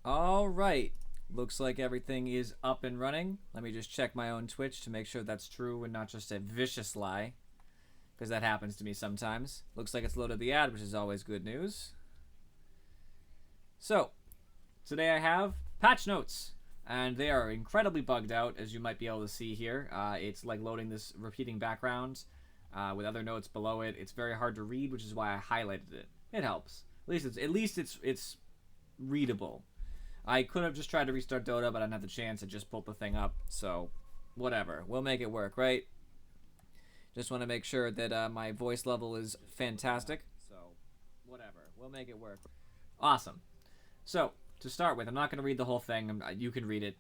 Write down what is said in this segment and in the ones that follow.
All right. Looks like everything is up and running. Let me just check my own Twitch to make sure that's true and not just a vicious lie, because that happens to me sometimes. Looks like it's loaded the ad, which is always good news. So, today I have patch notes, and they are incredibly bugged out, as you might be able to see here. It's like loading this repeating background with other notes below it. It's very hard to read, which is why I highlighted it. It helps. At least it's readable. I could have just tried to restart Dota, but I didn't have the chance. I just pulled the thing up, so whatever. We'll make it work, right? Just want to make sure that my voice level is fantastic. So whatever. We'll make it work. Awesome. So to start with, I'm not going to read the whole thing. You can read it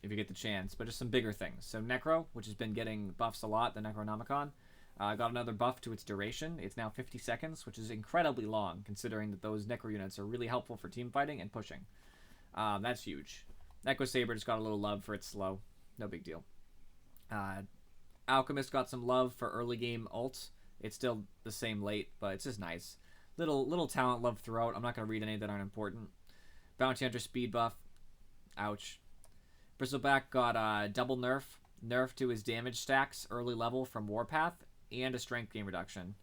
if you get the chance, but just some bigger things. So Necro, which has been getting buffs a lot, the Necronomicon, got another buff to its duration. It's now 50 seconds, which is incredibly long, considering that those Necro units are really helpful for team fighting and pushing. That's huge. Echo Saber just got a little love for its slow. No big deal. Alchemist got some love for early game ult. It's still the same late, but it's just nice. Little talent love throughout. I'm not going to read any that aren't important. Bounty Hunter speed buff. Ouch. Bristleback got a double nerf to his damage stacks early level from Warpath, and a strength gain reduction.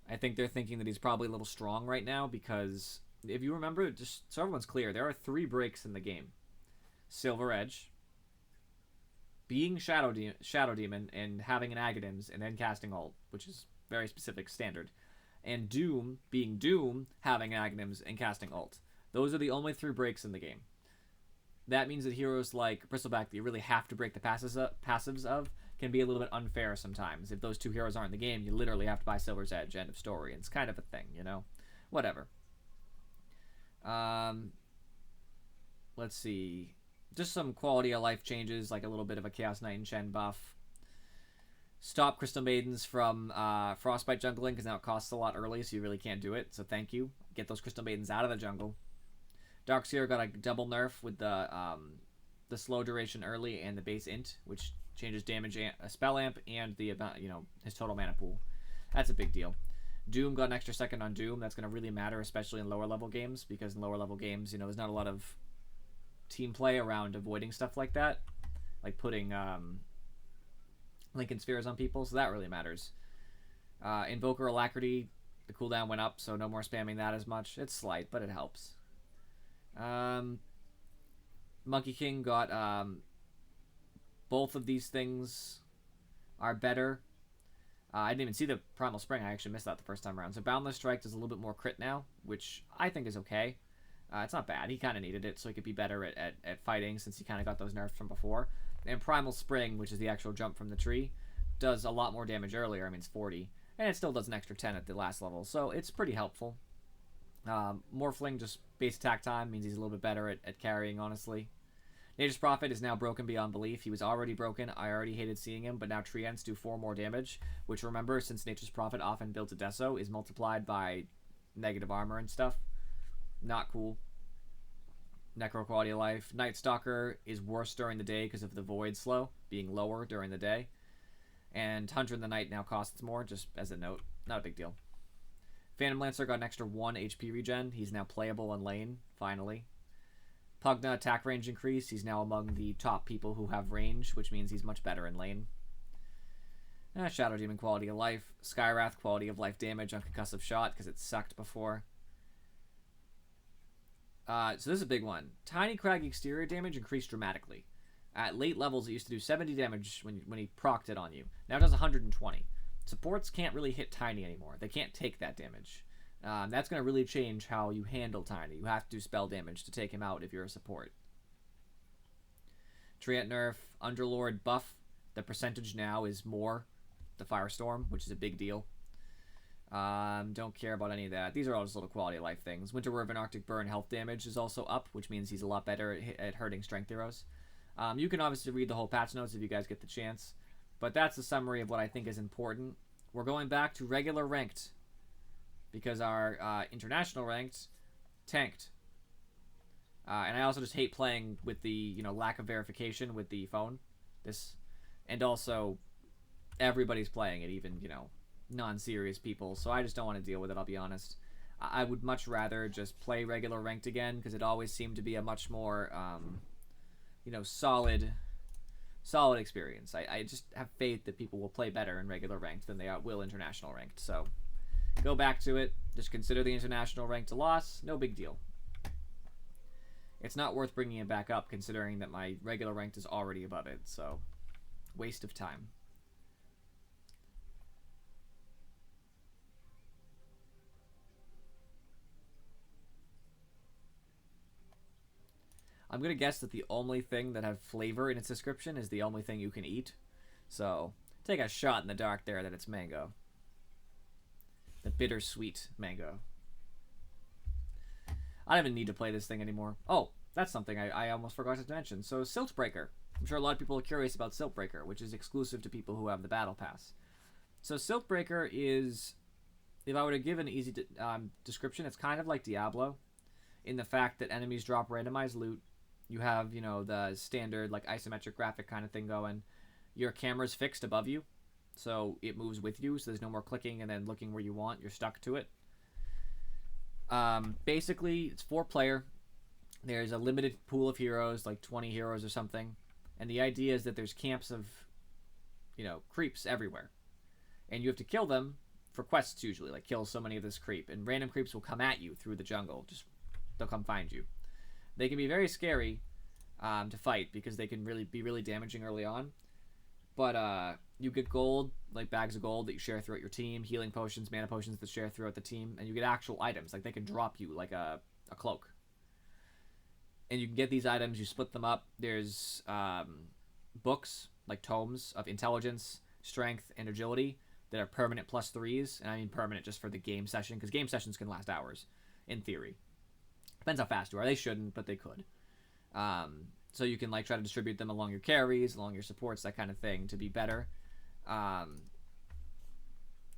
I think they're thinking that he's probably a little strong right now because if you remember, just so everyone's clear, there are 3 breaks in the game: Silver Edge, being Shadow Demon, and having an Aghanim's and then casting ult, which is very specific standard, and Doom being Doom, having an Aghanim's and casting ult. Those are the only 3 breaks in the game. That means that heroes like Bristleback that you really have to break the passives of can be a little bit unfair sometimes. If those 2 heroes aren't in the game, you literally have to buy Silver's Edge. End of story. It's kind of a thing, you know? Whatever. Let's see. Just some quality of life changes, like a little bit of a Chaos Knight and Chen buff. Stop Crystal Maidens from Frostbite jungling, because now it costs a lot early, so you really can't do it. So thank you. Get those Crystal Maidens out of the jungle. Darkseer got a double nerf with the slow duration early and the base int, which changes damage, spell amp, and the his total mana pool. That's a big deal. Doom got an extra second on Doom. That's going to really matter, especially in lower level games, because in lower level games, there's not a lot of team play around avoiding stuff like that, like putting Lincoln Spheres on people, so that really matters. Invoker Alacrity, the cooldown went up, so no more spamming that as much. It's slight, but it helps. Monkey King got both of these things are better. I didn't even see the Primal Spring. I actually missed that the first time around. So Boundless Strike does a little bit more crit now, which I think is okay. It's not bad. He kind of needed it so he could be better at fighting, since he kind of got those nerfs from before. And Primal Spring, which is the actual jump from the tree, does a lot more damage earlier. I mean, it's 40. And it still does an extra 10 at the last level. So it's pretty helpful. Morphling, just base attack time, means he's a little bit better at carrying, honestly. Nature's Prophet is now broken beyond belief. He was already broken. I already hated seeing him, but now Treants do 4 more damage, which, remember, since Nature's Prophet often builds a Deso, is multiplied by negative armor and stuff. Not cool. Necro quality of life. Night Stalker is worse during the day because of the Void slow being lower during the day. And Hunter in the Night now costs more, just as a note. Not a big deal. Phantom Lancer got an extra 1 HP regen. He's now playable in lane, finally. Pugna attack range increase. He's now among the top people who have range, which means he's much better in lane. Shadow Demon quality of life. Skywrath quality of life damage on concussive shot, because it sucked before. So this is a big one. Tiny Crag exterior damage increased dramatically. At late levels, it used to do 70 damage when he procced it on you. Now it does 120. Supports can't really hit Tiny anymore. They can't take that damage. That's going to really change how you handle Tiny. You have to do spell damage to take him out if you're a support. Treant nerf, Underlord buff. The percentage now is more the Firestorm, which is a big deal. Don't care about any of that. These are all just little quality of life things. Winter Wyvern Arctic Burn health damage is also up, which means he's a lot better at hurting strength heroes. You can obviously read the whole patch notes if you guys get the chance, but that's a summary of what I think is important. We're going back to regular ranked because our international ranked tanked. And I also just hate playing with the lack of verification with the phone. And also everybody's playing it, even non-serious people. So I just don't want to deal with it. I'll be honest. I would much rather just play regular ranked again because it always seemed to be a much more, solid experience. I just have faith that people will play better in regular ranked than they will international ranked. So go back to it. Just consider the international ranked a loss. No big deal. It's not worth bringing it back up considering that my regular ranked is already above it. So waste of time. I'm going to guess that the only thing that have flavor in its description is the only thing you can eat. So take a shot in the dark there that it's mango. The bittersweet mango. I don't even need to play this thing anymore. Oh, that's something I almost forgot to mention. So Siltbreaker. I'm sure a lot of people are curious about Siltbreaker, which is exclusive to people who have the Battle Pass. So Siltbreaker is, if I were to give an easy description, it's kind of like Diablo in the fact that enemies drop randomized loot. You have, the standard like isometric graphic kind of thing going. Your camera's fixed above you, so it moves with you, so there's no more clicking and then looking where you want. You're stuck to it. Basically, it's 4-player. There's a limited pool of heroes, like 20 heroes or something. And the idea is that there's camps of, creeps everywhere. And you have to kill them for quests usually, like kill so many of this creep. And random creeps will come at you through the jungle. They'll come find you. They can be very scary to fight because they can be really damaging early on. But you get gold, like bags of gold that you share throughout your team, healing potions, mana potions that share throughout the team, and you get actual items. Like they can drop you like a cloak. And you can get these items, you split them up. There's books, like tomes of intelligence, strength, and agility that are permanent +3s. And I mean permanent just for the game session, because game sessions can last hours, in theory. Depends how fast you are. They shouldn't, but they could. So you can try to distribute them along your carries, along your supports, that kind of thing, to be better.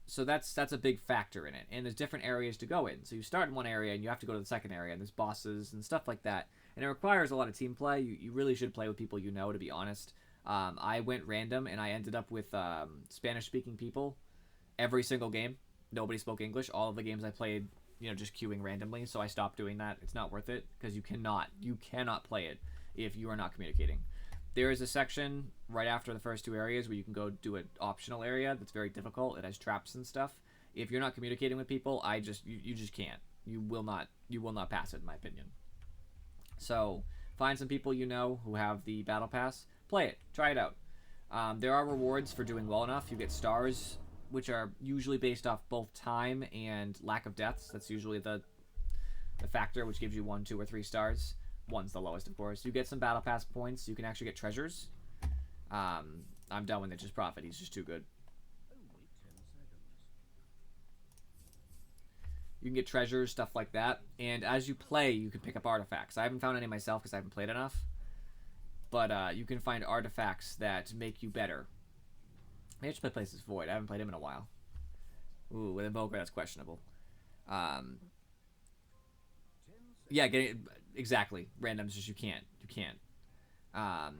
So that's a big factor in it. And there's different areas to go in. So you start in one area and you have to go to the second area, and there's bosses and stuff like that. And it requires a lot of team play. You really should play with people you know, to be honest. I went random and I ended up with Spanish-speaking people every single game. Nobody spoke English. All of the games I played, just queuing randomly. So I stopped doing that. It's not worth it because you cannot play it if you are not communicating. There is a section right after the first 2 areas where you can go do an optional area that's very difficult. It has traps and stuff. If you're not communicating with people, you just can't. You will not pass it, in my opinion. So find some people who have the Battle Pass. Play it. Try it out. There are rewards for doing well enough. You get stars, which are usually based off both time and lack of deaths. That's usually the factor, which gives you 1, 2, or 3 stars. 1's the lowest, of course. You get some Battle Pass points. You can actually get treasures. I'm done with Ninja's Prophet. He's just too good. You can get treasures, stuff like that. And as you play, you can pick up artifacts. I haven't found any myself because I haven't played enough. But you can find artifacts that make you better. Maybe I should play Places Void. I haven't played him in a while. Ooh, with Invoker, that's questionable. Yeah, exactly. Randoms, just you can't.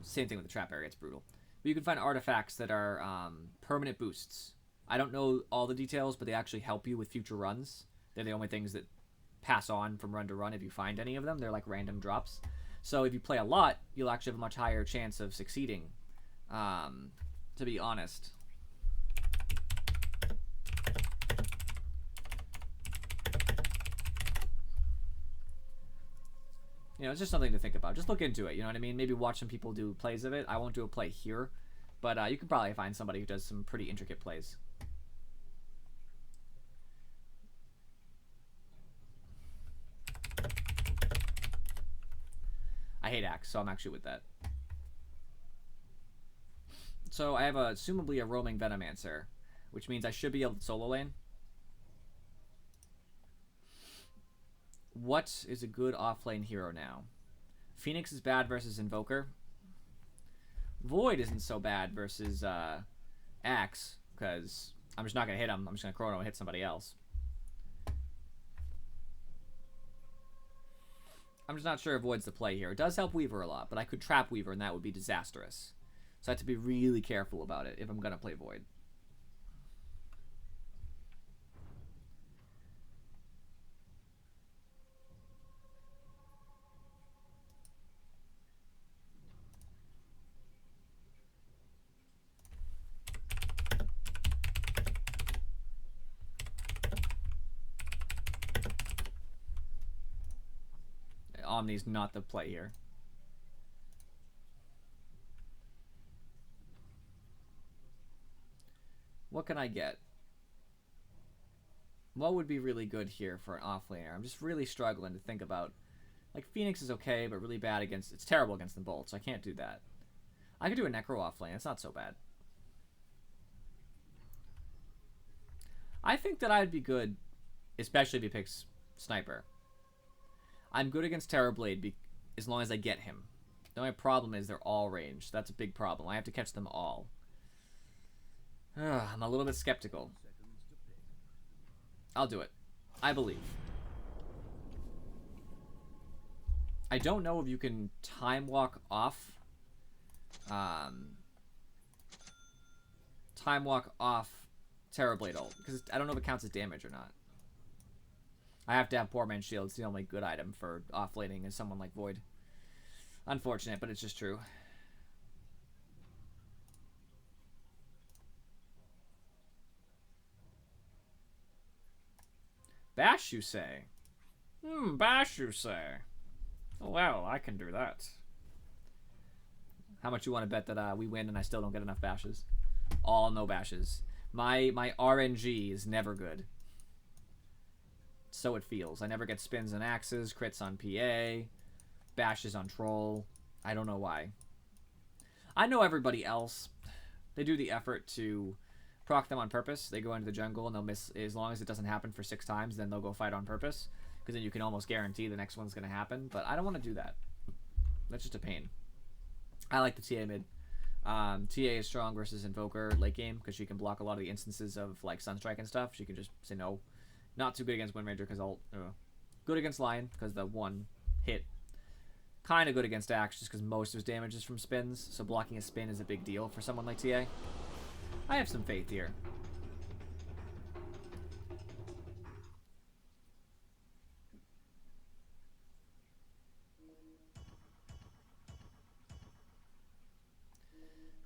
Same thing with the trap area. It's brutal. But you can find artifacts that are permanent boosts. I don't know all the details, but they actually help you with future runs. They're the only things that pass on from run to run if you find any of them. They're like random drops. So if you play a lot, you'll actually have a much higher chance of succeeding, to be honest. It's just something to think about. Just look into it, you know what I mean? Maybe watch some people do plays of it. I won't do a play here, but you can probably find somebody who does some pretty intricate plays. I hate Axe, so I'm actually with that. So I have assumably a roaming Venomancer, which means I should be able to solo lane. What is a good offlane hero now? Phoenix is bad versus Invoker. Void isn't so bad versus Axe, because I'm just not going to hit him. I'm just going to chrono and hit somebody else. I'm just not sure if Void's the play here. It does help Weaver a lot, but I could trap Weaver and that would be disastrous. So I have to be really careful about it if I'm going to play Void. Omni's not the play here. What can I get? What would be really good here for an offlaner? I'm just really struggling to think about. Like, Phoenix is okay, but really bad against... It's terrible against the Bolt, so I can't do that. I could do a Necro offlane. It's not so bad. I think that I'd be good, especially if he picks Sniper. I'm good against Terrorblade as long as I get him. The only problem is they're all ranged. That's a big problem. I have to catch them all. I'm a little bit skeptical. I'll do it. I believe. I don't know if you can time walk off. Time walk off Terrorblade ult, because I don't know if it counts as damage or not. I have to have Poor Man's Shield. It's the only good item for offlaning is someone like Void. Unfortunate, but it's just true. Bash, you say? Bash, you say? Well, I can do that. How much you want to bet that we win and I still don't get enough bashes? All no bashes. My RNG is never good. So it feels. I never get spins on axes, crits on PA, bashes on troll. I don't know why. I know everybody else. They do the effort to proc them on purpose. They go into the jungle and they'll miss. As long as it doesn't happen for 6 times, then they'll go fight on purpose. Because then you can almost guarantee the next one's going to happen. But I don't want to do that. That's just a pain. I like the TA mid. TA is strong versus Invoker late game because she can block a lot of the instances of like Sunstrike and stuff. She can just say no. Not too good against Wind Ranger because I'll... good against Lion because the one hit. Kind of good against Axe just because most of his damage is from spins. So blocking a spin is a big deal for someone like TA. I have some faith here.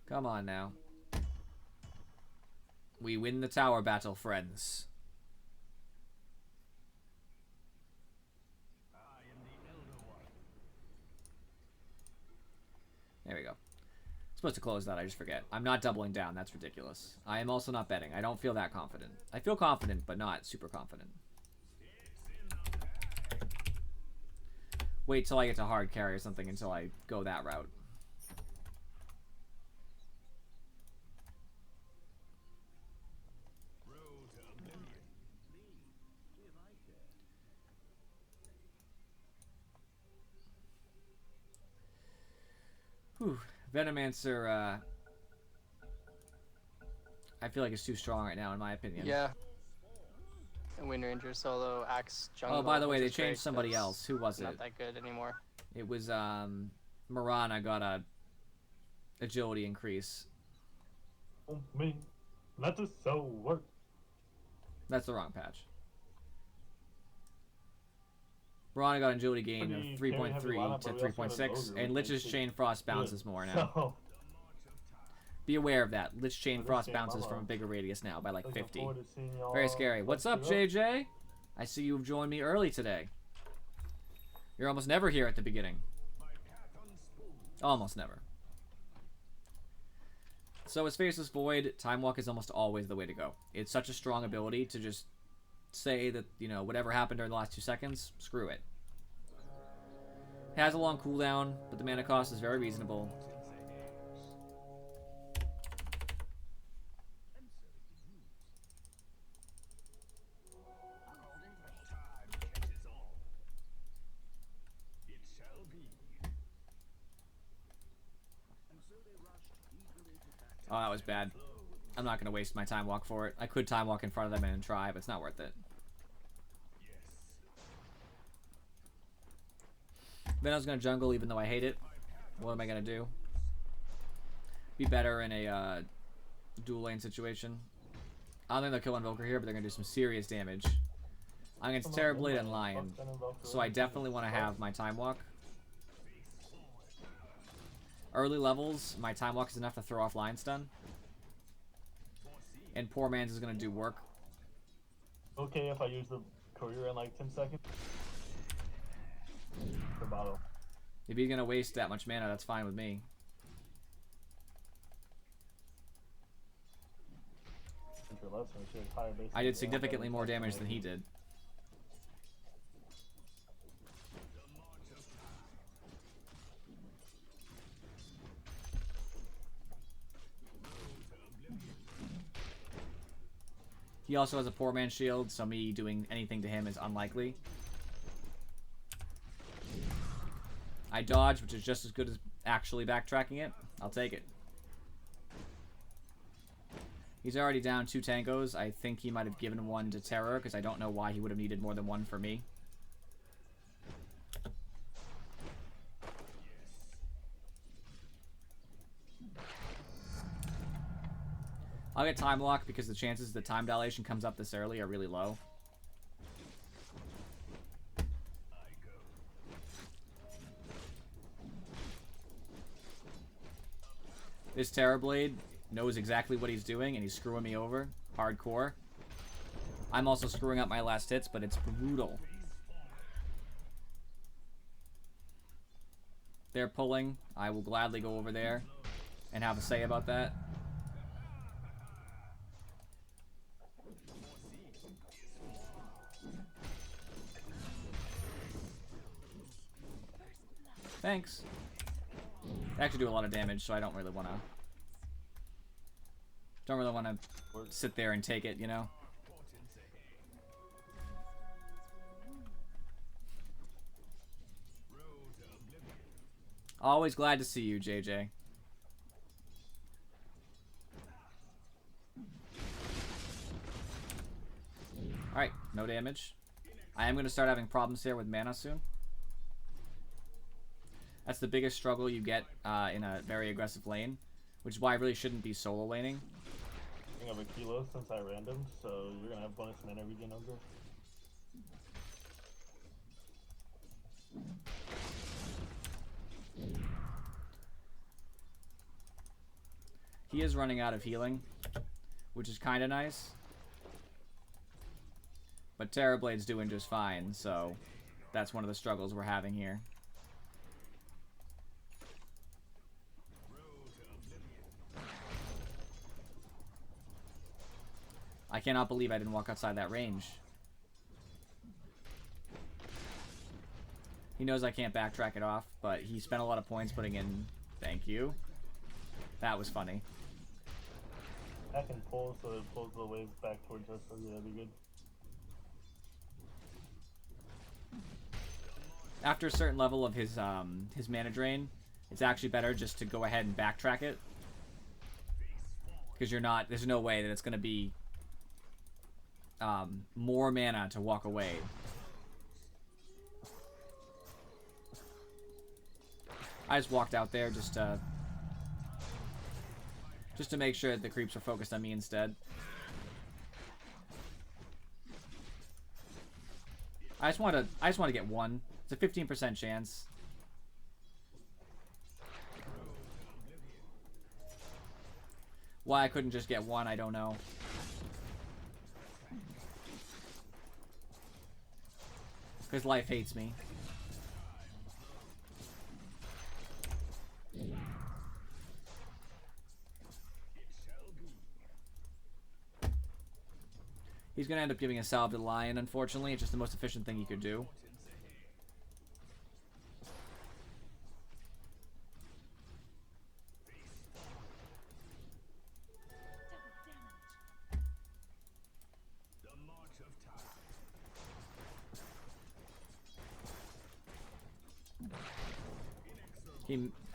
Come on now. We win the tower battle, friends. There we go. Supposed to close that, I just forget. I'm not doubling down, that's ridiculous. I am also not betting. I don't feel that confident. I feel confident, but not super confident. Wait till I get to hard carry or something until I go that route. Whew. Venomancer, I feel like it's too strong right now, in my opinion. Yeah. And Wind Ranger solo, Axe, Jungle. Oh, by the way, they changed somebody else. Who was it? Not that good anymore. It was, Mirana got a agility increase. Oh, me. Let the soul work. That's the wrong patch. Mirana got agility gain of 3.3 to 3.6, and Lich's Chain Frost bounces more now. So, be aware of that. Lich Chain Frost bounces from a bigger radius now by like 50. Very scary. What's up, JJ? I see you've joined me early today. You're almost never here at the beginning. Almost never. So as Faceless Void, Time Walk is almost always the way to go. It's such a strong ability to just say that, you know, whatever happened during the last 2 seconds, screw it. It has a long cooldown, but the mana cost is very reasonable. Oh, that was bad. I'm not going to waste my Time Walk for it. I could Time Walk in front of them and try, but it's not worth it. Venom's going to jungle even though I hate it. What am I going to do? Be better in a dual lane situation. I don't think they'll kill Invoker here, but they're going to do some serious damage. I'm against Terrorblade and Lion, so I definitely want to have my Time Walk. Early levels, my Time Walk is enough to throw off Lion Stun. And Poor Man's is going to do work. Okay if I use the courier in like 10 seconds? auto. If he's gonna waste that much mana, that's fine with me. I did significantly more damage than he did. He also has a poor man's shield, so me doing anything to him is unlikely. I dodge, which is just as good as actually backtracking it. I'll take it. He's already down 2 Tangos. I think he might have given one to Terror, because I don't know why he would have needed more than one for me. I'll get Time Lock because the chances that time dilation comes up this early are really low. This Terrorblade knows exactly what he's doing, and he's screwing me over hardcore. I'm also screwing up my last hits, but it's brutal. They're pulling. I will gladly go over there and have a say about that. Thanks. They actually do a lot of damage, so I don't really want to... Don't really want to sit there and take it, you know? Always glad to see you, JJ. Alright, no damage. I am going to start having problems here with mana soon. That's the biggest struggle you get in a very aggressive lane, which is why I really shouldn't be solo laning. I have a kilo since I random, so you're gonna have bonus mana regen over. He is running out of healing, which is kind of nice. But Terrorblade's doing just fine, so that's one of the struggles we're having here. I cannot believe I didn't walk outside that range. He knows I can't backtrack it off, but he spent a lot of points putting in... Thank you. That was funny. I can pull so it pulls the waves back towards us, so yeah, that'd be good. After a certain level of his mana drain, it's actually better just to go ahead and backtrack it. Because you're not... There's no way that it's going to be... more mana to walk away. I just walked out there just to make sure that the creeps are focused on me instead. I just want to get one. It's a 15% chance. Why I couldn't just get one, I don't know. Because life hates me. He's going to end up giving a salve to the lion, unfortunately. It's just the most efficient thing he could do.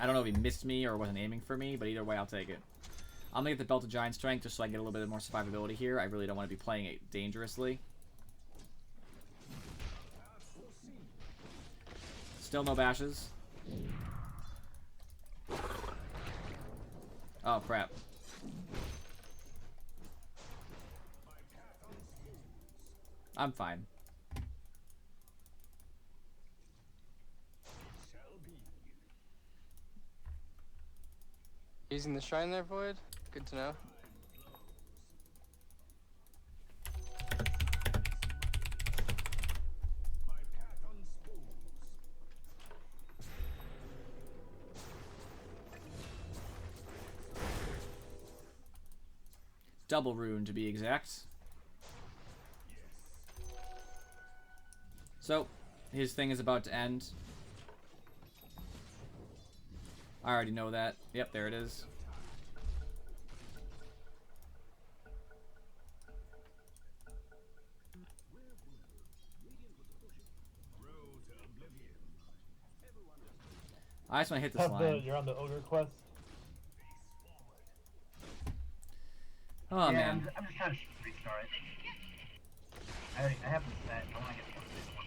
I don't know if he missed me or wasn't aiming for me, but either way, I'll take it. I'm going to get the Belt of Giant Strength just so I get a little bit more survivability here. I really don't want to be playing it dangerously. Still no bashes. Oh, crap. I'm fine. Using the shrine there, Void? Good to know. Double rune to be exact. So, his thing is about to end. I already know that. Yep, there it is. I just want to hit this line. You're on the ogre quest. Oh, yeah, man. I'm just trying to restart it. I haven't set. I want to get one.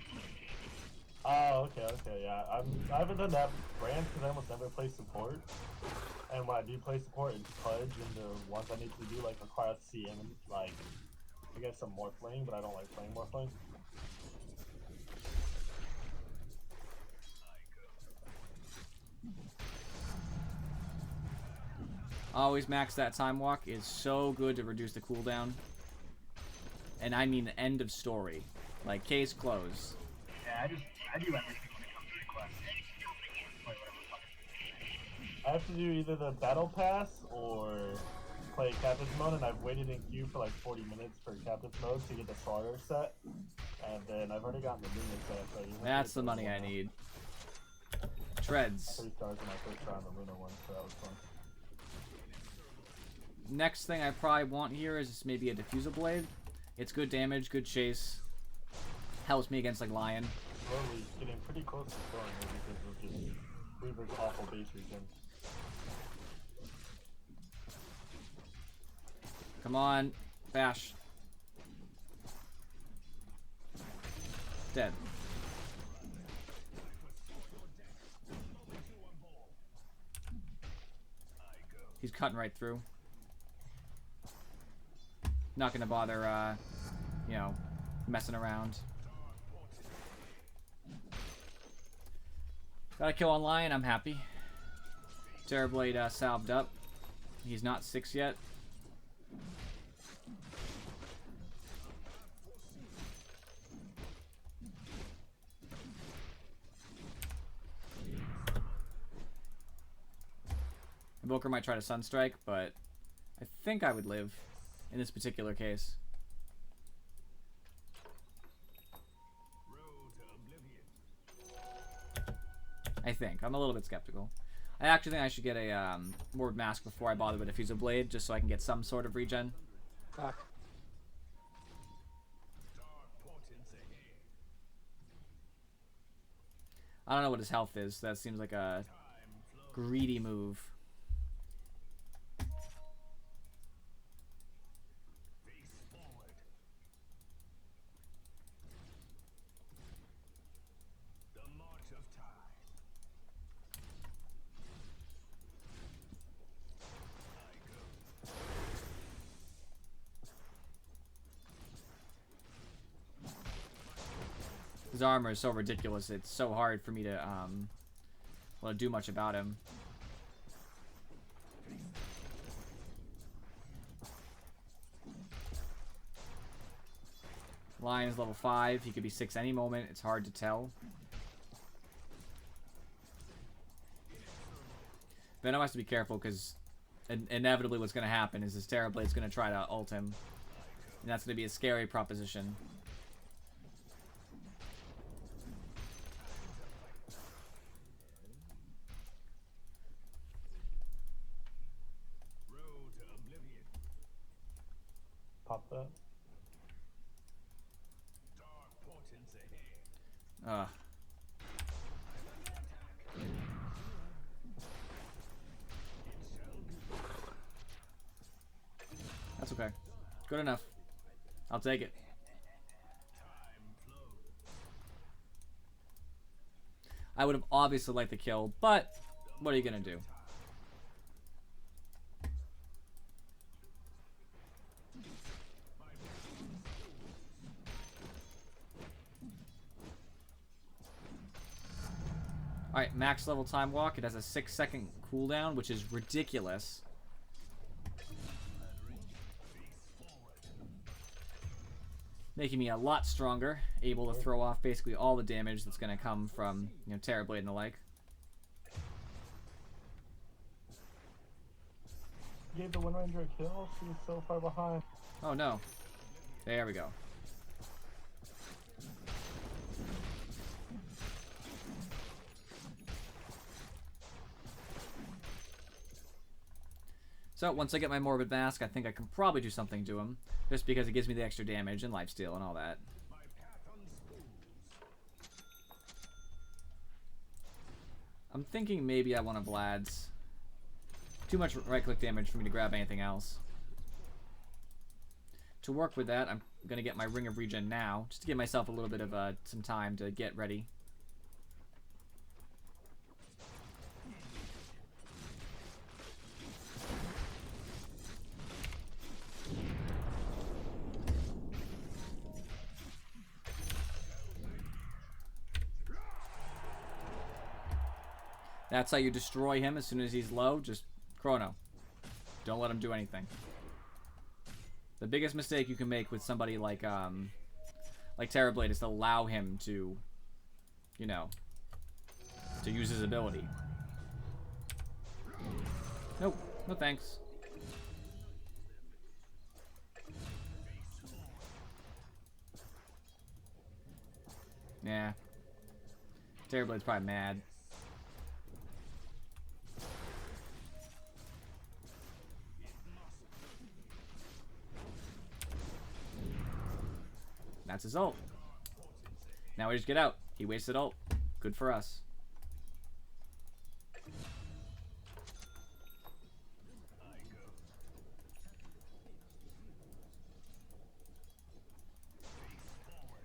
Oh, okay, yeah. I haven't done that brand because I almost never play support. And when I do play support, it's Pudge and the ones I need to do like across CM and like I guess some Morphling, but I don't like playing Morphling. Always max that time walk is so good to reduce the cooldown. And I mean end of story. Like case closed. Yeah, I do everything when it comes to the quest. Play whatever fucking. I have to do either the battle pass or play captain's mode, and I've waited in queue for like 40 minutes for captain's mode to get the slaughter set, and then I've already gotten the minion set. So That's the money I need. Treads. 3 stars when I first tried the lunar one, so that was fun. Next thing I probably want here is just maybe a diffusal blade. It's good damage, good chase. Helps me against like Lion. Slowly getting pretty close to throwing it because of just Weaver's awful base regen. Come on, bash. Dead. He's cutting right through. Not gonna bother, you know, messing around. Got a kill on Lion, I'm happy. Terrorblade salved up. He's not 6 yet. Invoker might try to Sunstrike, but I think I would live in this particular case. I think. I'm a little bit skeptical. I actually think I should get a Ward Mask before I bother with a Diffusal Blade, just so I can get some sort of regen. Fuck. I don't know what his health is. That seems like a greedy move. His armor is so ridiculous, it's so hard for me to, well, do much about him. Lion's level 5, he could be 6 any moment, it's hard to tell. Venom has to be careful, because inevitably what's going to happen is his Terrorblade's going to try to ult him. And that's going to be a scary proposition. Pop that. That's okay. Good enough. I'll take it. I would have obviously liked the kill, but what are you going to do? Alright, max level time walk. It has a 6-second cooldown, which is ridiculous. Making me a lot stronger, able to throw off basically all the damage that's going to come from, you know, Terrorblade and the like. gave the Wind Ranger a kill. She was so far behind. Oh no. There we go. So once I get my Morbid Mask, I think I can probably do something to him. Just because it gives me the extra damage and lifesteal and all that. I'm thinking maybe I want a Vlad's. Too much right-click damage for me to grab anything else. To work with that, I'm going to get my Ring of Regen now, just to give myself a little bit of some time to get ready. That's how you destroy him as soon as he's low. Just Chrono. Don't let him do anything. The biggest mistake you can make with somebody like Terrorblade is to allow him to, you know, to use his ability. Nope. No thanks. Yeah. Terrorblade's probably mad. That's his ult. Now we just get out. He wasted ult. Good for us.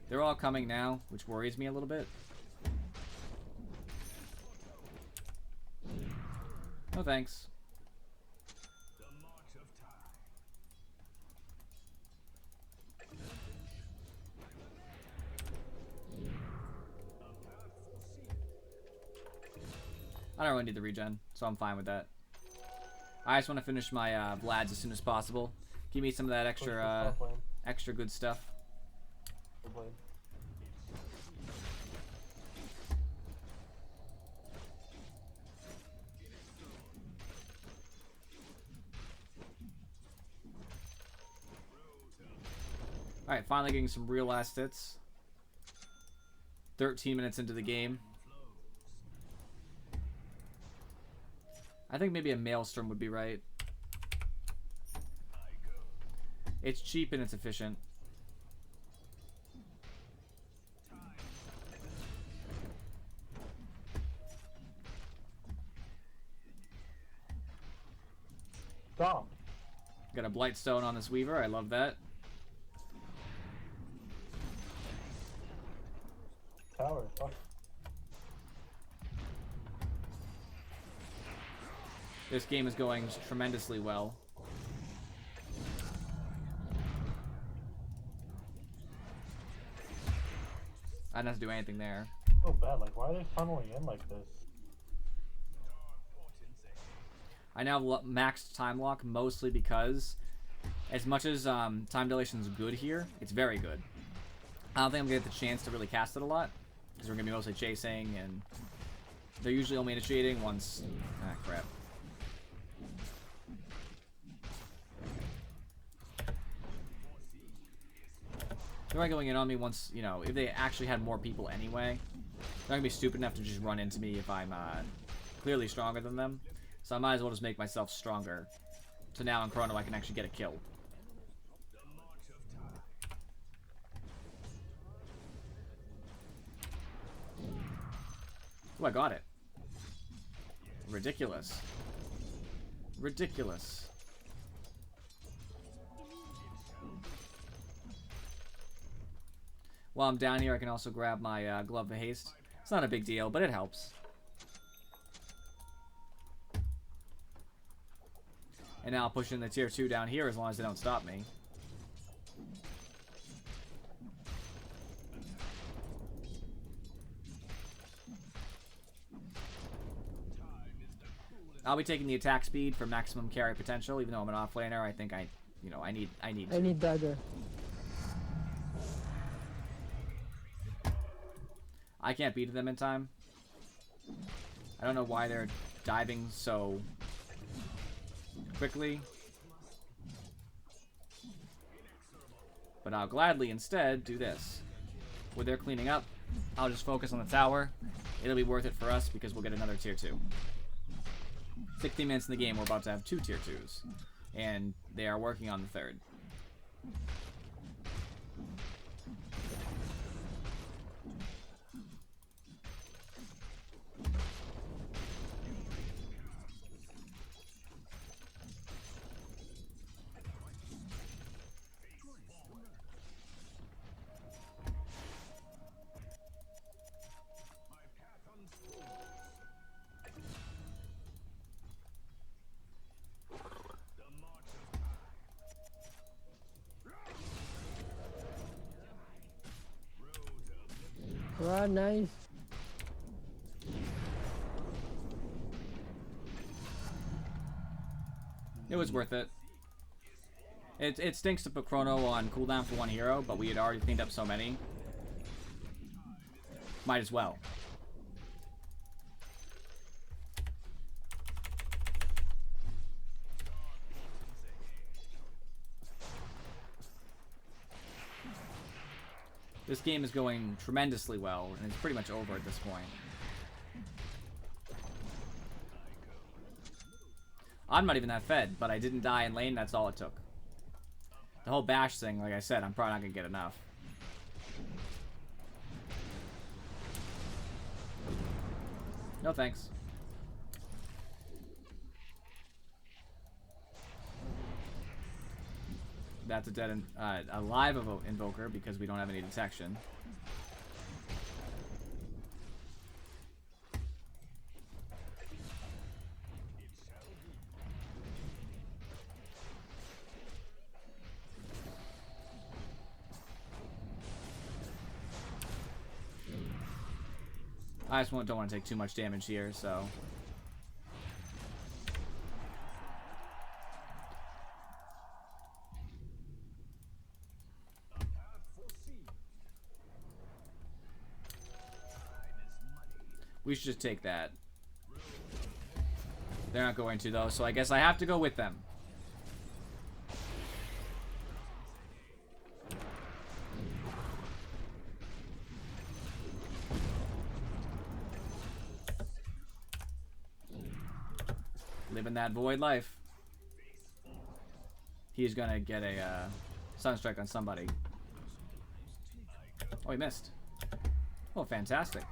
They're all coming now, which worries me a little bit. No thanks. I don't really need the regen, so I'm fine with that. I just want to finish my Vlads as soon as possible. Give me some of that extra good stuff. Alright, finally getting some real last hits. 13 minutes into the game. I think maybe a Maelstrom would be right. It's cheap and it's efficient. Dom. Got a Blightstone on this Weaver. I love that. Tower. Fuck. This game is going tremendously well. I didn't have to do anything there. So bad. Like, why are they funneling in like this? I now have maxed time lock mostly because, as much as time dilation is good here, it's very good. I don't think I'm gonna get the chance to really cast it a lot because we're gonna be mostly chasing, and they're usually only initiating once. Ah, crap. They're only going in on me once, you know, if they actually had more people anyway. They're not gonna be stupid enough to just run into me if I'm clearly stronger than them. So I might as well just make myself stronger. So now in Chrono I can actually get a kill. Oh, I got it. Ridiculous. Ridiculous. While I'm down here, I can also grab my Glove of Haste. It's not a big deal, but it helps. And now I'll push in the tier 2 down here as long as they don't stop me. I'll be taking the attack speed for maximum carry potential, even though I'm an offlaner. I think I need dagger. I can't beat them in time. I don't know why they're diving so quickly. But I'll gladly instead do this. Where they're cleaning up, I'll just focus on the tower. It'll be worth it for us because we'll get another tier 2. 16 minutes in the game, we're about to have 2 tier 2s. And they are working on the third. Wow, nice. It was worth it. It stinks to put Chrono on cooldown for one hero, but we had already cleaned up so many. Might as well. This game is going tremendously well, and it's pretty much over at this point. I'm not even that fed, but I didn't die in lane, that's all it took. The whole bash thing, like I said, I'm probably not going to get enough. No thanks. That's a dead, a live invoker because we don't have any detection. I just don't want to take too much damage here, so. We should just take that. They're not going to, though, so I guess I have to go with them. Living that void life. He's gonna get a Sunstrike on somebody. Oh, he missed. Oh, fantastic.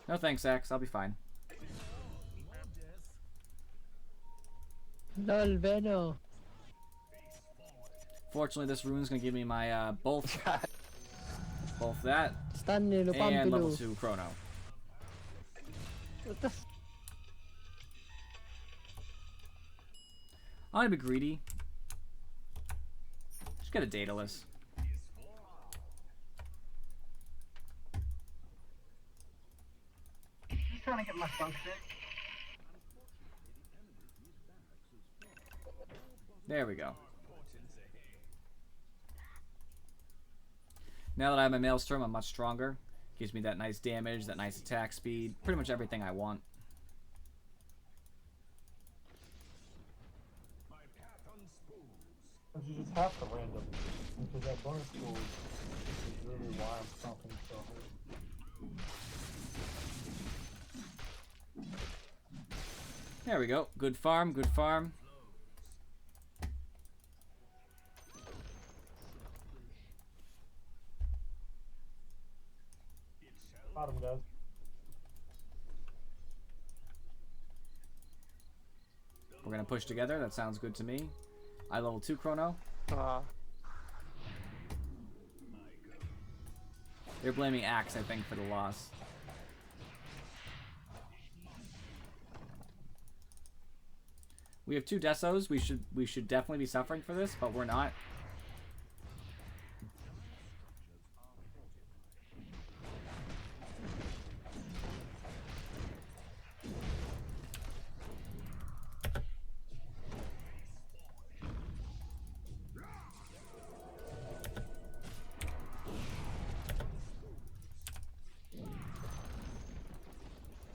No thanks, Axe. I'll be fine. Lol, Veno. Fortunately, this rune's gonna give me my both that Stanley, and Lupampilu. level 2 Chrono. What the? I'm gonna be greedy. Just get a Daedalus. He's trying to get my function. There we go. Now that I have my Maelstrom, I'm much stronger. Gives me that nice damage, that nice attack speed, pretty much everything I want. Because you just have to random. Because that bonus pool is really why I'm stopping so hard. There we go. Good farm, good farm. Bottom, guys. We're gonna push together. That sounds good to me. I level 2 Chrono. They're blaming Axe, I think, for the loss. We have 2 Desos. We should definitely be suffering for this, but we're not.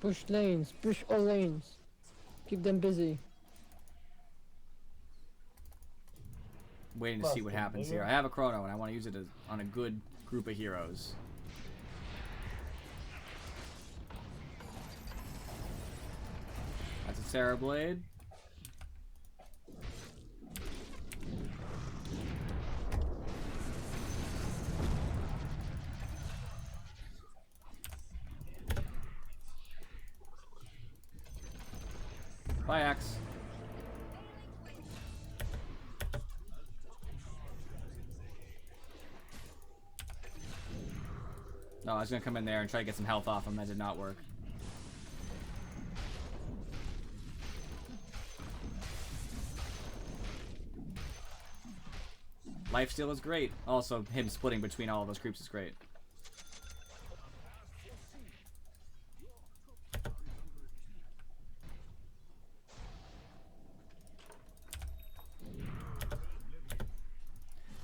Push lanes, push all lanes. Keep them busy. waiting to see what Busted, happens nigga. here. I have a chrono, and I want to use it on a good group of heroes. That's a Terror Blade. Bye, Axe. No, I was gonna come in there and try to get some health off him. That did not work. Lifesteal is great. Also, him splitting between all of those creeps is great.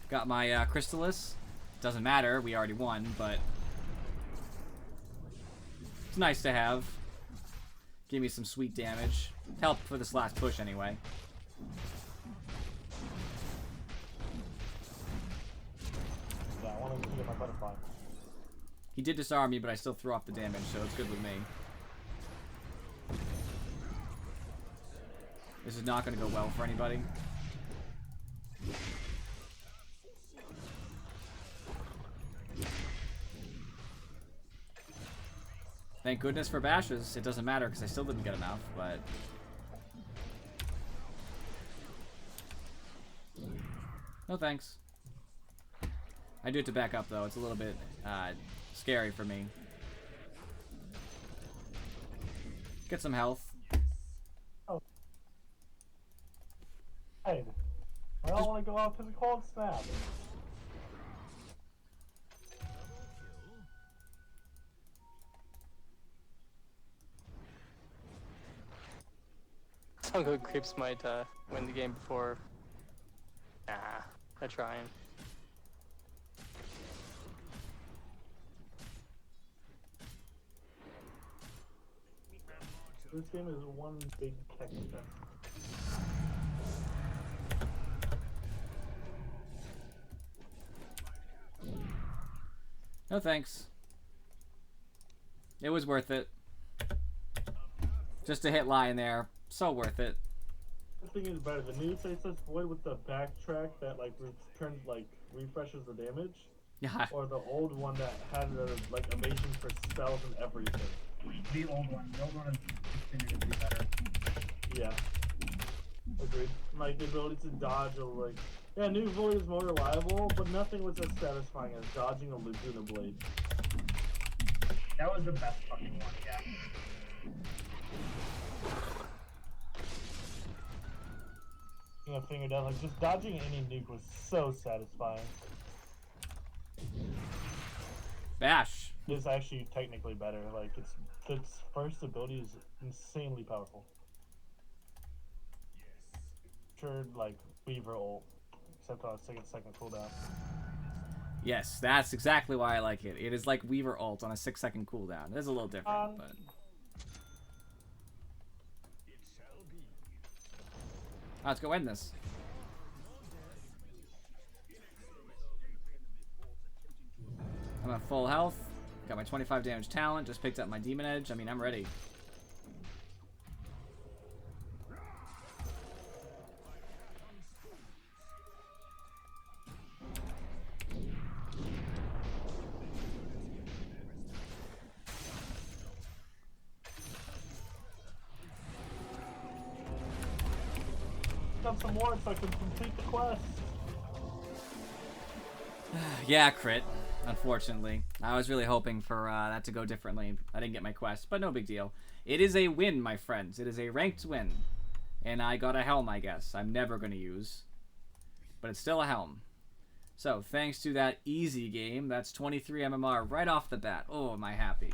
Got my Crystallis. Doesn't matter, we already won, but it's nice to have. Give me some sweet damage. Help for this last push anyway. Yeah, I want to get my butterfly. He did disarm me, but I still threw off the damage, so it's good with me. This is not going to go well for anybody. Thank goodness for bashes. It doesn't matter because I still didn't get enough, but... No thanks. I do it to back up, though. It's a little bit scary for me. Get some health. Hey, I don't want to go out to the cold snap. Some good creeps might win the game before. Nah, I'm trying. This game is one big tech fest. No thanks. It was worth it. Just to hit Lion there. So worth it. This thing is better. The new Faceless Void with the backtrack that like turns like refreshes the damage, Yeah. or the old one that had the like evasion for spells and everything. The old one. The old one is definitively better. Yeah. Agreed. Like the ability to dodge or like yeah, new Void is more reliable, but nothing was as satisfying as dodging a Laguna Blade. That was the best fucking one, yeah. Finger down, like just dodging any nuke was so satisfying. Bash. It's actually technically better. Like its first ability is insanely powerful. Sure, like Weaver ult, except on a second cooldown. Yes, that's exactly why I like it. It is like Weaver ult on a 6-second cooldown. It is a little different, but... Let's go end this. I'm at full health. Got my 25 damage talent. Just picked up my demon edge. I mean, I'm ready. Got some more so I can complete the quest. Yeah, crit. Unfortunately. I was really hoping for that to go differently. I didn't get my quest, but no big deal. It is a win, my friends. It is a ranked win. And I got a helm, I guess. I'm never going to use. But it's still a helm. So, thanks to that easy game, that's 23 MMR right off the bat. Oh, am I happy.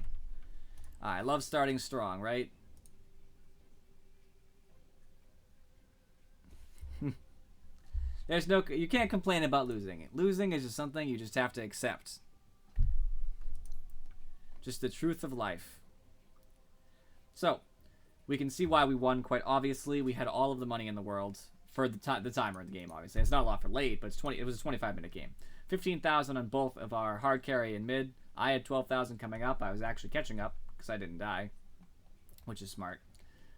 I love starting strong, right? There's no, you can't complain about losing. Losing is just something you just have to accept. Just the truth of life. So, we can see why we won quite obviously. We had all of the money in the world. for the timer in the game. Obviously, it's not a lot for late, but it was a 25-minute game. 15,000 on both of our hard carry and mid. I had 12,000 coming up. I was actually catching up because I didn't die, which is smart.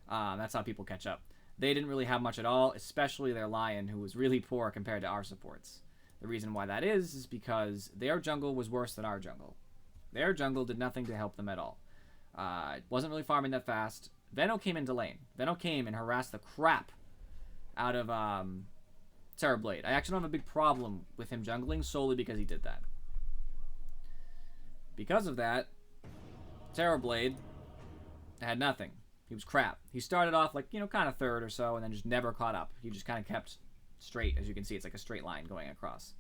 That's how people catch up. They didn't really have much at all, especially their Lion, who was really poor compared to our supports. The reason why that is because their jungle was worse than our jungle. Their jungle did nothing to help them at all. Wasn't really farming that fast. Veno came into lane. Veno came and harassed the crap out of Terrorblade. I actually don't have a big problem with him jungling solely because he did that. Because of that, Terrorblade had nothing. He was crap. He started off like, kind of third or so and then just never caught up. He just kind of kept straight. As you can see, it's like a straight line going across.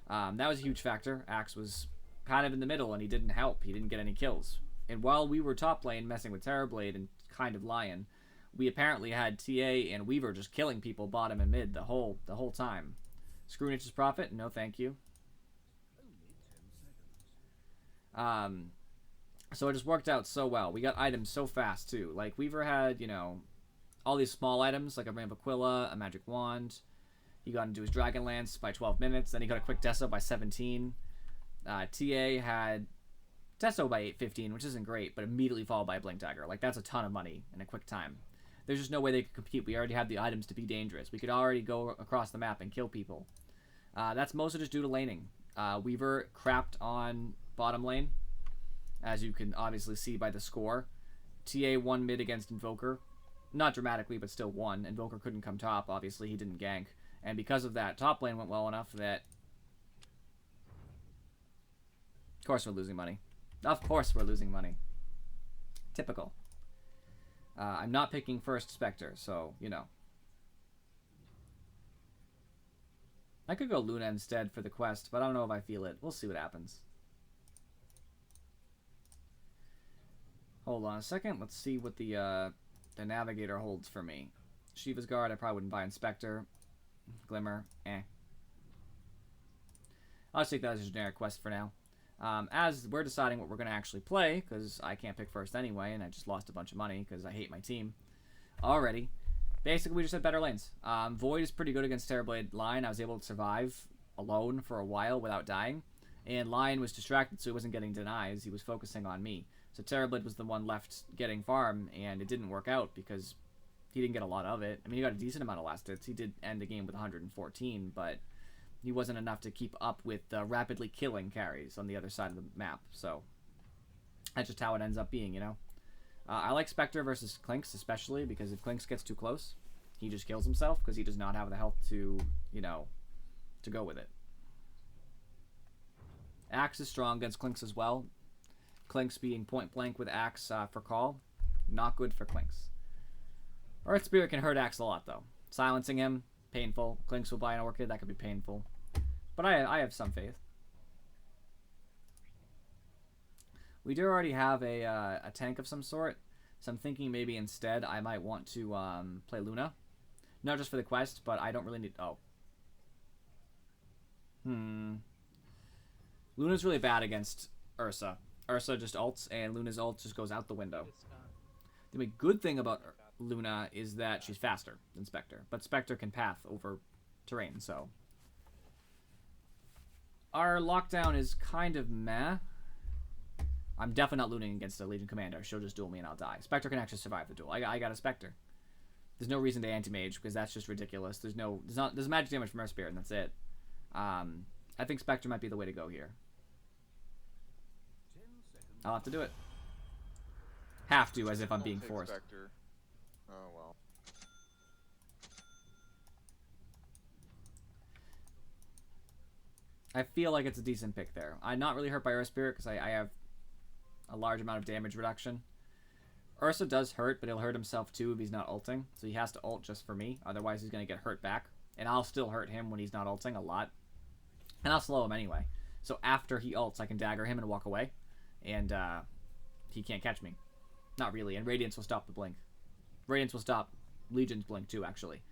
That was a huge factor. Axe was kind of in the middle and he didn't help. He didn't get any kills. And while we were top lane messing with Terrorblade and kind of Lion, we apparently had TA and Weaver just killing people bottom and mid the whole time. Screw Niche's Prophet? No, thank you. So it just worked out so well. We got items so fast too. Like Weaver had, all these small items like a Ram of Aquila, a magic wand. He got into his Dragon Lance by 12 minutes. Then he got a quick Deso by 17. TA had Deso by 8:15, which isn't great, but immediately followed by a Blink Dagger. Like that's a ton of money in a quick time. There's just no way they could compete. We already had the items to be dangerous. We could already go across the map and kill people. That's mostly just due to laning. Weaver crapped on bottom lane, as you can obviously see by the score. TA won mid against Invoker. Not dramatically, but still won. Invoker couldn't come top. Obviously, he didn't gank. And because of that, top lane went well enough that... Of course we're losing money. Of course we're losing money. Typical. I'm not picking first Spectre, so, I could go Luna instead for the quest, but I don't know if I feel it. We'll see what happens. Hold on a second. Let's see what the Navigator holds for me. Shiva's Guard, I probably wouldn't buy Inspector. Glimmer, I'll just take that as a generic quest for now. As we're deciding what we're going to actually play, because I can't pick first anyway, and I just lost a bunch of money because I hate my team already. Basically, we just have better lanes. Void is pretty good against Terrorblade Lion. I was able to survive alone for a while without dying. And Lion was distracted, so he wasn't getting denies. He was focusing on me. So Terrorblade was the one left getting farm, and it didn't work out because he didn't get a lot of it. I mean, he got a decent amount of last hits. He did end the game with 114, but he wasn't enough to keep up with rapidly killing carries on the other side of the map. So that's just how it ends up being, I like Spectre versus Clinks, especially because if Clinks gets too close, he just kills himself because he does not have the health to, to go with it. Axe is strong against Clinks as well. Clinks being point blank with Axe for call, not good for Clinks. Earth Spirit can hurt Axe a lot though. Silencing him, painful. Clinks will buy an Orchid, that could be painful. But I have some faith. We do already have a tank of some sort, so I'm thinking maybe instead I might want to play Luna. Not just for the quest, but I don't really need... Oh. Luna's really bad against Ursa. Ursa just ults, and Luna's ult just goes out the window. The only good thing about Luna is that she's faster than Spectre, but Spectre can path over terrain, so... Our lockdown is kind of meh. I'm definitely not looting against a Legion Commander. She'll just duel me and I'll die. Spectre can actually survive the duel. I got a Spectre. There's no reason to anti-mage because that's just ridiculous. There's magic damage from Earth Spirit and that's it. I think Spectre might be the way to go here. I'll have to do it. Have to, as if I'm being forced. Spectre. Oh well. I feel like it's a decent pick there. I'm not really hurt by Earth Spirit because I have a large amount of damage reduction. Ursa does hurt, but he'll hurt himself too if he's not ulting. So he has to ult just for me. Otherwise, he's going to get hurt back. And I'll still hurt him when he's not ulting a lot. And I'll slow him anyway. So after he ults, I can dagger him and walk away. And he can't catch me. Not really. And Radiance will stop the blink. Radiance will stop Legion's blink too, actually.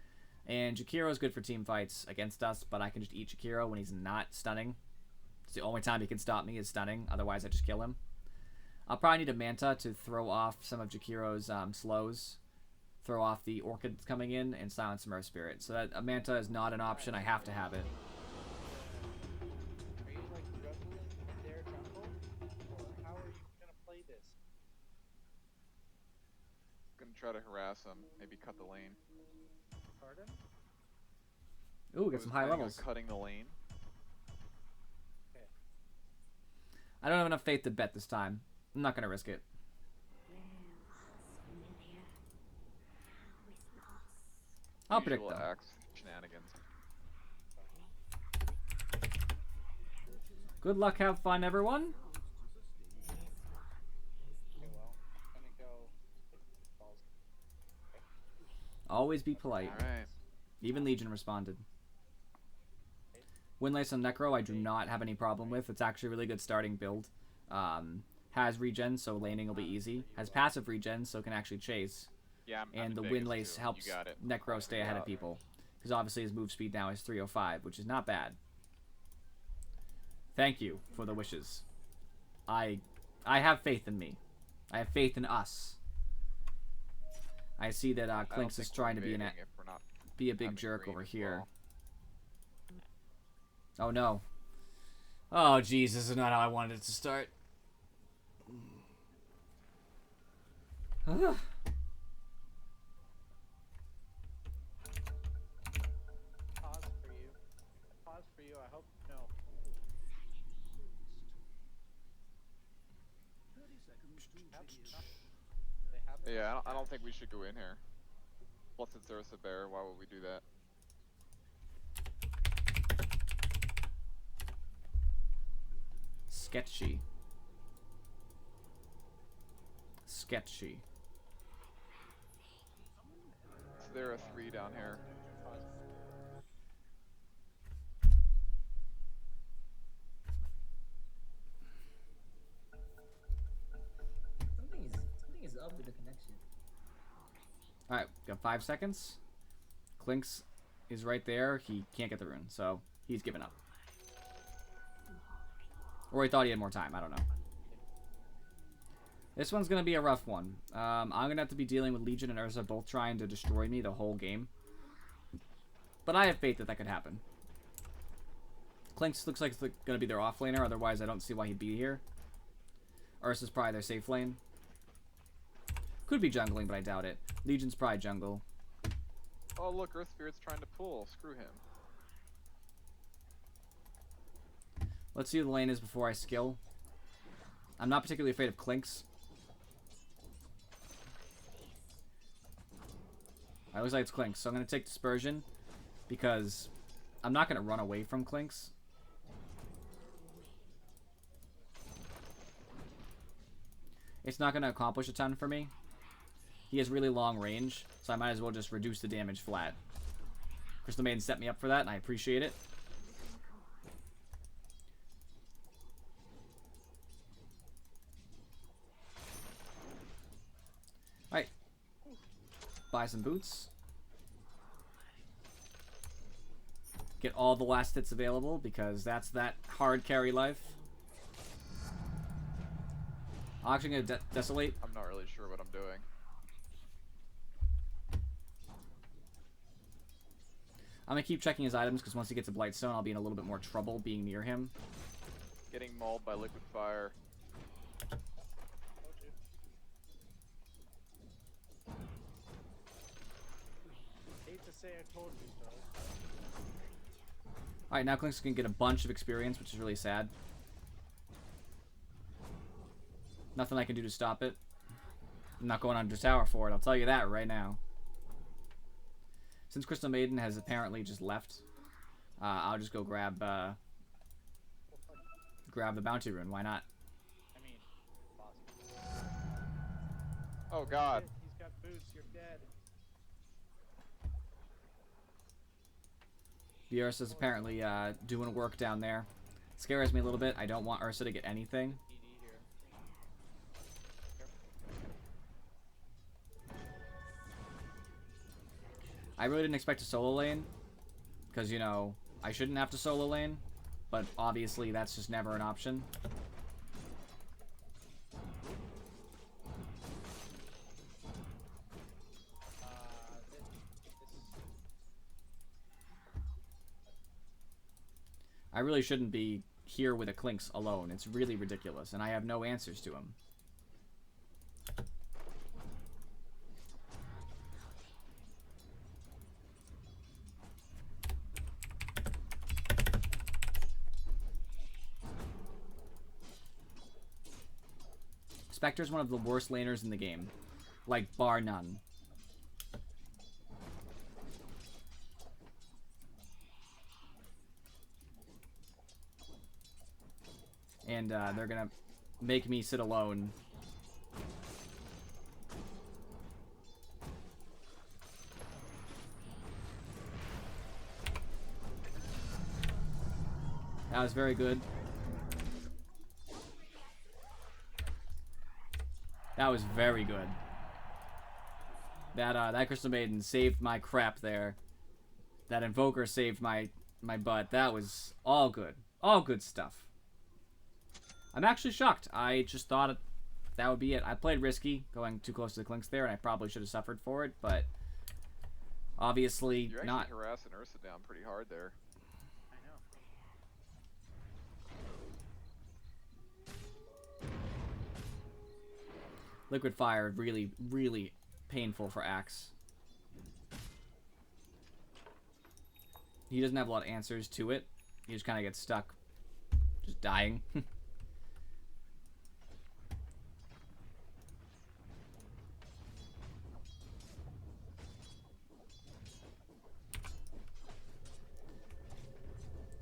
And Jakiro is good for team fights against us, but I can just eat Jakiro when he's not stunning. It's the only time he can stop me is stunning. Otherwise, I just kill him. I'll probably need a Manta to throw off some of Jakiro's slows throw off the Orchid coming in, and silence some Earth Spirit. So that a Manta is not an option. I have to have it. Are you like juggling in their jungle? Or how are you gonna play this? Gonna try to harass him. Maybe cut the lane. Pardon? Ooh, get some high Planning on levels. Cutting the lane. I don't have enough faith to bet this time. I'm not gonna risk it. I'll predict Usual them. axe shenanigans. Good luck, have fun, everyone. Okay, well, I'm gonna go balls. Always be polite. Alright. Even Legion responded. Windlace on Necro I do not have any problem with. It's actually a really good starting build. Has regen, so laning will be easy. Has passive regen, so can actually chase. Yeah, I'm And the biggest Windlace too. helps You got it. Necro stay ahead of people. Because obviously his move speed now is 305, which is not bad. Thank you for the wishes. I have faith in me. I have faith in us. I see that I don't Clinks is think we're trying to be invading if we're not be a big having jerk green over as here. well. Oh no. Oh jeez, this is not how I wanted it to start. Pause for you. Pause for you. I hope no. They have Yeah, I don't think we should go in here. Plus it's Ursa Bear, why would we do that? Sketchy. Sketchy. Is there a 3 down here? Something is up with the connection. Alright, got 5 seconds. Clinks is right there. He can't get the rune, so he's given up. Or he thought he had more time, I don't know. This one's going to be a rough one. I'm going to have to be dealing with Legion and Ursa both trying to destroy me the whole game. But I have faith that that could happen. Clinks looks like it's going to be their off laner, otherwise I don't see why he'd be here. Ursa's probably their safe lane. Could be jungling, but I doubt it. Legion's probably jungle. Oh look, Earth Spirit's trying to pull. Screw him. Let's see who the lane is before I skill. I'm not particularly afraid of Clinks. Alright, looks like it's Clinks, so I'm going to take Dispersion because I'm not going to run away from Clinks. It's not going to accomplish a ton for me. He has really long range, so I might as well just reduce the damage flat. Crystal Maiden set me up for that, and I appreciate it. Alright. Buy some boots. Get all the last hits available, because that's that hard carry life. I'm actually going to desolate. I'm not really sure what I'm doing. I'm going to keep checking his items, because once he gets a Blightstone, I'll be in a little bit more trouble being near him. Getting mauled by liquid fire. Hate to say I told you so. Alright, now Clinks can get a bunch of experience, which is really sad. Nothing I can do to stop it. I'm not going under tower for it, I'll tell you that right now. Since Crystal Maiden has apparently just left, I'll just go grab the bounty rune. Why not? I mean, possible. Oh god. He's got boots. You're dead. The Ursa's apparently doing work down there. Scares me a little bit. I don't want Ursa to get anything. ED here. I really didn't expect a solo lane, because, you know, I shouldn't have to solo lane, but obviously that's just never an option. I really shouldn't be here with a Clinks alone. It's really ridiculous, and I have no answers to him. Spectre's one of the worst laners in the game. Like, bar none. And they're gonna make me sit alone. That was very good. That was very good. That Crystal Maiden saved my crap there. That Invoker saved my butt. That was all good. All good stuff. I'm actually shocked. I just thought that would be it. I played risky, going too close to the Clinks there, and I probably should have suffered for it, but obviously You're actually not. harassing Ursa down pretty hard there. I know. Liquid Fire, really, really painful for Axe. He doesn't have a lot of answers to it. He just kind of gets stuck, just dying.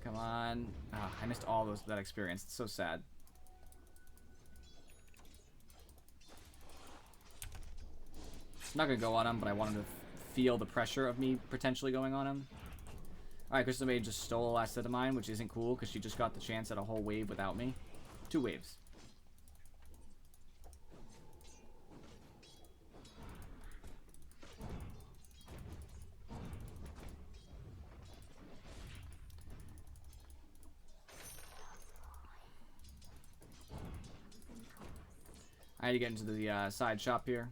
Come on. Ah, I missed all that experience. It's so sad. I'm not going to go on him, but I wanted to feel the pressure of me potentially going on him. Alright, Crystal Maid just stole a last set of mine, which isn't cool because she just got the chance at a whole wave without me. 2 waves. I had to get into the side shop here.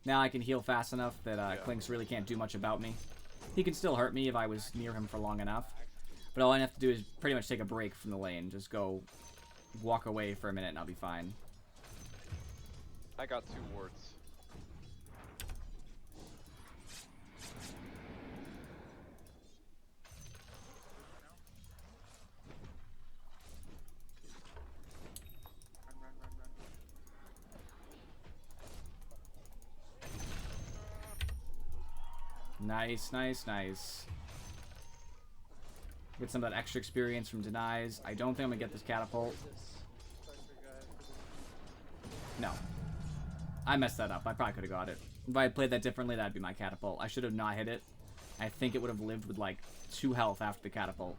Now I can heal fast enough that Clinks really can't do much about me. He can still hurt me if I was near him for long enough. But all I have to do is pretty much take a break from the lane. Just go walk away for a minute and I'll be fine. I got 2 wards. Run, run, run, run. Nice, nice, nice. Get some of that extra experience from denies. I don't think I'm gonna get this catapult. No. I messed that up. I probably could have got it. If I had played that differently, that'd be my catapult. I should have not hit it. I think it would have lived with like 2 health after the catapult.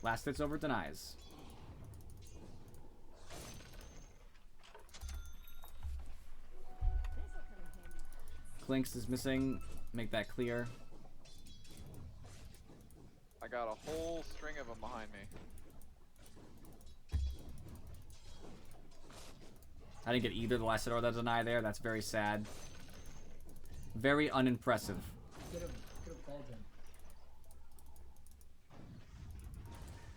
Last hits over denies. Clinks is missing. Make that clear. I got a whole string of them behind me. I didn't get either the last hit or the deny there. That's very sad. Very unimpressive. Could have called him.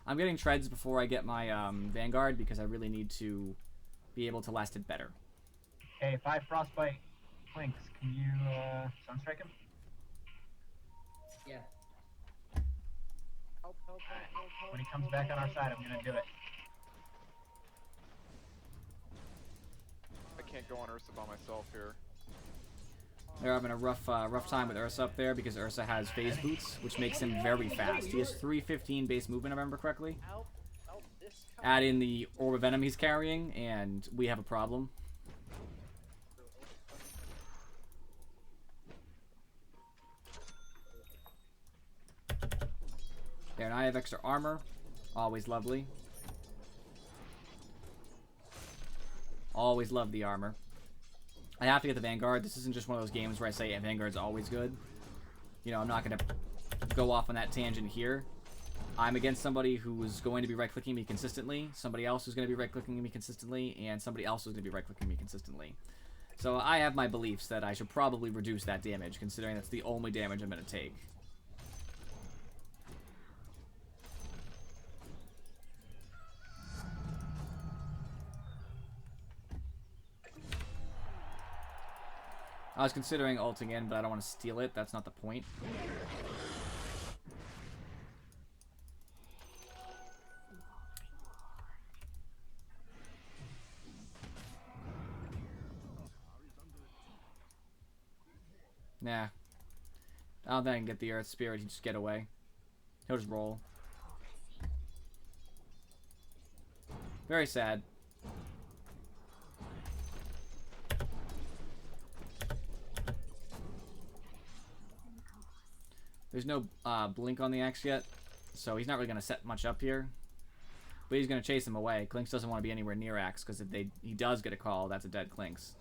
I'm getting treads before I get my Vanguard because I really need to be able to last it better. Okay, if I frostbite Clinks, can you sunstrike him? Yeah. Help, help, help, help, help, When he comes help, back on our help, side, help, I'm gonna help, do it. I can't go on Ursa by myself here. They're having a rough time with Ursa up there because Ursa has phase boots, which makes him very fast. He has 315 base movement, if I remember correctly. Help, help, this Add in the Orb of Venom he's carrying, and we have a problem. There, and I have extra armor. Always lovely. Always love the armor. I have to get the Vanguard. This isn't just one of those games where I say Vanguard's always good. You know, I'm not going to go off on that tangent here. I'm against somebody who's going to be right-clicking me consistently, somebody else who's going to be right-clicking me consistently, and somebody else who's going to be right-clicking me consistently. So I have my beliefs that I should probably reduce that damage, considering that's the only damage I'm going to take. I was considering ulting in, but I don't want to steal it. That's not the point. Nah. I don't think I can get the Earth Spirit. He just get away. He'll just roll. Very sad. There's no blink on the X yet, so he's not really going to set much up here. But he's going to chase him away. Clinks doesn't want to be anywhere near Axe, because if he does get a call, that's a dead Clinks.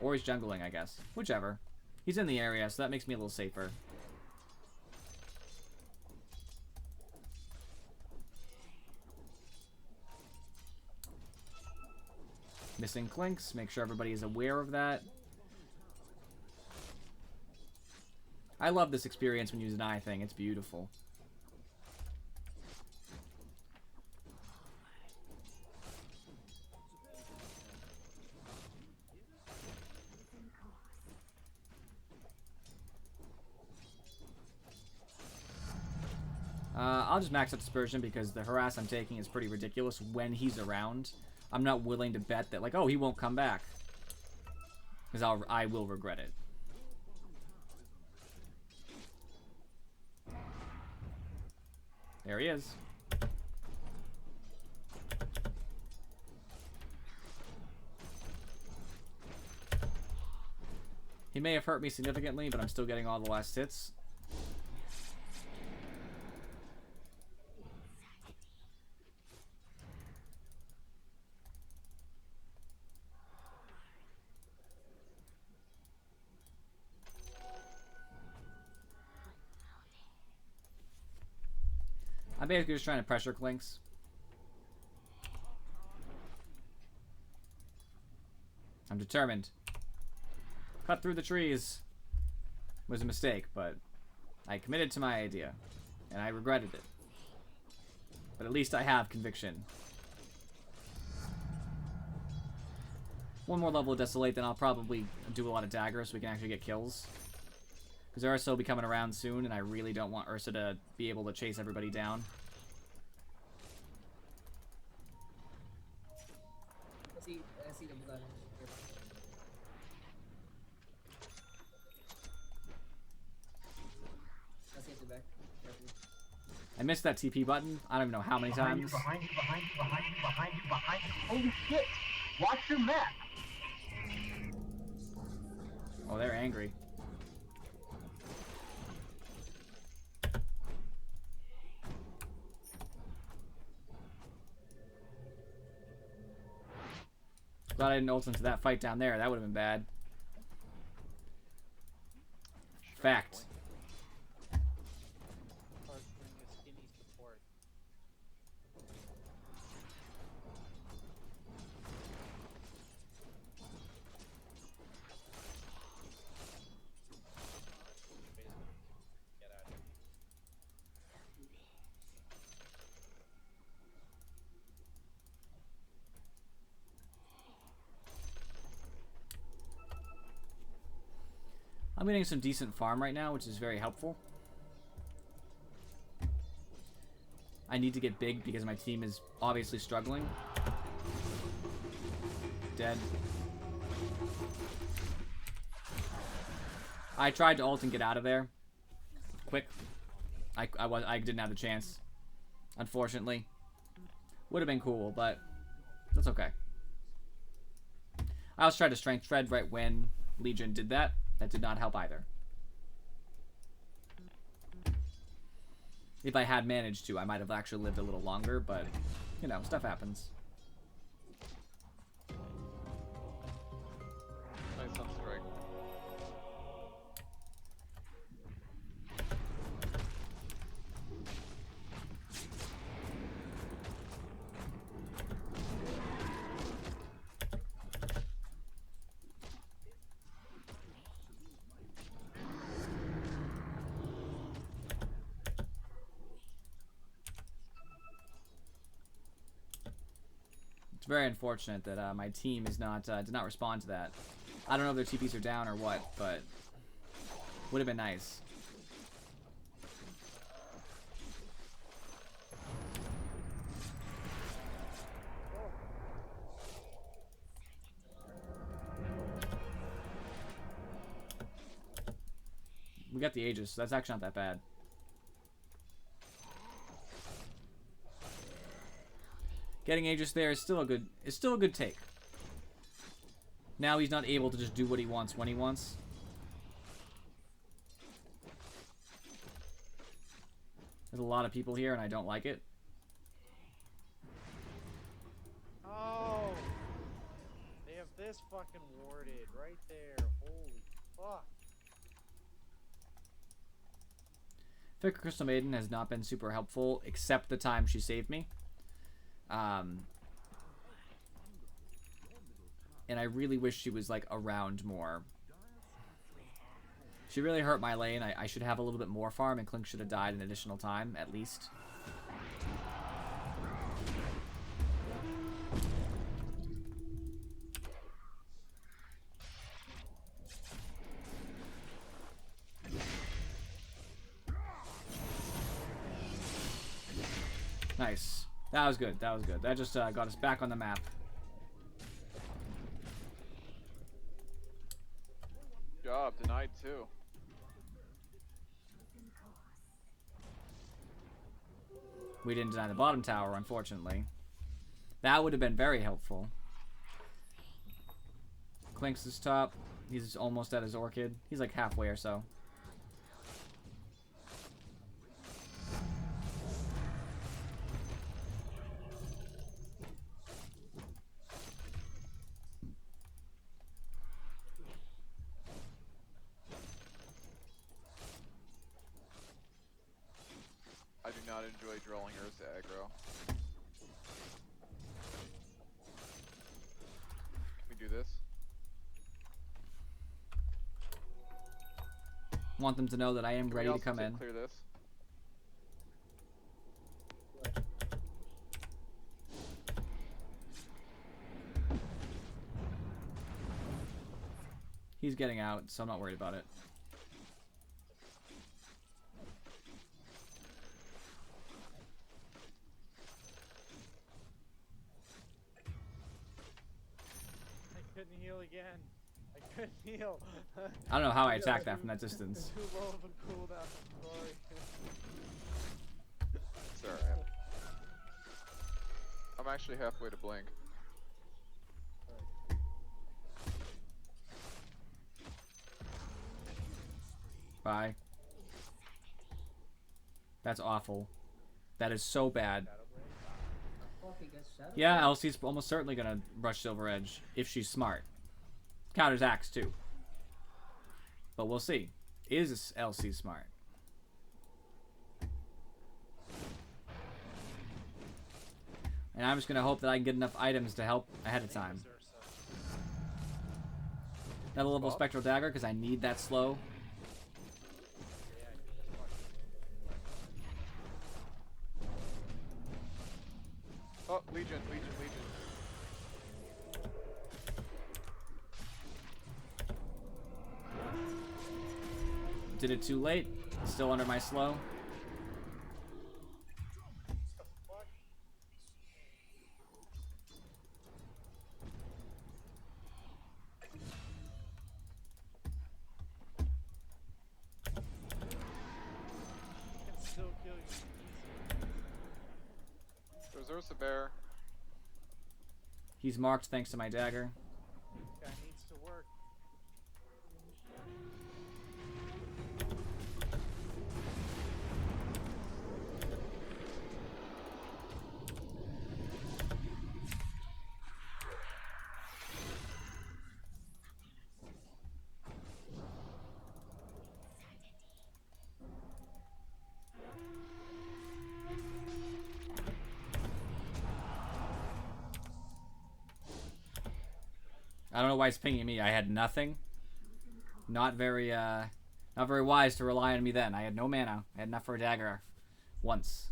Or he's jungling, I guess. Whichever. He's in the area, so that makes me a little safer. Missing Clinks. Make sure everybody is aware of that. I love this experience when you use an eye thing. It's beautiful. I'll just max out Dispersion because the harass I'm taking is pretty ridiculous when he's around. I'm not willing to bet that, like, oh, he won't come back. Because I will regret it. There he is. He may have hurt me significantly, but I'm still getting all the last hits. I'm basically just trying to pressure Clinks. I'm determined. Cut through the trees. Was a mistake, but I committed to my idea. And I regretted it. But at least I have conviction. One more level of Desolate, then I'll probably do a lot of daggers so we can actually get kills. Because Ursa will be coming around soon, and I really don't want Ursa to be able to chase everybody down. I see the blood. I see it back. I missed that TP button. I don't even know how many times. Behind you, behind you, behind you, behind you, behind you. Holy shit! Watch your map! Oh, they're angry. Glad I didn't ult into that fight down there. That would have been bad. Fact. Hard doing a skinny support. Get out of here. I'm getting some decent farm right now, which is very helpful. I need to get big because my team is obviously struggling. Dead. I tried to ult and get out of there. Quick. I didn't have the chance. Unfortunately. Would have been cool, but that's okay. I also tried to strength tread right when Legion did that. That did not help either. If I had managed to, I might have actually lived a little longer, but, you know, stuff happens. Nice on strike. very unfortunate that my team is not did not respond to that. I don't know if their TPs are down or what, but would have been nice. We got the Aegis, so that's actually not that bad. Getting Aegis there is still a good take. Now he's not able to just do what he wants when he wants. There's a lot of people here and I don't like it. Oh! They have this fucking warded right there. Holy fuck. Vicar Crystal Maiden has not been super helpful, except the time she saved me. And I really wish she was, like, around more. She really hurt my lane. I should have a little bit more farm, and Clink should have died an additional time, at least. Nice. That was good. That was good. That just got us back on the map. Job denied too. We didn't deny the bottom tower, unfortunately. That would have been very helpful. Clink's is top. He's almost at his Orchid. He's like halfway or so. I do not enjoy drawing Ursa aggro. Can we do this? Want them to know that I am Can we ready to also come in. Clear this. He's getting out, so I'm not worried about it. I couldn't heal again. I couldn't heal. I don't know how I attacked that from that distance. Too low of a cooldown. I'm sorry. It's alright. I'm actually halfway to blink. Bye. That's awful. That is so bad. Coffee gets shadow. Yeah, Elsie's almost certainly gonna rush Silver Edge if she's smart. Counters Axe too. But we'll see. Is Elsie smart? And I'm just gonna hope that I can get enough items to help ahead of time. Another level Spectral Dagger because I need that slow. Oh, Legion, Legion, Legion. Did it too late. Still under my slow. Can still kill you. There's Ursa Bear. He's marked thanks to my dagger. Guy needs to work. I don't know why it's pinging me. I had nothing. Not very wise to rely on me then. I had no mana. I had enough for a dagger once.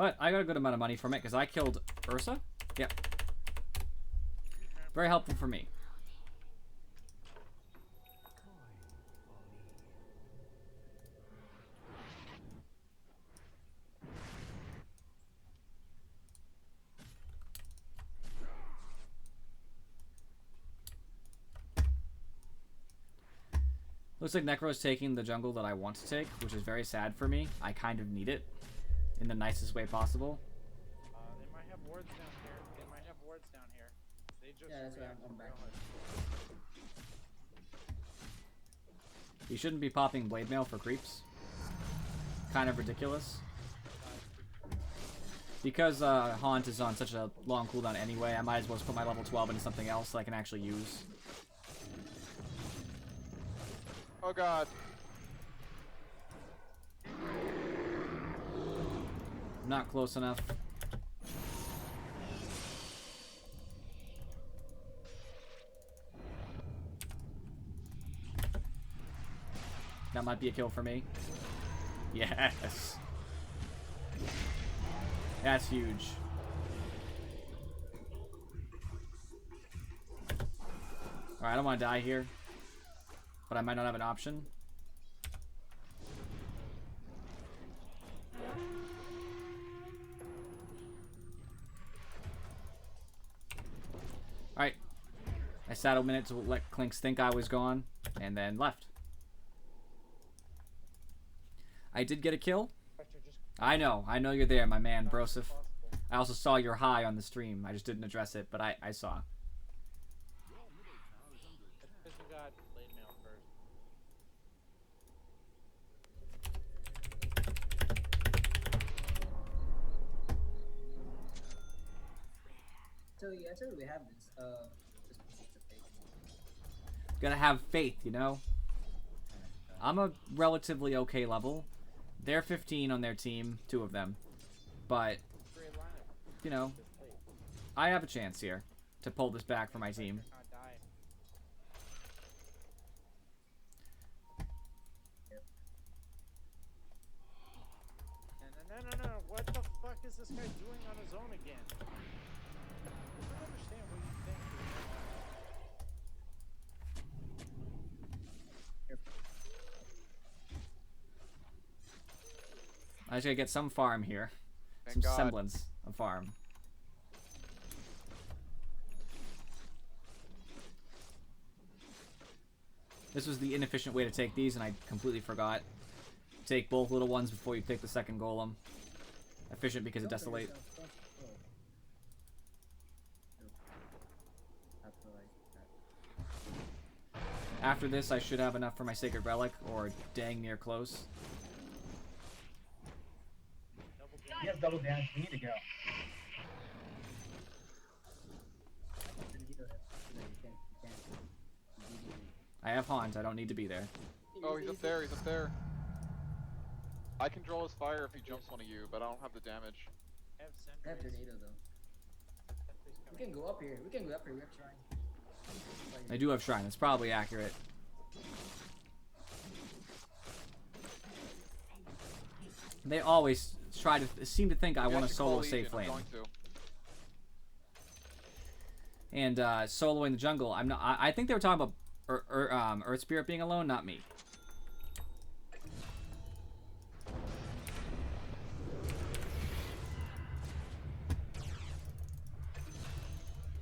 But I got a good amount of money from it because I killed Ursa. Yep. Very helpful for me. Looks like Necro's taking the jungle that I want to take, which is very sad for me. I kind of need it in the nicest way possible. They might have wards down here. They might have wards down here. They just Yeah, that's why reacted I'm back. real hard. You shouldn't be popping blade mail for creeps. Kind of ridiculous. Because Haunt is on such a long cooldown anyway, I might as well just put my level 12 into something else that I can actually use. Oh god. Not close enough. That might be a kill for me. Yes. That's huge. Alright, I don't want to die here. But I might not have an option. Alright. I sat a minute to let Clinks think I was gone, and then left. I did get a kill. I know you're there, my man, Broseph. I also saw your high on the stream. I just didn't address it, but I saw. Because you got blade mail first. So yeah, I tell you we have this. Just pieces of faith. Gotta have faith, you know? I'm a relatively okay level. They're 15 on their team, 2 of them. But, Great lineup. you know, This plate. I have a chance here to pull this back for my team. Not die. No. What the fuck is this guy doing on his own again? I don't understand what you think. I just gotta get some farm here. Thank Some God. semblance of farm. This was the inefficient way to take these, and I completely forgot. Take both little ones before you take the second golem. Efficient because of Don't kill Desolate. yourself, don't- oh. I feel like that. After this, I should have enough for my Sacred Relic, or dang near close. Double He has double damage. We need to go. Then you don't have- no, you can't. GG. I have Haunt, I don't need to be there. Oh, he's up there, he's up there. I control his fire if he jumps one of you, but I don't have the damage. I have I have sentries. tornado though. Sentries We coming. can go up here. We can go up here. We have shrine. I do have Shrine, that's probably accurate. They always try to seem to think I You want guys to should call solo Legion, safe I'm lane. going to. And soloing the jungle, I'm not. I think they were talking about Earth Spirit being alone, not me.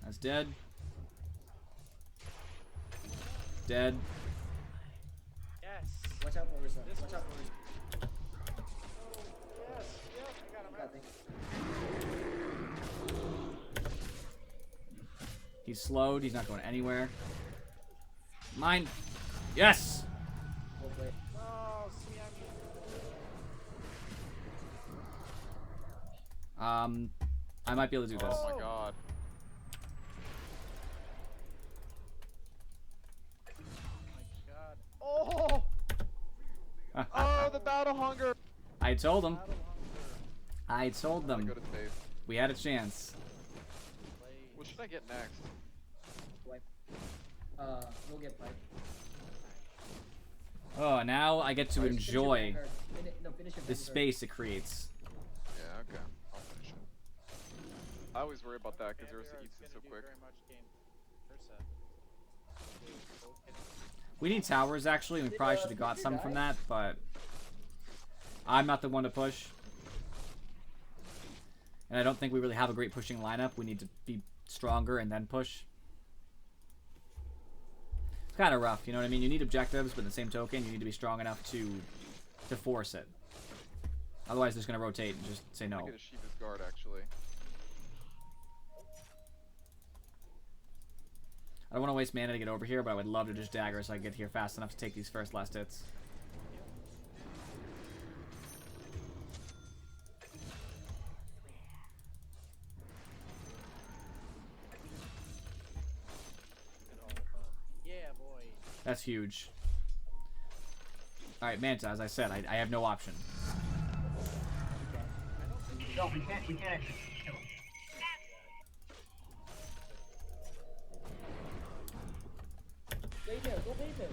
That's dead. Dead. Yes. Watch out for Ursa. This Watch out for Ursa. Yes. Yes. I got him. Got things. He's slowed. He's not going anywhere. Mine. Yes. Well played. Oh, see, I might be able to do this. Oh my god. Oh, Oh, the battle hunger! I told them. battle hunger. I told I them. go to save. We had a chance. Play. What should I get next? Wipe. We'll get pipe. Oh, now I get to Finish your enjoy Vanguard. No, finish your the Vanguard. space it creates. Yeah, okay. I'll I always worry about that because Ursa Vanguard's eats it gonna so do quick. very much game. Ursa. We need towers, actually, and we probably should have got some from that, but I'm not the one to push. And I don't think we really have a great pushing lineup. We need to be stronger and then push. It's kind of rough, you know what I mean? You need objectives, but in the same token, you need to be strong enough to force it. Otherwise, they're just going to rotate and just say I no. get a Shiva's guard actually. I don't want to waste mana to get over here, but I would love to just dagger so I can get here fast enough to take these first last hits. Yeah, boy. That's huge. Alright, Manta, as I said, I have no option. No, we can't actually kill him. Wait there, go wait there.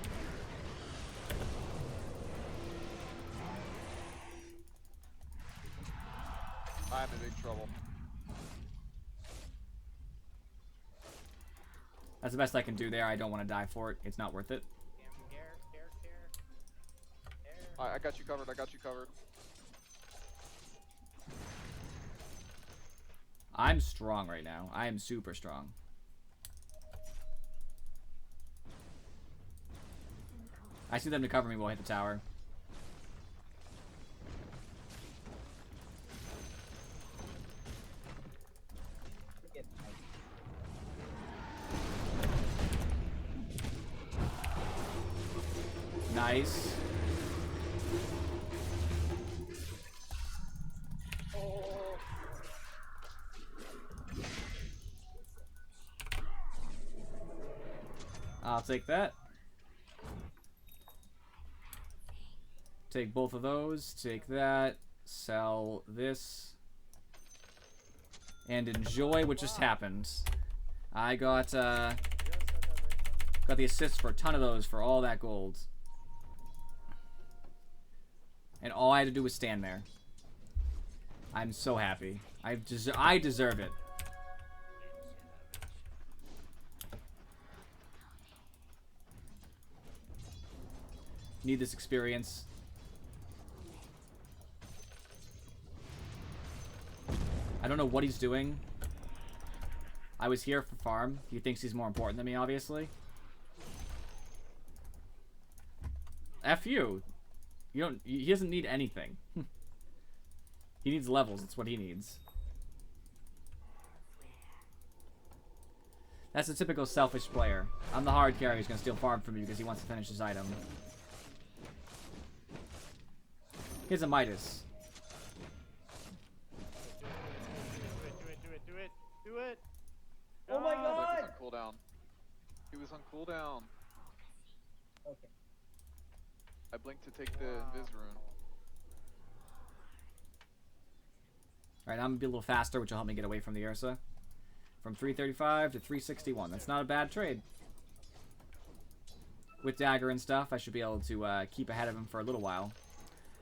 I'm in big trouble. That's the best I can do there. I don't want to die for it. It's not worth it. I got you covered. I got you covered. I'm strong right now. I am super strong. I see them to cover me while I hit the tower. Nice. I'll take that. Take both of those. Take that. Sell this. And enjoy what just happened. I got the assist for a ton of those for all that gold. And all I had to do was stand there. I'm so happy. I deserve it. Need this experience. I don't know what he's doing. I was here for farm. He thinks he's more important than me, obviously. F you. You don't. He doesn't need anything. He needs levels. That's what he needs. That's a typical selfish player. I'm the hard carry who's gonna steal farm from you because he wants to finish his item. Here's a Midas. Do it. Oh my He was god! on cooldown. He was on cooldown. Okay. I blinked to take the invis rune. Alright, I'm gonna be a little faster, which will help me get away from the Ursa. From 335 to 361. That's not a bad trade. With dagger and stuff, I should be able to keep ahead of him for a little while.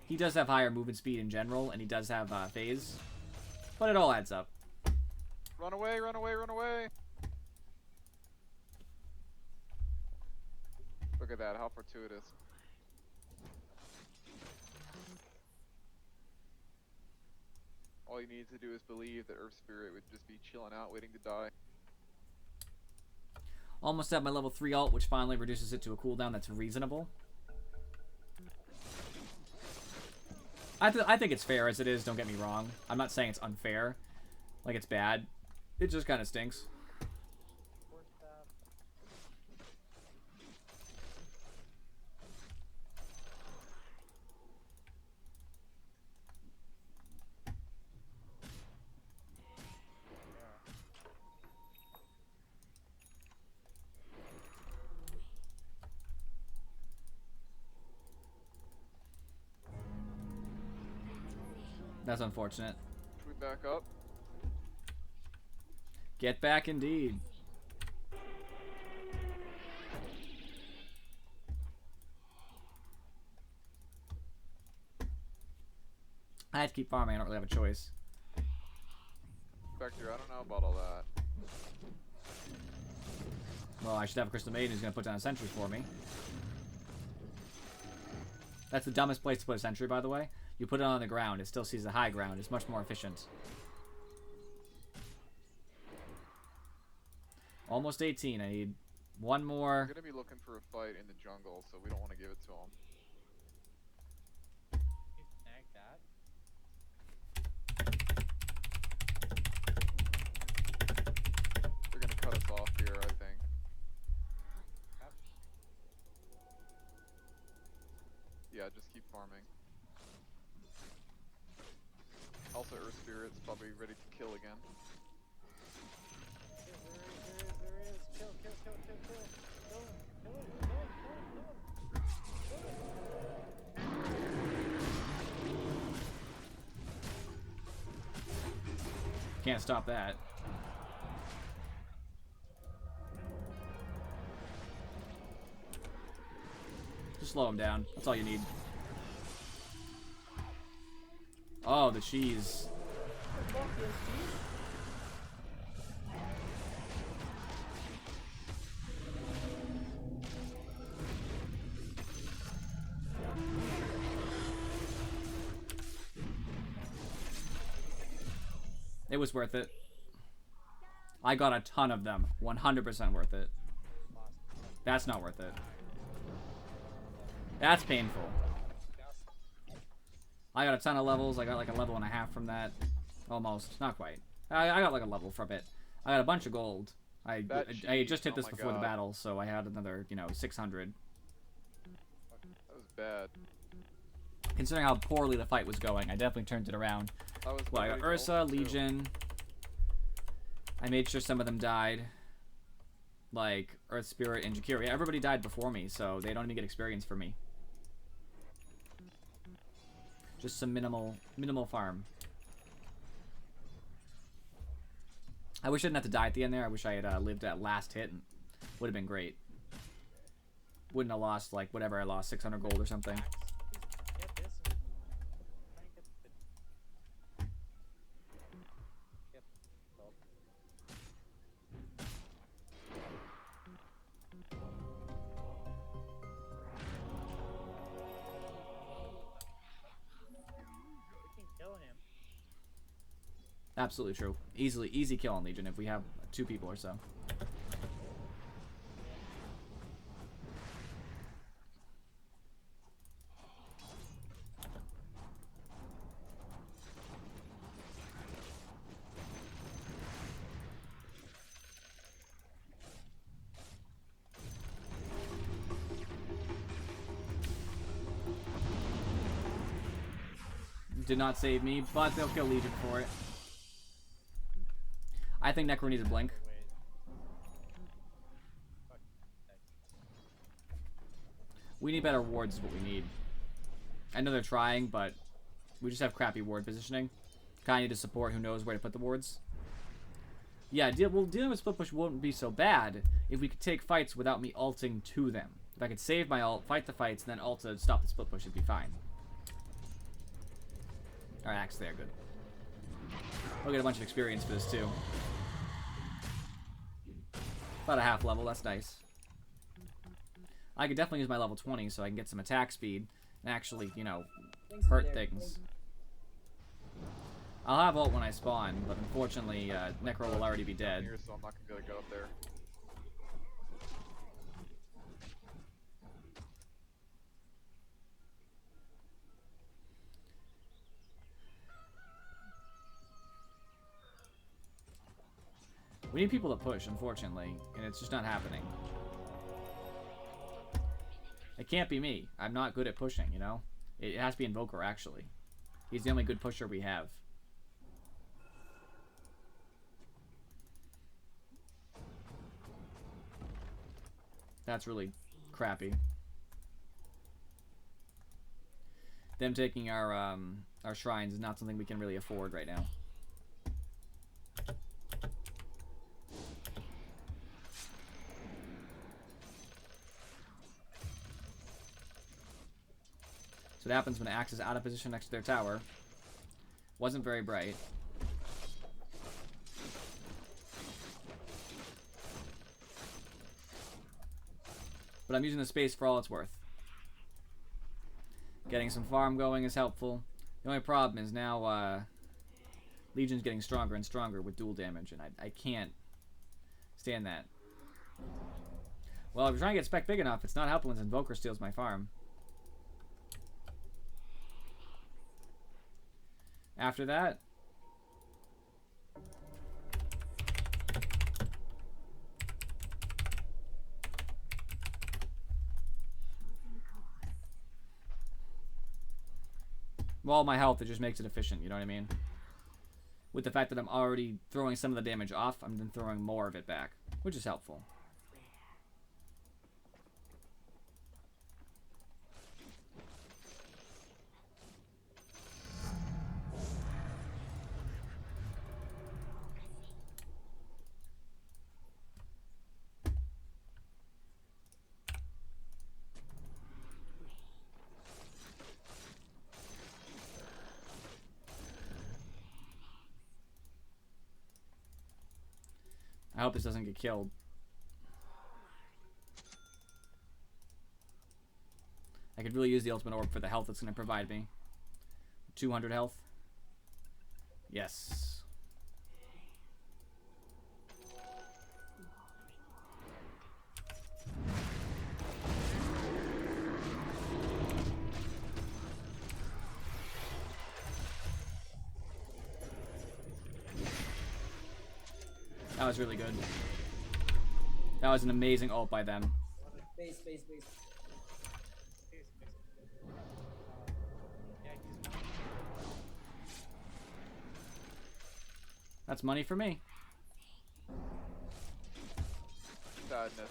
He does have higher movement speed in general, and he does have phase. But it all adds up. Run away, run away, run away! Look at that, how fortuitous. All you need to do is believe that Earth Spirit would just be chilling out, waiting to die. Almost at my level 3 ult, which finally reduces it to a cooldown that's reasonable. I think it's fair as it is, don't get me wrong. I'm not saying it's unfair. Like it's bad. It just kind of stinks. That's unfortunate. Should we back up? Get back indeed. I have to keep farming. I don't really have a choice. Spectre. I don't know about all that. Well, I should have a Crystal Maiden who's going to put down a sentry for me. That's the dumbest place to put a sentry, by the way. You put it on the ground. It still sees the high ground. It's much more efficient. Almost 18. I need one We're more. gonna be looking for a fight in the jungle, so we don't want to give it to him. You snag that. They're gonna cut us off here, I think. Yeah, just keep farming. Also, Earth Spirit's probably ready to kill again. There is. Kill. Kill him. Kill him. Can't stop that. Just slow him down. That's all you need. Oh, the cheese. It was worth it. I got a ton of them. 100% worth it. That's not worth it. That's painful. I got a ton of levels. I got like a level and a half from that. Almost. Not quite. I got like a level from it. I got a bunch of gold. I just hit this before the battle, so I had another, 600. That was bad. Considering how poorly the fight was going, I definitely turned it around. Well, I got Ursa, Legion. I made sure some of them died. Like, Earth Spirit and Jakiri. Everybody died before me, so they don't even get experience for me. Just some minimal farm. I wish I didn't have to die at the end there. I wish I had lived that last hit. Would have been great. Wouldn't have lost, like, whatever I lost, 600 gold or something. Get this. Try and get the... Yep. Well. We can kill him. Absolutely true. Easy kill on Legion if we have 2 people or so. Did not save me, but they'll kill Legion for it. I think Necro needs a blink. We need better wards is what we need. I know they're trying, but we just have crappy ward positioning. Kinda need to support who knows where to put the wards. Yeah, dealing with split push wouldn't be so bad if we could take fights without me ulting to them. If I could save my ult, fight the fights, and then ult to stop the split push, it'd be fine. Alright, axe there, good. We'll get a bunch of experience for this too. About a half level, that's nice. I could definitely use my level 20 so I can get some attack speed and actually, hurt things. I'll have ult when I spawn, but unfortunately, Necro will already be dead. Here, so I'm not gonna be able to get up there. We need people to push, unfortunately, and it's just not happening. It can't be me. I'm not good at pushing, It has to be Invoker, actually. He's the only good pusher we have. That's really crappy. Them taking our shrines is not something we can really afford right now. So what happens when Axe is out of position next to their tower. Wasn't very bright. But I'm using the space for all it's worth. Getting some farm going is helpful. The only problem is now Legion's getting stronger and stronger with dual damage, and I can't stand that. Well, if you're trying to get spec big enough, it's not helping when Invoker steals my farm. After that, well, my health, it just makes it efficient, you know what I mean? With the fact that I'm already throwing some of the damage off, I'm then throwing more of it back, which is helpful. I hope this doesn't get killed. I could really use the ultimate orb for the health it's going to provide me. 200 health. Yes. That was really good. That was an amazing ult by them. Base. That's money for me. Sadness.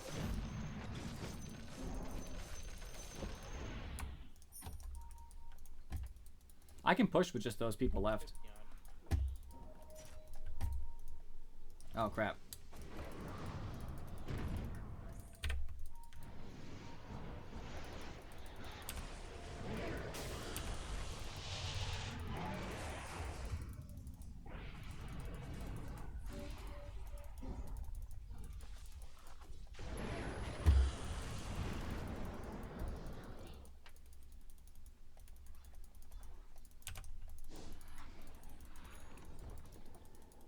I can push with just those people left. Oh, crap.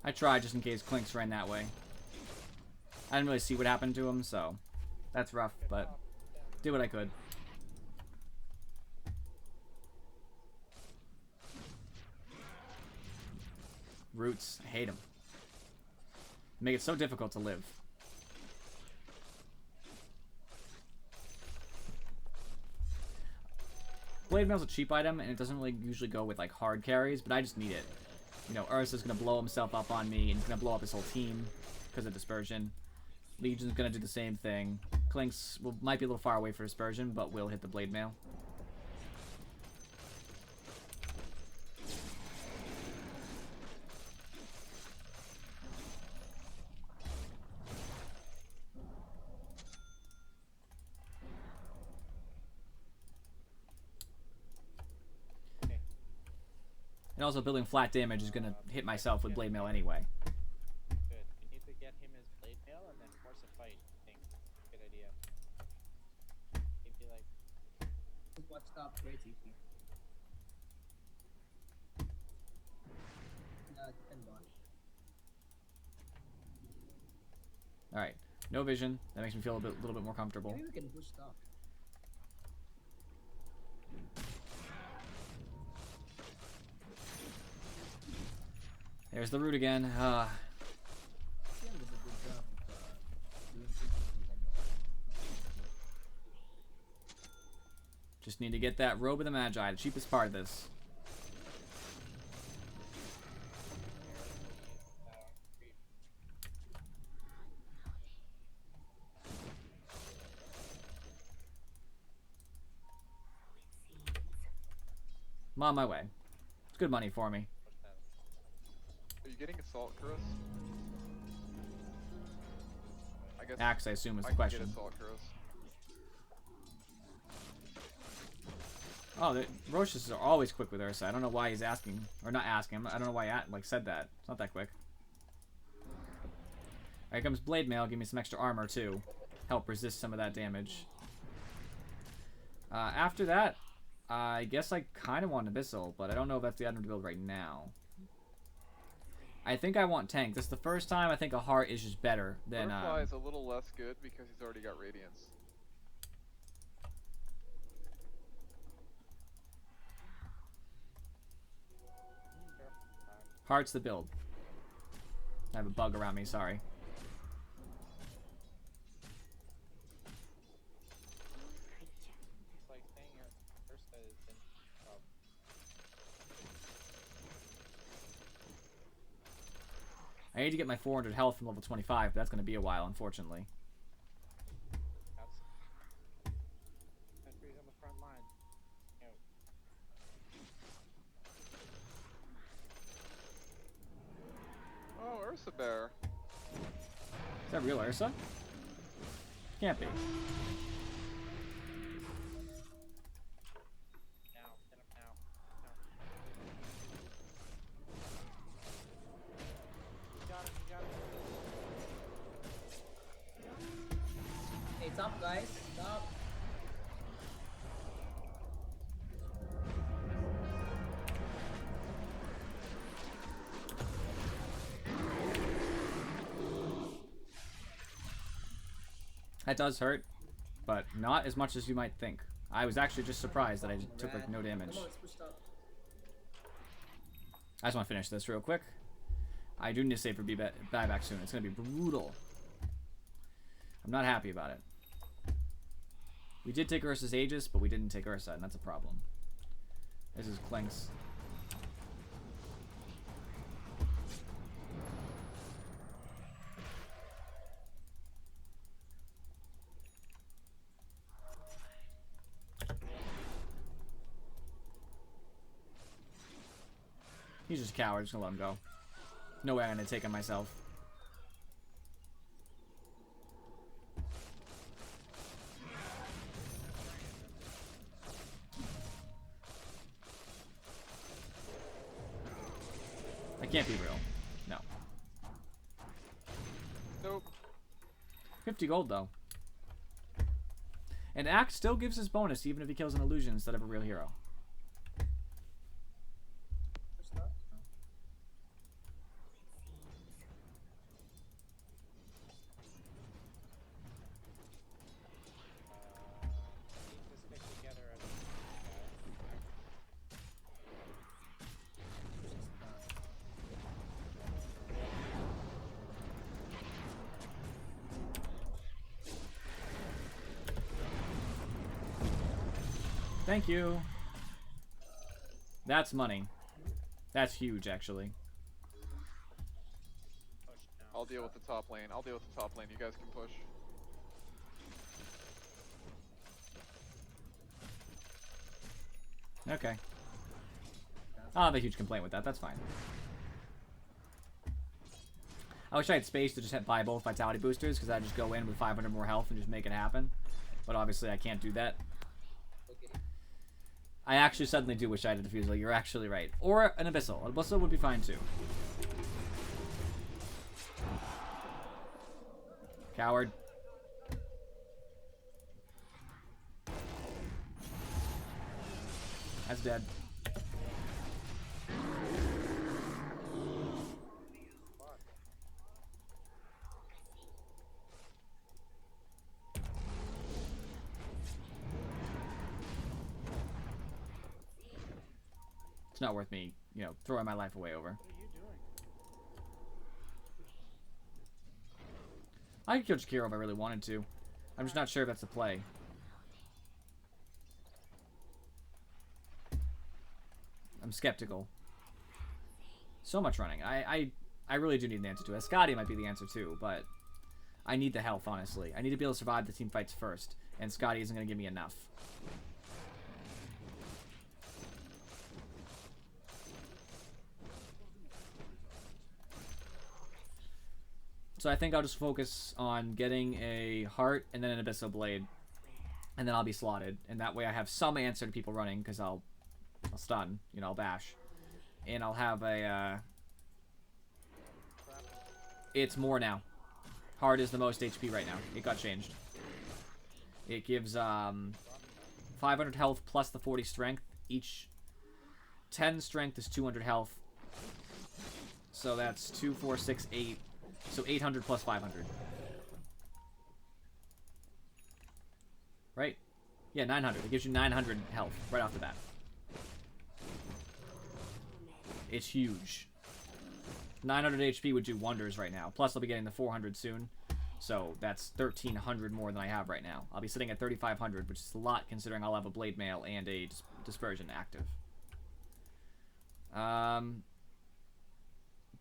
I tried just in case Clinks ran that way. I didn't really see what happened to him, so that's rough, but did what I could. Roots, I hate them. Make it so difficult to live. Blade Mail's a cheap item, and it doesn't really usually go with like hard carries, but I just need it. You know, Ursa's gonna blow himself up on me, and he's gonna blow up his whole team because of Dispersion. Legion's gonna do the same thing. Clinks might be a little far away for Dispersion, but will hit the Blade Mail. And also building flat damage is gonna hit myself with Blade Mail anyway. Good. We need to get him his blade mail and then force a fight. I think. Good idea. He'd be like, Watch top, great TP. 10 bot. Alright. No vision. That makes me feel a little bit more comfortable. Maybe we can push top. There's the root again. Sian does a good job of doing things like that. Just need to get that Robe of the Magi, the cheapest part of this. I'm on my way. It's good money for me. Are you getting assault, Chris? I guess Axe, I assume, is I the can get question. assault, Chris. Oh, the Roches are always quick with Ursa. I don't know why he's asking. Or not asking. I don't know why he said that. It's not that quick. Here comes Blade Mail. Give me some extra armor, too. Help resist some of that damage. After that, I guess I kind of want Abyssal, but I don't know if that's the item to build right now. I think I want Tank. This is the first time I think a Heart is just better than... Butterfly is a little less good because he's already got Radiance. Heart's the build. I have a bug around me, sorry. It's like saying your first is in. I need to get my 400 health from level 25, but that's going to be a while, unfortunately. Sentries on the front line. No. Oh, Ursa Bear. Is that real Ursa? Can't be. Now, get him now. No. You got him, you got him. Hey, stop, guys. Stop. That does hurt, but not as much as you might think. I was actually just surprised that I took like no damage. Come on, let's push up. I just want to finish this real quick. I do need to save for buyback soon. It's going to be brutal. I'm not happy about it. We did take Ursa's Aegis, but we didn't take Ursa, and that's a problem. This is Clinks. He's just a coward. Just gonna let him go. No way I'm gonna take him myself. That can't be real. No. Nope. 50 gold though. And Axe still gives his bonus even if he kills an illusion instead of a real hero. Push up. Need to stick together as a Thank you. That's money. That's huge, actually. push now. I'll deal with the top lane. I'll deal with the top lane. You guys can push. Okay. I don't have a huge complaint with that. That's fine. I wish I had space to just buy both vitality boosters, because I'd just go in with 500 more health and just make it happen. But obviously I can't do that. I actually suddenly do wish I had a diffusal. You're actually right. Or an abyssal. An abyssal would be fine too. Coward. That's dead. It's not worth me, you know, throwing my life away over. What are you doing? I could kill Jakiro if I really wanted to. I'm just not sure if that's the play. I'm skeptical. So much running. I really do need an answer to it. Scotty might be the answer too, but I need the health, honestly. I need to be able to survive the team fights first, and Scotty isn't going to give me enough. So I think I'll just focus on getting a heart and then an abyssal blade, and then I'll be slotted, and that way I have some answer to people running, because I'll stun, you know, I'll bash, and I'll have a it's more now. Heart is the most HP right now. It got changed. It gives 500 health plus the 40 strength. Each 10 strength is 200 health. So that's 2, 4, 6, 8. So 800 plus 500. Right? Yeah, 900. It gives you 900 health right off the bat. It's huge. 900 HP would do wonders right now. Plus, I'll be getting the 400 soon. So that's 1,300 more than I have right now. I'll be sitting at 3,500, which is a lot considering I'll have a Blade Mail and a Dispersion active.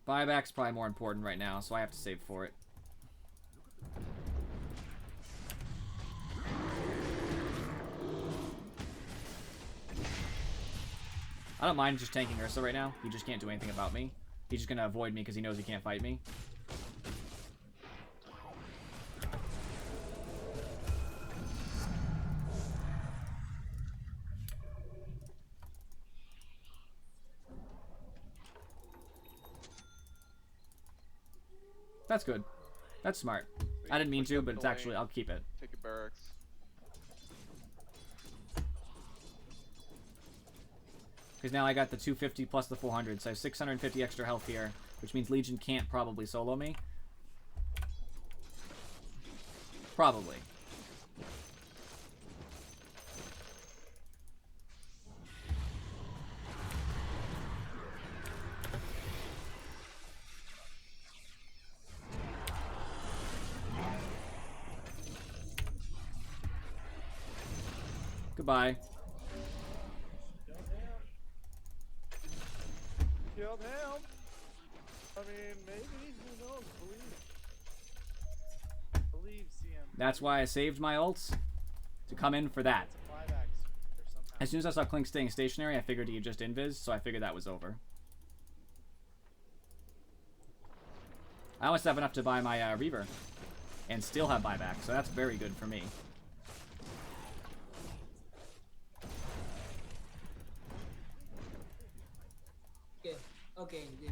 Buyback's probably more important right now, so I have to save for it. I don't mind just tanking Ursa right now. He just can't do anything about me. He's just gonna avoid me because he knows he can't fight me. That's good. That's smart. I didn't mean to, but it's actually, I'll keep it. Take your barracks. Because now I got the 250 plus the 400, so I have 650 extra health here, which means Legion can't probably solo me. Probably. Goodbye. Killed him. I mean, maybe, who knows? Believe CM. That's why I saved my ults to come in for that. It's a 5x or something. As soon as I saw Clink staying stationary, I figured he'd just invis, so I figured that was over. I almost have enough to buy my Reaver and still have buyback, so that's very good for me. Okay, the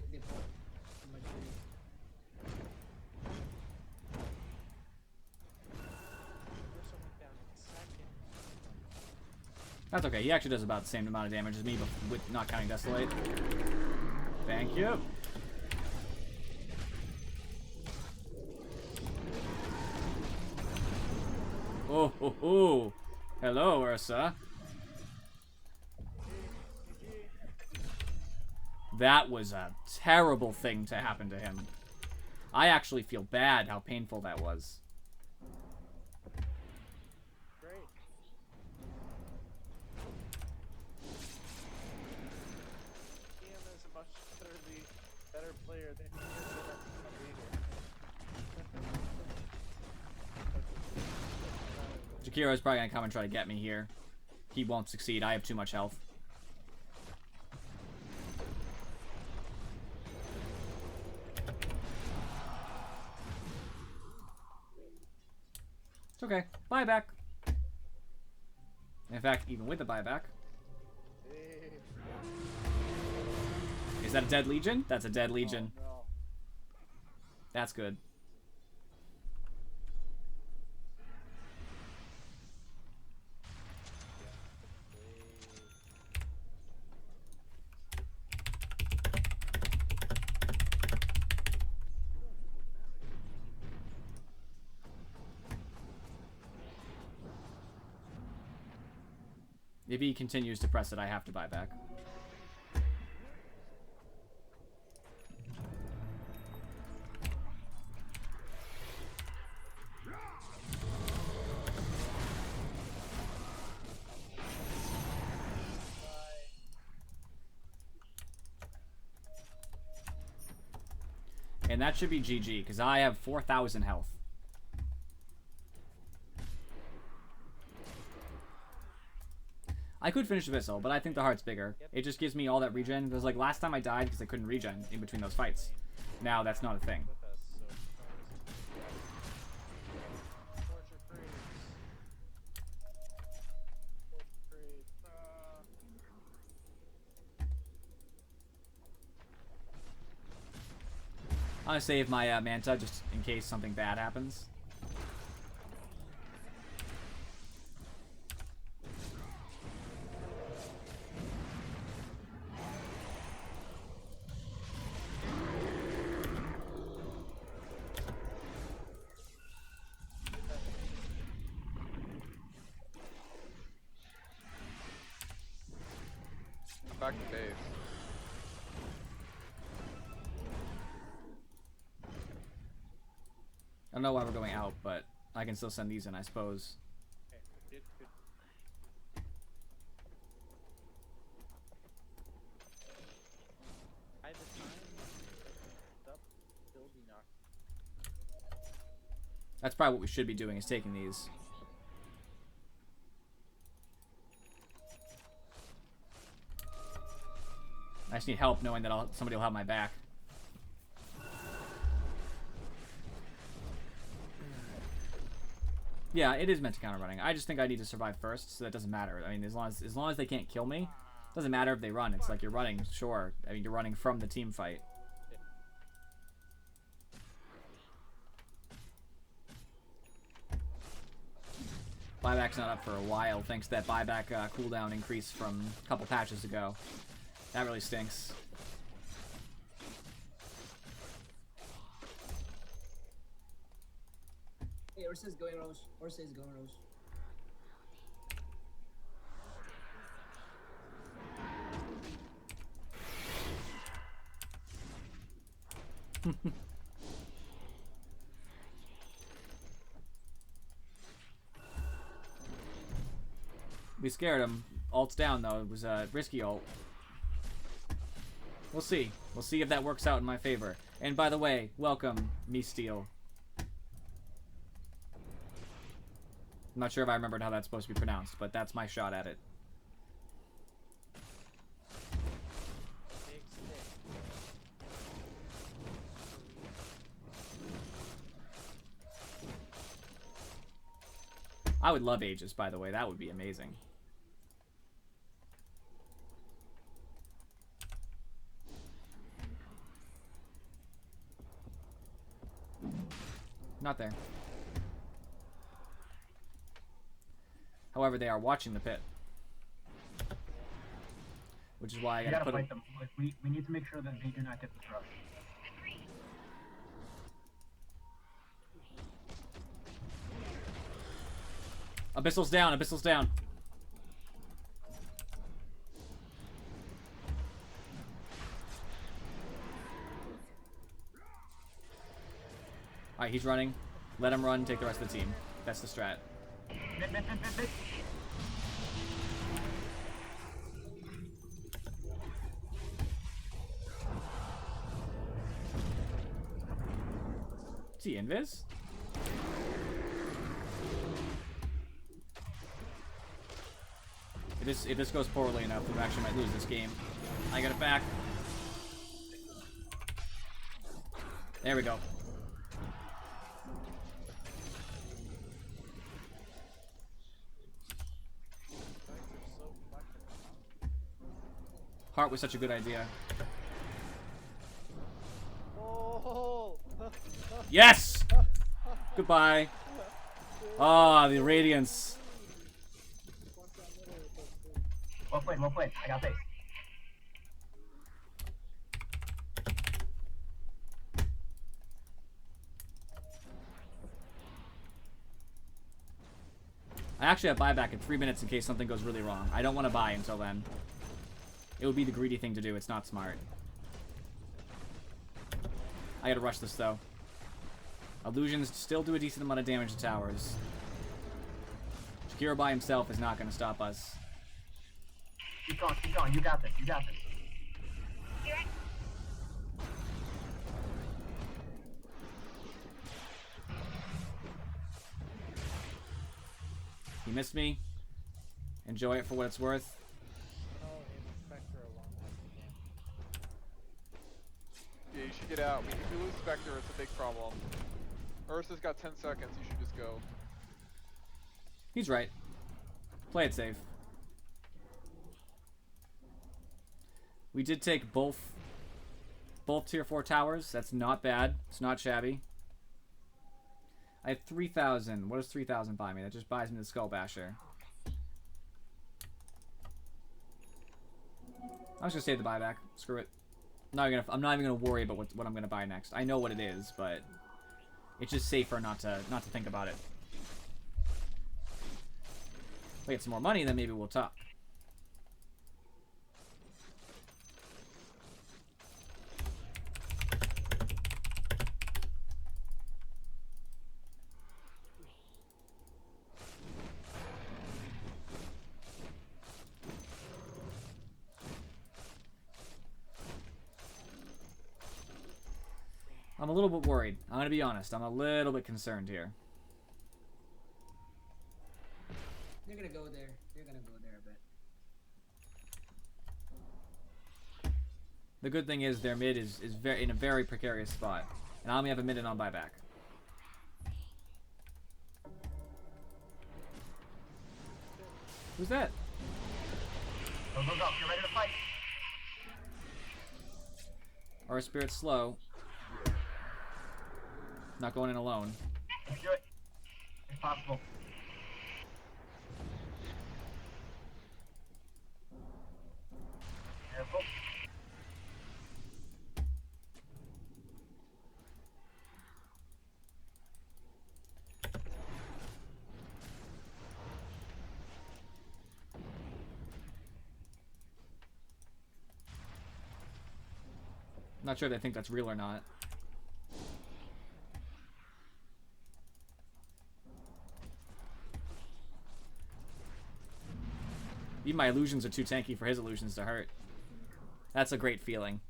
That's okay. He actually does about the same amount of damage as me, but with not counting Desolate. Thank you. Oh, ho, ho. Hello, Ursa. That was a terrible thing to happen to him. I actually feel bad how painful that was. Great. CM is a much better player than he is a leader. Jakiro's probably gonna come and try to get me here. He won't succeed. I have too much health. It's okay. Buyback. In fact, even with the buyback. Is that a dead Legion? That's a dead Legion. Oh, no. That's good. If he continues to press it, I have to buy back. And that should be GG, because I have 4,000 health. I could finish Abyssal, but I think the heart's bigger. It just gives me all that regen. Because like last time I died because I couldn't regen in between those fights. Now that's not a thing. With us, so torture creeps. Torture creeps. I'm gonna save my Manta just in case something bad happens. back to base. I don't know why we're going out, but I can still send these in, I suppose. Okay, good. By the time it's up, still be knocked. That's probably what we should be doing, is taking these. I just need help knowing that somebody will have my back. Yeah, it is meant to counter running. I just think I need to survive first, so that doesn't matter. I mean, as long as they can't kill me, it doesn't matter if they run. It's like you're running, sure. I mean, you're running from the team fight. Buyback's not up for a while, thanks to that buyback cooldown increase from a couple patches ago. That really stinks. Hey, Ursa's going Roche. Ursa is going Roche. We scared him. Ult's down though. It was a risky ult. We'll see. We'll see if that works out in my favor. And by the way, welcome, me Steel. I'm not sure if I remembered how that's supposed to be pronounced, but that's my shot at it. Big stick. I would love Aegis, by the way. That would be amazing. Not there. However, they are watching the pit. Which is why I We gotta gotta put fight them. Like, we need to make sure that they do not get this rush. Abyssal's down, Abyssal's down. Alright, he's running. Let him run, take the rest of the team. That's the strat. Mid. Is he invis? If this goes poorly enough, we actually might lose this game. I got it back. There we go. Heart was such a good idea. Oh! Yes! Goodbye. Ah, the radiance. Well played. I got base. I actually have buyback in 3 minutes in case something goes really wrong. I don't want to buy until then. It would be the greedy thing to do. It's not smart. I gotta rush this, though. Illusions still do a decent amount of damage to towers. Shakira by himself is not going to stop us. Keep going. You got this. He missed me. Enjoy it for what it's worth. No, it's Spectre along with the game. Yeah, you should get out. If you lose Spectre, it's a big problem. Ursa's got 10 seconds. You should just go. He's right. Play it safe. We did take both tier 4 towers. That's not bad. It's not shabby. I have 3,000. What does 3,000 buy me? That just buys me the Skull Basher. I was gonna save the buyback. Screw it. I'm not even gonna worry about what I'm gonna buy next. I know what it is, but it's just safer not to think about it. If we get some more money, then maybe we'll talk. I'm a little bit worried. I'm gonna be honest. I'm a little bit concerned here. They're gonna go there. They're gonna go there, but The good thing is their mid is very in a very precarious spot, and I only have a minute on buyback. Who's that? Go, go, go. Get ready to fight. Our spirit's slow. Not going in alone. Let's do it. If possible. Careful. Not sure they think that's real or not. Even my illusions are too tanky for his illusions to hurt. That's a great feeling.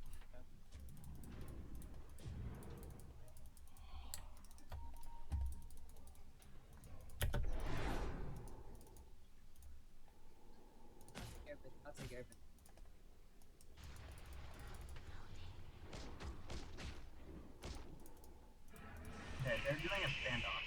Garbage. I'll take garbage. Okay, they're doing a standoff.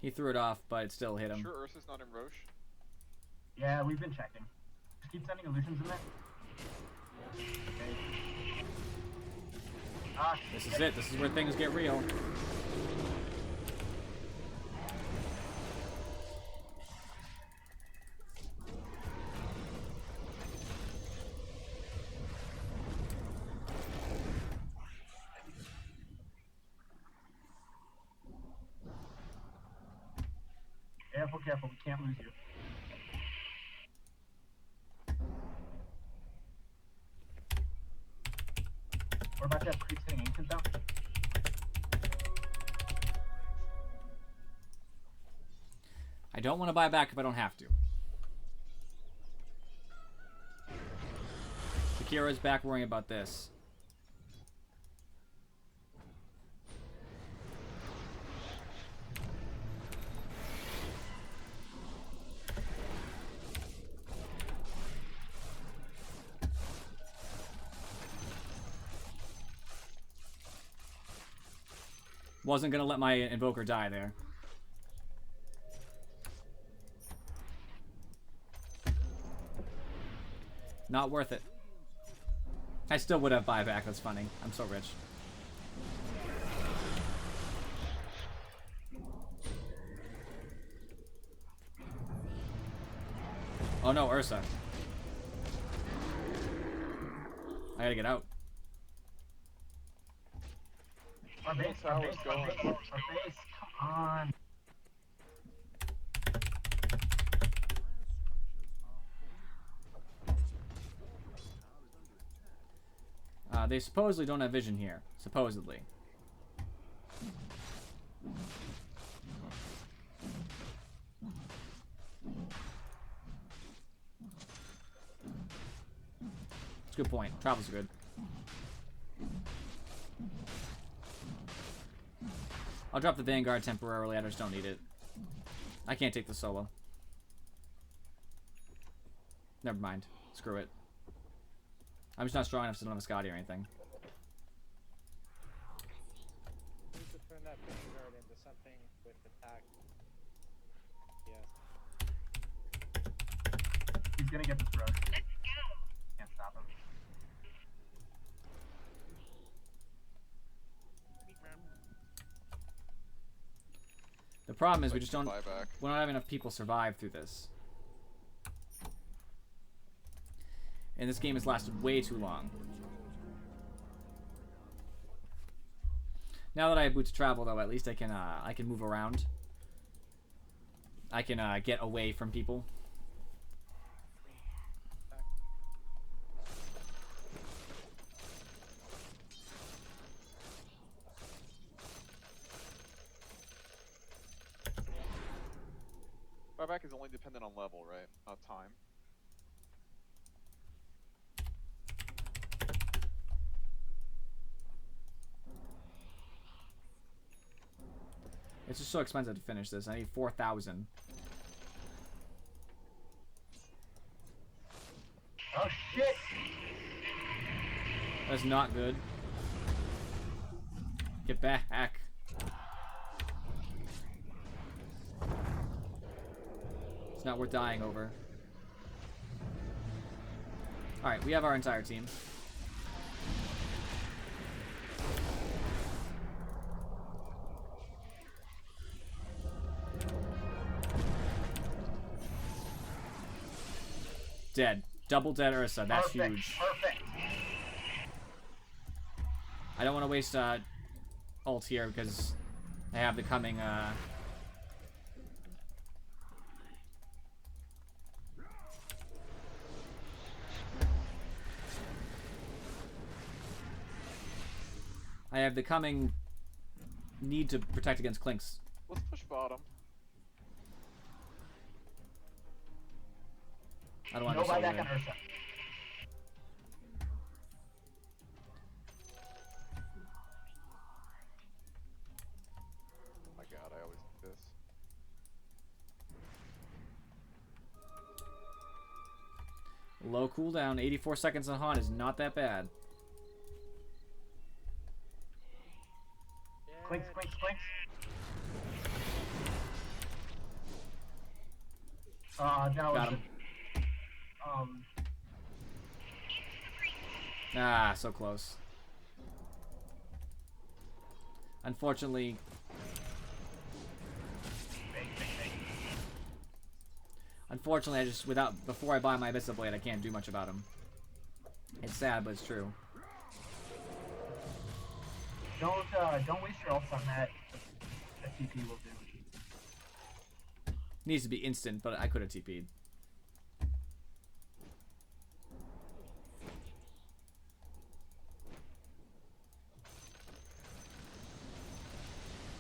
He threw it off, but it still hit him. Sure, Ursa's not in Roche. Yeah, we've been checking. Just keep sending illusions in there. Okay. Ah, This is it. This is where things get real. careful, careful. We can't lose you. We're about to have creeps hitting ancient though. I don't want to buy back if I don't have to. Shakira's back worrying about this. Wasn't gonna let my invoker die there. Not worth it. I still would have buyback. That's funny. I'm so rich. Oh no, Ursa. I gotta get out. Our base, our base, our base, our base. Come on. They supposedly don't have vision here. Supposedly. It's a good point. Travel's good. I'll drop the Vanguard temporarily. I just don't need it. I can't take the solo. Never mind. Screw it. I'm just not strong enough to don't have a Scotty or anything. We need to turn that Vanguard into something with attack. Yes. He's gonna get this road. Can't stop him. The problem is we just don't. Buyback. We don't have enough people survive through this. And this game has lasted way too long. Now that I have boots to travel, though, at least I can move around. I can get away from people. buyback is only dependent on level, right? Not time. It's just so expensive to finish this. I need 4,000. Oh shit! That's not good. Get back. It's not worth dying over. Alright, we have our entire team. Dead. Double dead Ursa. That's Perfect, huge. Perfect. I don't want to waste ult here because I have the coming need to protect against Clinks. Let's push bottom. I don't want No to go buyback solo. on Ursa. Oh my god, I always do this. Low cooldown, 84 seconds on Han is not that bad. Clinks, clinks, clinks. That Got was him. um. Ah, so close. Unfortunately, I just before I buy my Abyssal Blade, I can't do much about him. It's sad, but it's true. Don't waste your ults on that. A TP will do. Needs to be instant, but I could have TP'd.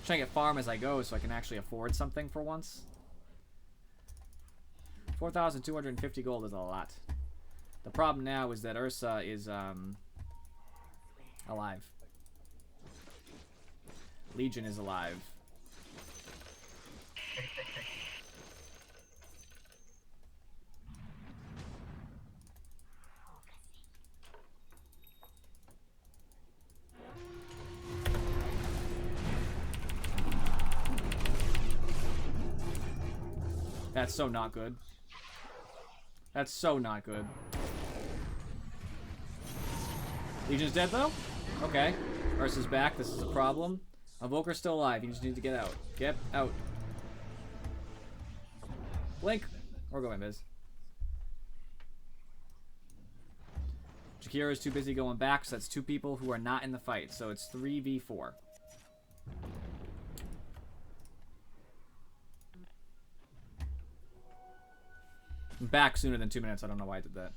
Trying to get farm as I go so I can actually afford something for once. 4,250 gold is a lot. The problem now is that Ursa is alive. Legion is alive. That's so not good. That's so not good. Legion's dead though? Okay. Ursa's back. This is a problem. Evoker's still alive. You just need to get out. Get out. Blink. Or go in, Biz. Jakira's too busy going back, so that's 2 people who are not in the fight. So it's 3v4. I'm back sooner than 2 minutes. I don't know why I did that.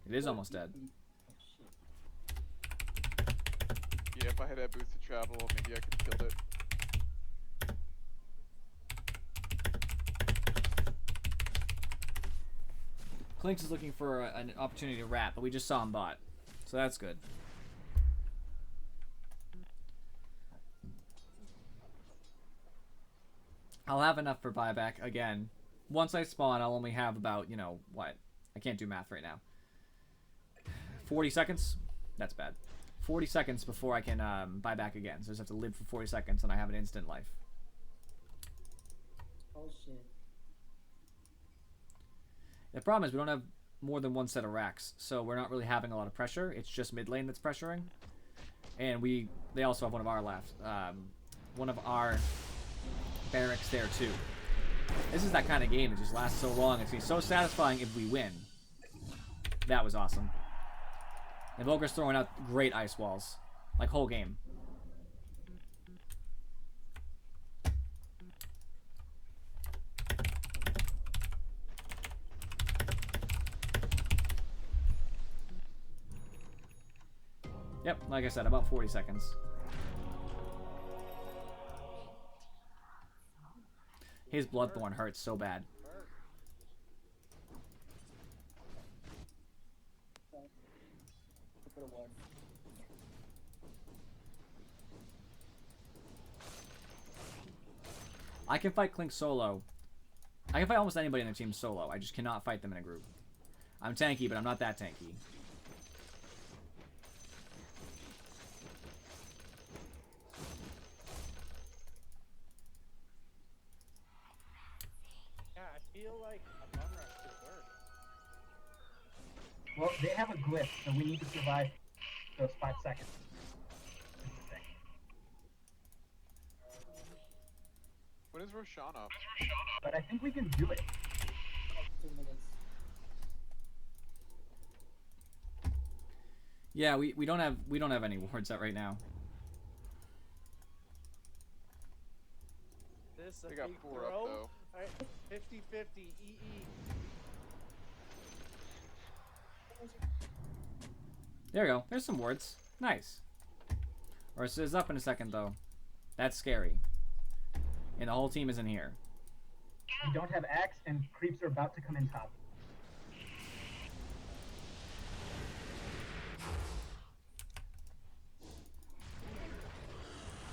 It is almost dead. Yeah, if I had that boost to travel, maybe I could have killed it. Clinks is looking for an opportunity to rat, but we just saw him bot. So that's good. I'll have enough for buyback again. Once I spawn, I'll only have about, you know, what? I can't do math right now. 40 seconds? That's bad. 40 seconds before I can buy back again. So I just have to live for 40 seconds and I have an instant life. Oh shit. The problem is we don't have more than one set of racks, so we're not really having a lot of pressure. It's just mid lane that's pressuring. And they also have one of our left. One of our barracks there too. This is that kind of game that just lasts so long. It's gonna be so satisfying if we win. That was awesome. Invoker's throwing out great ice walls. Like, whole game. Yep, like I said, about 40 seconds. His Bloodthorn hurts so bad. Hurt. Put a ward. I can fight Clink solo. I can fight almost anybody in the team solo. I just cannot fight them in a group. I'm tanky, but I'm not that tanky. Yeah, I feel like a bum rush could work. Well, they have a glyph, so we need to survive those 5 seconds. Is the thing. When is Roshan up? But I think we can do it. 2 minutes. Yeah, we don't have any wards up right now. This a We got big 4 throw. up though. Alright, 50-50 EE. There we go. There's some wards. Nice. Ursa is up in a second though. That's scary. And the whole team is in here. We don't have axe, and creeps are about to come in top.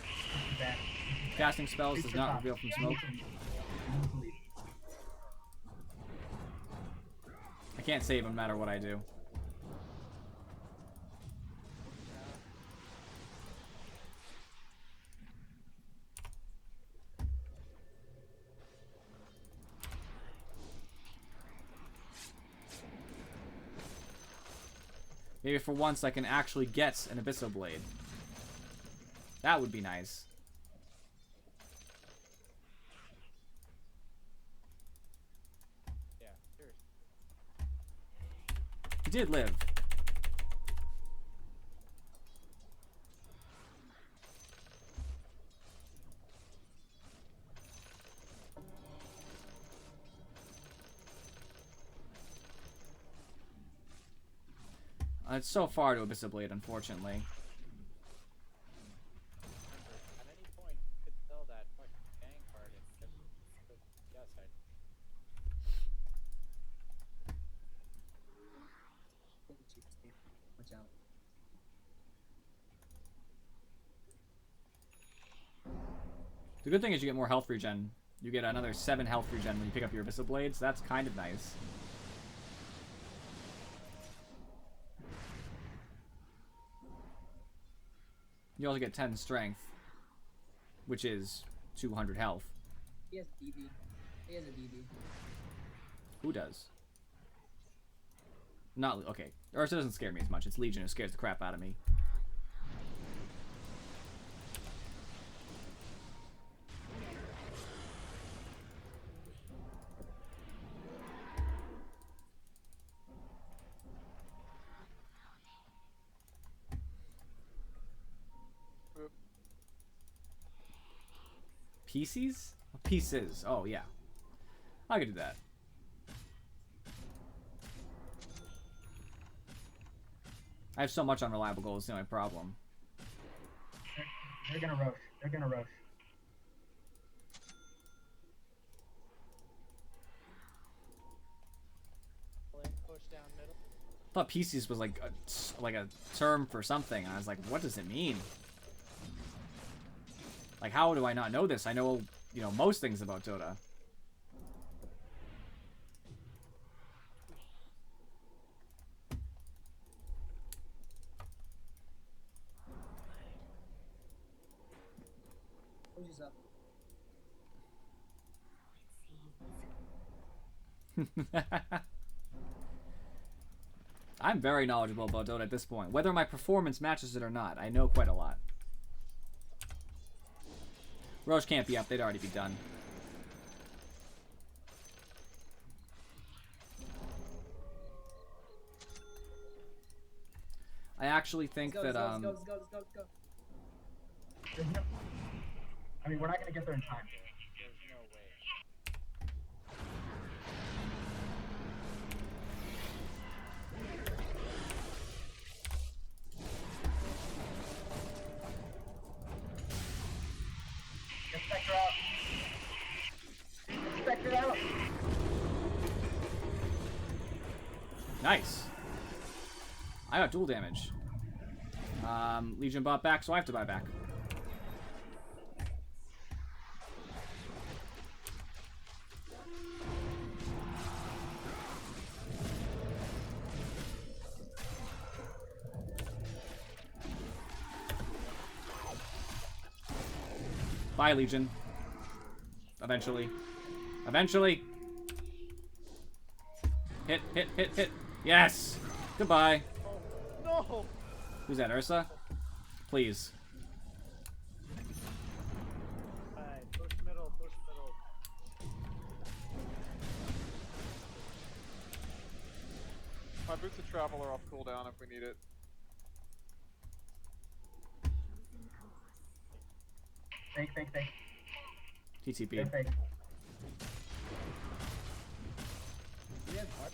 This is bad. Casting spells Creeps does are not top. reveal from We smoke. need to leave. We need to leave. I can't save him no matter what I do. Maybe for once I can actually get an Abysso Blade. That would be nice. Yeah, cheers. He did live. It's so far to Abysso Blade, unfortunately. At any point, you could sell that fucking bang card and get the yes side. Take the cheap escape. Watch out. The good thing is you get more health regen. You get another 7 health regen when you pick up your Abysso Blades. That's kind of nice. You also get 10 strength, which is 200 health. He has DB. He has a DB. Who does? Not okay. Ursa doesn't scare me as much. It's Legion who scares the crap out of me. Pieces? Pieces. Oh, yeah. I could do that. I have so much unreliable goals, it's the only problem. They're gonna roach. They're gonna roach. Push down middle. I thought pieces was like a term for something. I was like, what does it mean? Like, how do I not know this? I know, you know, most things about Dota. Push us up. I'm very knowledgeable about Dota at this point. Whether my performance matches it or not, I know quite a lot. Roche can't be up, they'd already be done. I actually think Let's go, that, let's go. There's no... I mean, we're not gonna get there in time. There's no way. Get Spectre out. Nice. I got dual damage. Legion bought back, so I have to buy back. Bye, Legion. Eventually. Eventually. Hit, hit, hit, hit. Yes! Goodbye. No! Who's that, Ursa? Please. Alright, push middle, push middle. My boots of travel are off cooldown if we need it. Fake, fake, fake. TTP. Fake, fake. We have hard.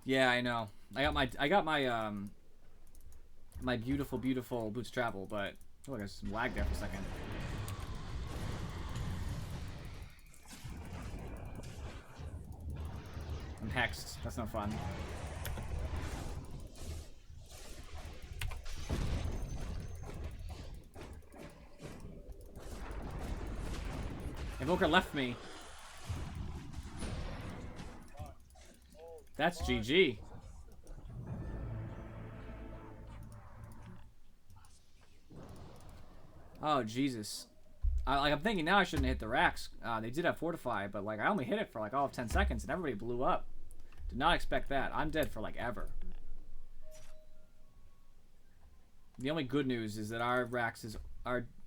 Yeah, I know. I got my my beautiful boots travel, but oh, there's some lag there for a second. I'm hexed. That's no fun. Invoker left me. That's GG. Oh, Jesus. I'm thinking now I shouldn't hit the racks. They did have Fortify, but like I only hit it for like all of 10 seconds and everybody blew up. Did not expect that. I'm dead for like ever. The only good news is that our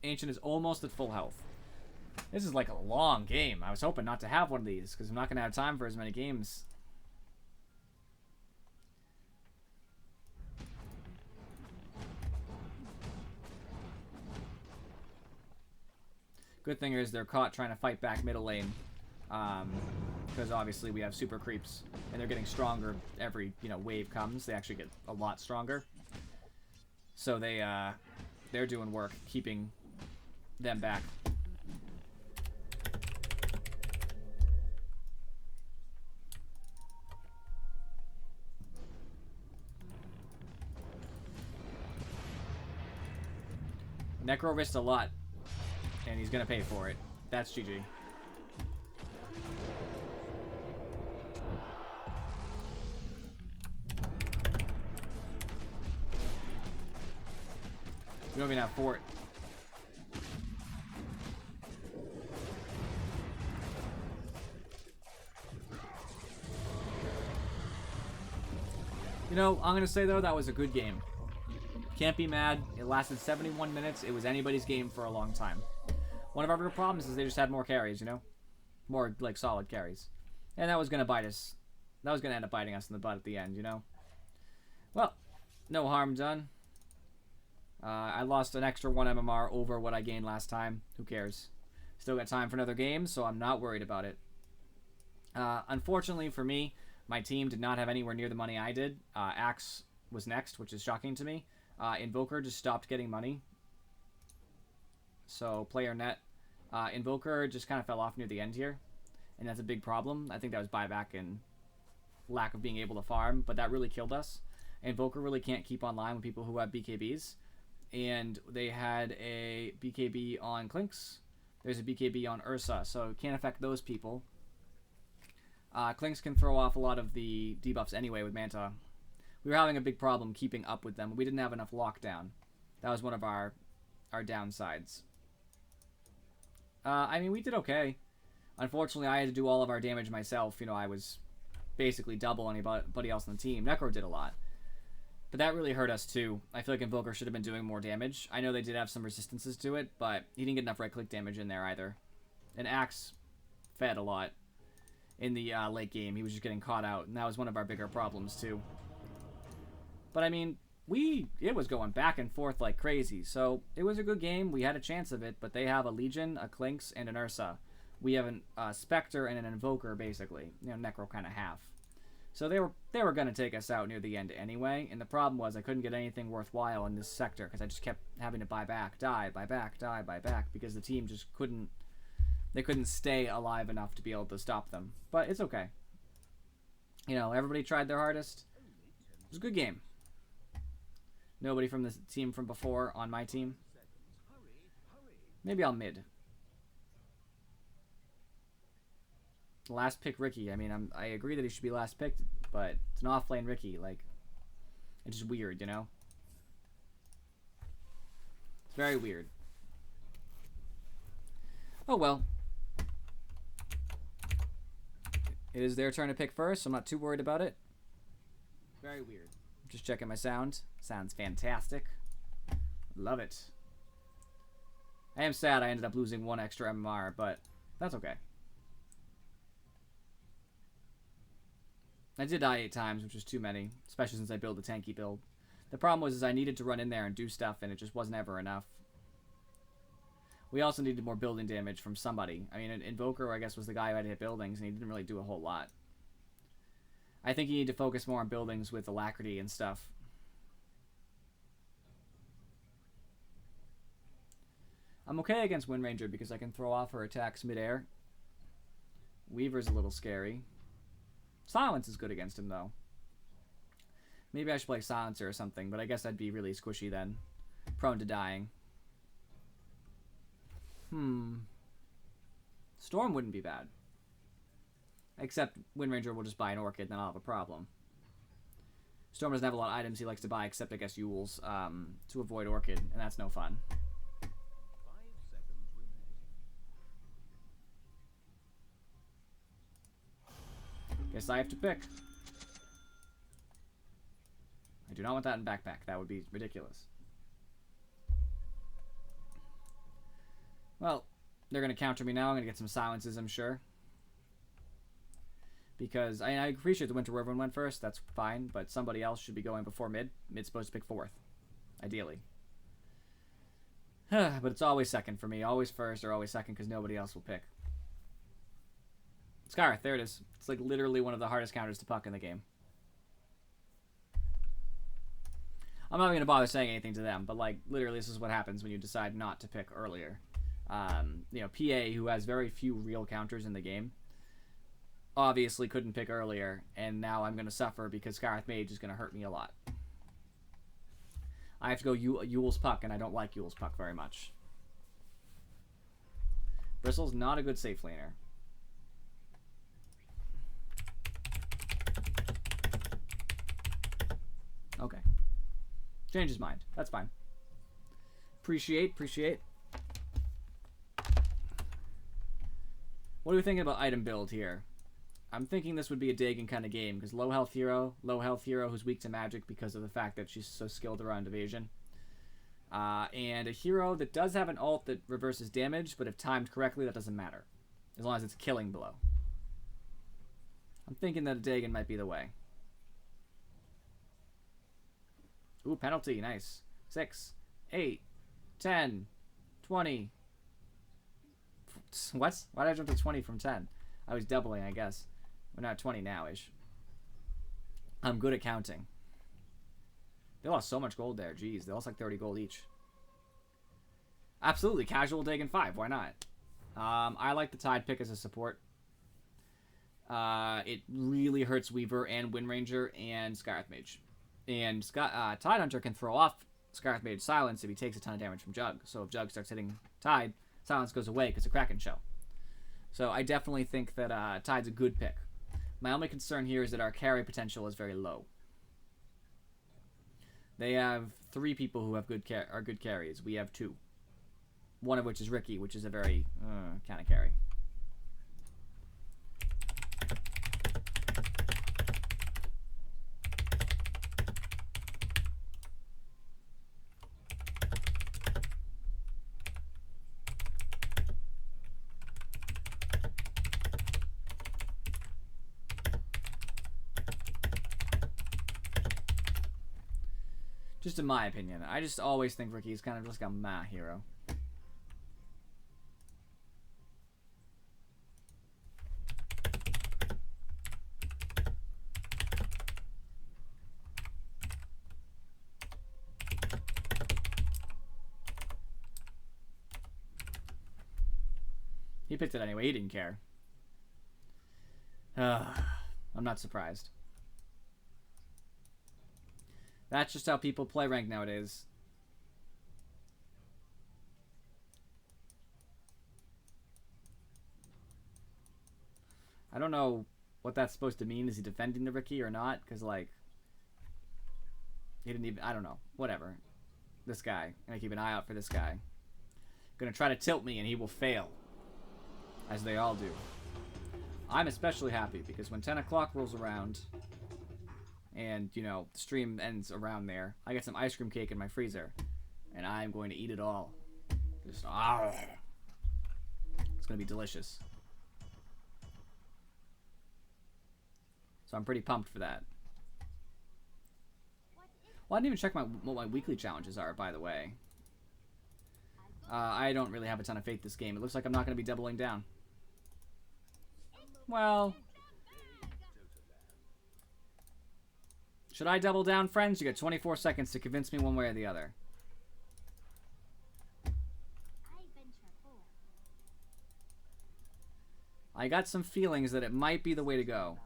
Ancient is almost at full health. This is like a long game. I was hoping not to have one of these because I'm not going to have time for as many games. Good thing is they're caught trying to fight back middle lane. Because obviously we have super creeps and they're getting stronger every, wave comes. They actually get a lot stronger. So they're doing work keeping them back. Necro risked a lot, and he's gonna pay for it. That's GG. We don't even have fort. I'm gonna say though that was a good game. Can't be mad. It lasted 71 minutes. It was anybody's game for a long time. One of our bigger problems is they just had more carries, more like solid carries, and that was gonna bite us. That was gonna end up biting us in the butt at the end, Well, no harm done. I lost an extra 1 MMR over what I gained last time. Who cares? Still got time for another game, so I'm not worried about it. Unfortunately for me, my team did not have anywhere near the money I did. Axe was next, which is shocking to me. Invoker just stopped getting money. So, player net. Invoker just kind of fell off near the end here. And that's a big problem. I think that was buyback and lack of being able to farm, but that really killed us. Invoker really can't keep online with people who have BKBs. And they had a BKB on Clinks. There's a BKB on Ursa, so it can't affect those people. Clinks can throw off a lot of the debuffs anyway with Manta. We were having a big problem keeping up with them. We didn't have enough lockdown. That was one of our downsides. We did okay. Unfortunately, I had to do all of our damage myself. I was basically double anybody else on the team. Necro did a lot. But that really hurt us too. I feel like Invoker should have been doing more damage. I know they did have some resistances to it, but he didn't get enough right-click damage in there either. And Axe fed a lot in the late game. He was just getting caught out, and that was one of our bigger problems too. But it was going back and forth like crazy. So it was a good game. We had a chance of it, but they have a Legion, a Clinks, and an Ursa. We have a Spectre and an Invoker, basically. Necro kind of half. So they were going to take us out near the end anyway, and the problem was I couldn't get anything worthwhile in this sector because I just kept having to buy back, die, buy back, die, buy back, because the team just couldn't They couldn't stay alive enough to be able to stop them. But it's okay. You know, everybody tried their hardest. It was a good game. Nobody from the team from before on my team. Maybe I'll mid. Last pick Ricky. I mean, I agree that he should be last picked, but it's an off-lane Ricky. Like, it's just weird, you know? It's very weird. Oh well. It is their turn to pick first, so I'm not too worried about it. Very weird. Just checking my sound. Sounds fantastic. Love it. I am sad I ended up losing 1 extra MMR, but that's okay. I did die 8 times, which was too many, especially since I built a tanky build. The problem was is I needed to run in there and do stuff, and it just wasn't ever enough. We also needed more building damage from somebody. I mean, Invoker, I guess, was the guy who had to hit buildings, and he didn't really do a whole lot. I think you need to focus more on buildings with alacrity and stuff. I'm okay against Wind Ranger because I can throw off her attacks mid-air. Weaver's a little scary. Silence is good against him, though. Maybe I should play Silencer or something, but I guess I'd be really squishy then. Prone to dying. Storm wouldn't be bad. Except Wind Ranger will just buy an Orchid, then I'll have a problem. Storm doesn't have a lot of items he likes to buy, except I guess Yule's, to avoid Orchid, and that's no fun. Guess I have to pick. I do not want that in backpack. That would be ridiculous. Well, they're going to counter me now. I'm going to get some silences, I'm sure. Because I appreciate the winter where everyone went first. That's fine. But somebody else should be going before mid. Mid's supposed to pick 4th. Ideally. But it's always second for me. Always first or always second because nobody else will pick. Scarth, there it is. It's like literally one of the hardest counters to puck in the game. I'm not even going to bother saying anything to them. But like literally this is what happens when you decide not to pick earlier. You know, PA, who has very few real counters in the game, obviously couldn't pick earlier, and now I'm going to suffer because Scarth Mage is going to hurt me a lot. I have to go Yule's Puck, and I don't like Yule's Puck very much. Bristle's not a good safe laner. Okay. Change his mind. That's fine. Appreciate. What are we thinking about item build here? I'm thinking this would be a Dagon kind of game, because low health hero who's weak to magic because of the fact that she's so skilled around evasion. And a hero that does have an ult that reverses damage, but if timed correctly, that doesn't matter. As long as it's a killing blow. I'm thinking that a Dagon might be the way. Ooh, penalty, nice. 6, 8, 10, 20. What? Why did I jump to 20 from 10? I was doubling, I guess. We're not 20 now-ish. I'm good at counting. They lost so much gold there. Jeez, they lost like 30 gold each. Absolutely, casual Dagon 5. Why not? I like the Tide pick as a support. It really hurts Weaver and Wind Ranger and Scarth Mage. And Tide Hunter can throw off Scarth Mage Silence if he takes a ton of damage from Jug. So if Jug starts hitting Tide, Silence goes away because of Kraken Shell. So I definitely think that Tide's a good pick. My only concern here is that our carry potential is very low. They have 3 people who have good carries. We have 2. One of which is Ricky, which is a very kind of carry. Just in my opinion. I just always think Ricky's kind of just like a meh hero. He picked it anyway. He didn't care. I'm not surprised. That's just how people play rank nowadays. I don't know what that's supposed to mean. Is he defending the Ricky or not? Because, like, he didn't even... I don't know. Whatever. This guy. I'm going to keep an eye out for this guy. Going to try to tilt me, and he will fail. As they all do. I'm especially happy, because when 10 o'clock rolls around, and, you know, the stream ends around there, I get some ice cream cake in my freezer, and I'm going to eat it all. Just, ah. It's going to be delicious. So I'm pretty pumped for that. Well, I didn't even check what my weekly challenges are, by the way. I don't really have a ton of faith this game. It looks like I'm not going to be doubling down. Well... Should I double down, friends? You got 24 seconds to convince me one way or the other. I got some feelings that it might be the way to go.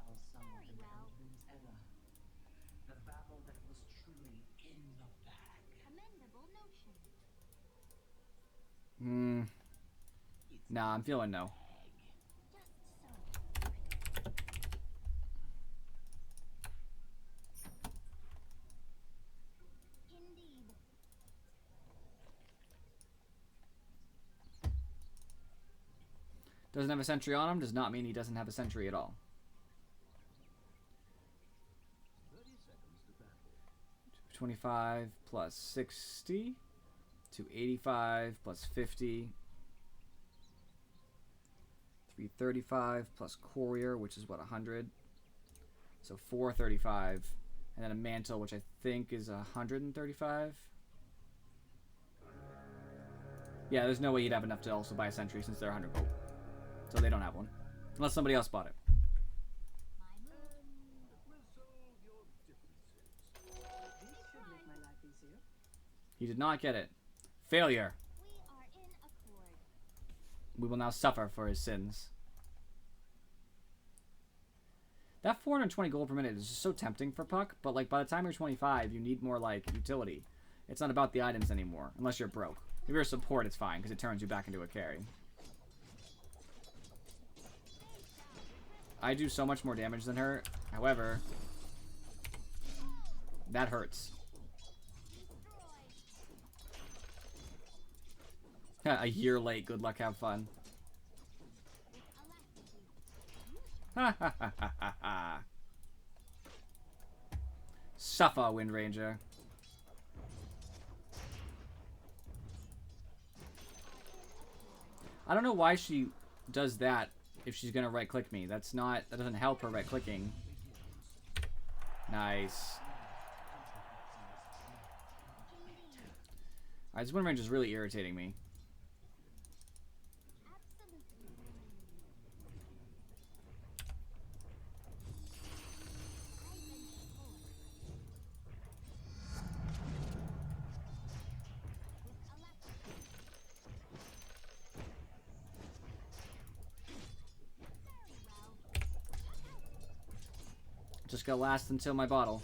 Nah, I'm feeling no. Doesn't have a sentry on him does not mean he doesn't have a sentry at all. 25 plus 60 to 85 plus 50. 335 plus courier, which is what, 100. So 435. And then a mantle, which I think is 135. Yeah, there's no way he'd have enough to also buy a sentry since they're 100 gold. So they don't have one. Unless somebody else bought it. He did not get it. Failure. We will now suffer for his sins. That 420 gold per minute is just so tempting for Puck, but like by the time you're 25, you need more like utility. It's not about the items anymore, unless you're broke. If you're a support, it's fine, because it turns you back into a carry. I do so much more damage than her. However, that hurts. A year late. Good luck. Have fun. Ha ha ha ha ha ha. Suffer, Wind Ranger. I don't know why she does that if she's gonna right click me. That doesn't help her right clicking. Nice. Alright, this Wind Ranger is really irritating me. Just gotta last until my bottle.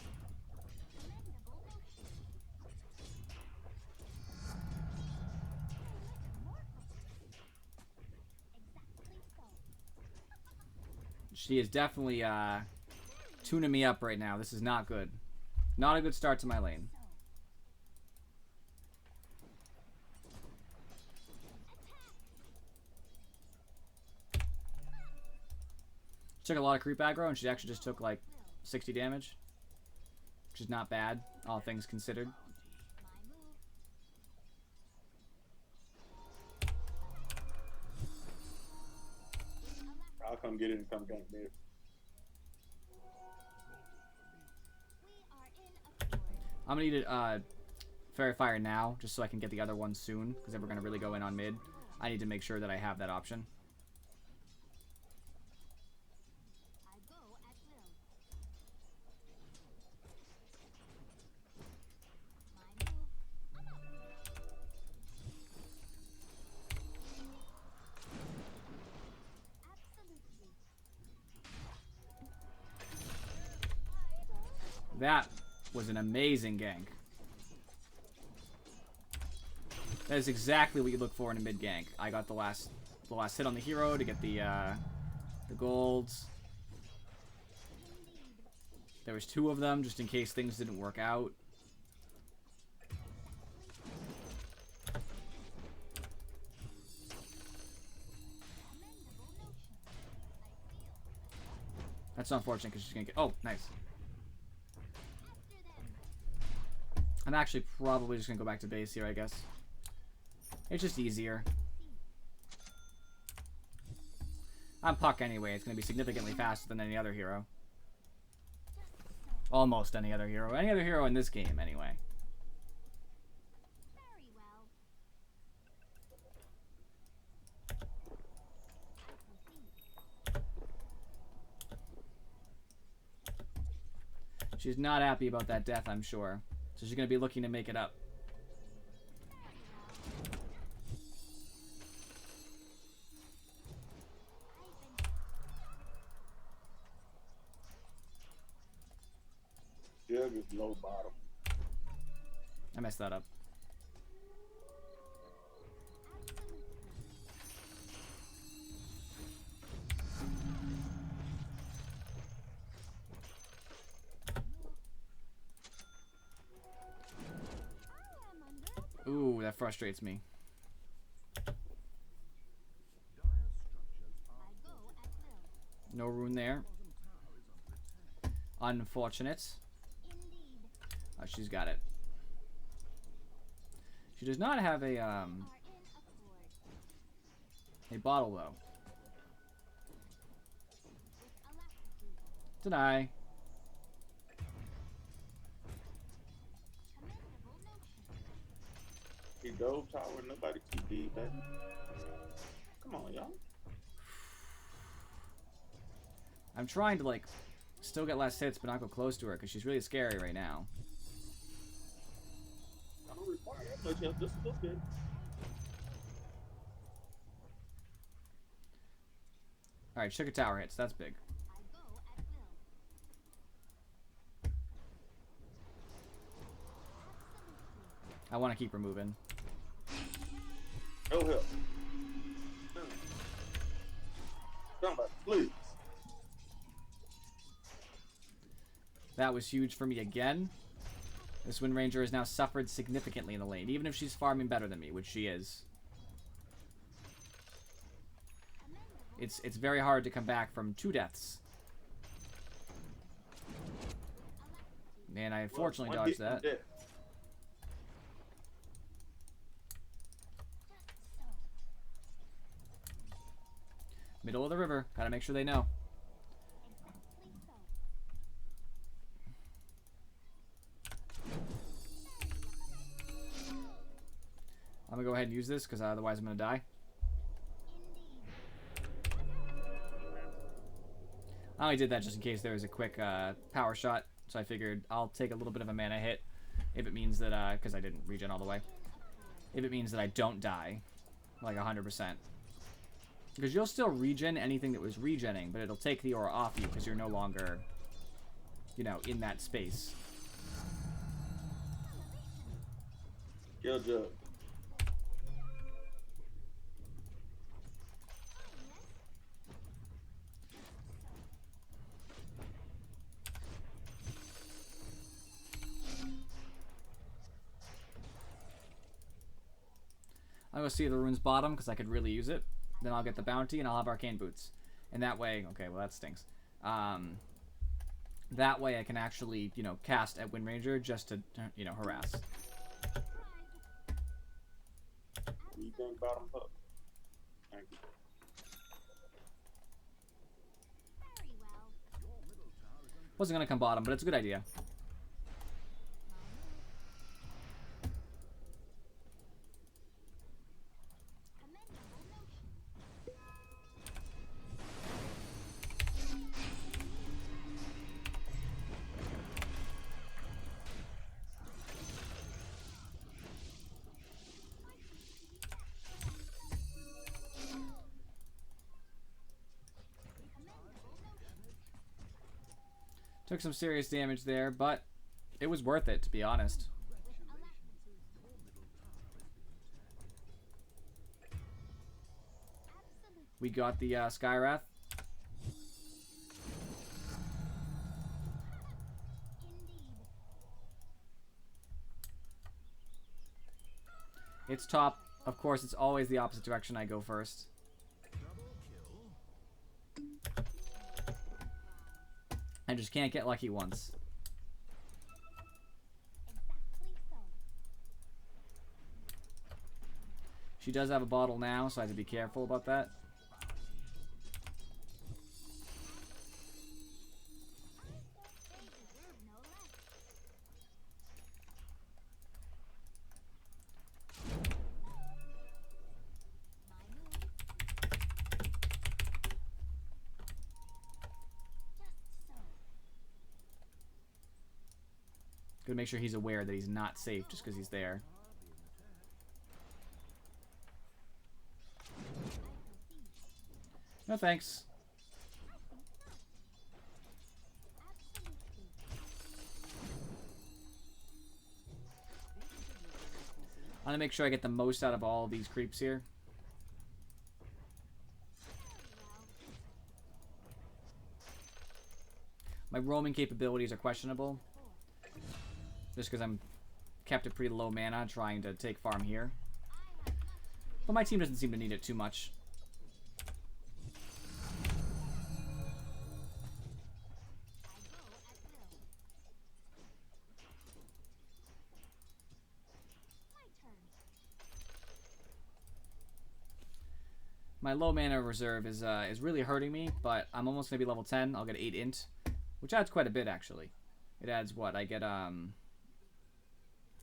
She is definitely tuning me up right now. This is not good. Not a good start to my lane. She took a lot of creep aggro, and she actually just took like 60 damage, which is not bad, all things considered. I'll come get it and come gank mid. I'm gonna need a Fairy Fire now, just so I can get the other one soon, because if we're gonna really go in on mid, I need to make sure that I have that option. That was an amazing gank. That is exactly what you look for in a mid gank. I got the last hit on the hero to get the golds. There was 2 of them just in case things didn't work out. That's unfortunate because she's gonna get. Oh, nice. I'm actually probably just gonna go back to base here, I guess. It's just easier. I'm Puck anyway. It's gonna be significantly faster than any other hero. Almost any other hero. Any other hero in this game, anyway. She's not happy about that death, I'm sure. So she's going to be looking to make it up. Jug is low bottom. I messed that up. Ooh, that frustrates me. No rune there. Unfortunate. Oh, she's got it. She does not have a bottle though. Deny. He dove tower, nobody TP, baby. Come on, y'all. I'm trying to like still get less hits but not go close to her because she's really scary right now. I don't require that much help. This is good. Alright, Sugar Tower hits. That's big. I want to keep her moving. No help. Somebody, please. That was huge for me again. This Wind Ranger has now suffered significantly in the lane, even if she's farming better than me, which she is. It's very hard to come back from 2 deaths. And I unfortunately dodged that. Middle of the river. Gotta make sure they know. I'm gonna go ahead and use this because otherwise I'm gonna die. I only did that just in case there was a quick power shot, so I figured I'll take a little bit of a mana hit if it means that, because I didn't regen all the way, if it means that I don't die, like 100%. Because you'll still regen anything that was regenning, but it'll take the aura off you because you're no longer, you know, in that space. Kill Jug. I'll go see the rune's bottom because I could really use it. Then I'll get the bounty and I'll have arcane boots. And that way, okay, well that stinks. That way I can actually, you know, cast at Wind Ranger just to, you know, harass. You think bottom up? Thank you. Wasn't gonna come bottom, but it's a good idea. Took some serious damage there, but It was worth it, to be honest. We got the Skywrath. It's top. Of course, it's always the opposite direction I go first. I just can't get lucky once. She does have a bottle now, so I have to be careful about that. Gotta make sure he's aware that he's not safe just because he's there. No thanks. I'm gonna make sure I get the most out of all these creeps here. My roaming capabilities are questionable. Just because I'm kept at pretty low mana trying to take farm here. But my team doesn't seem to need it too much. My low mana reserve is really hurting me, but I'm almost gonna be level 10. I'll get 8 int, which adds quite a bit actually. It adds what? I get I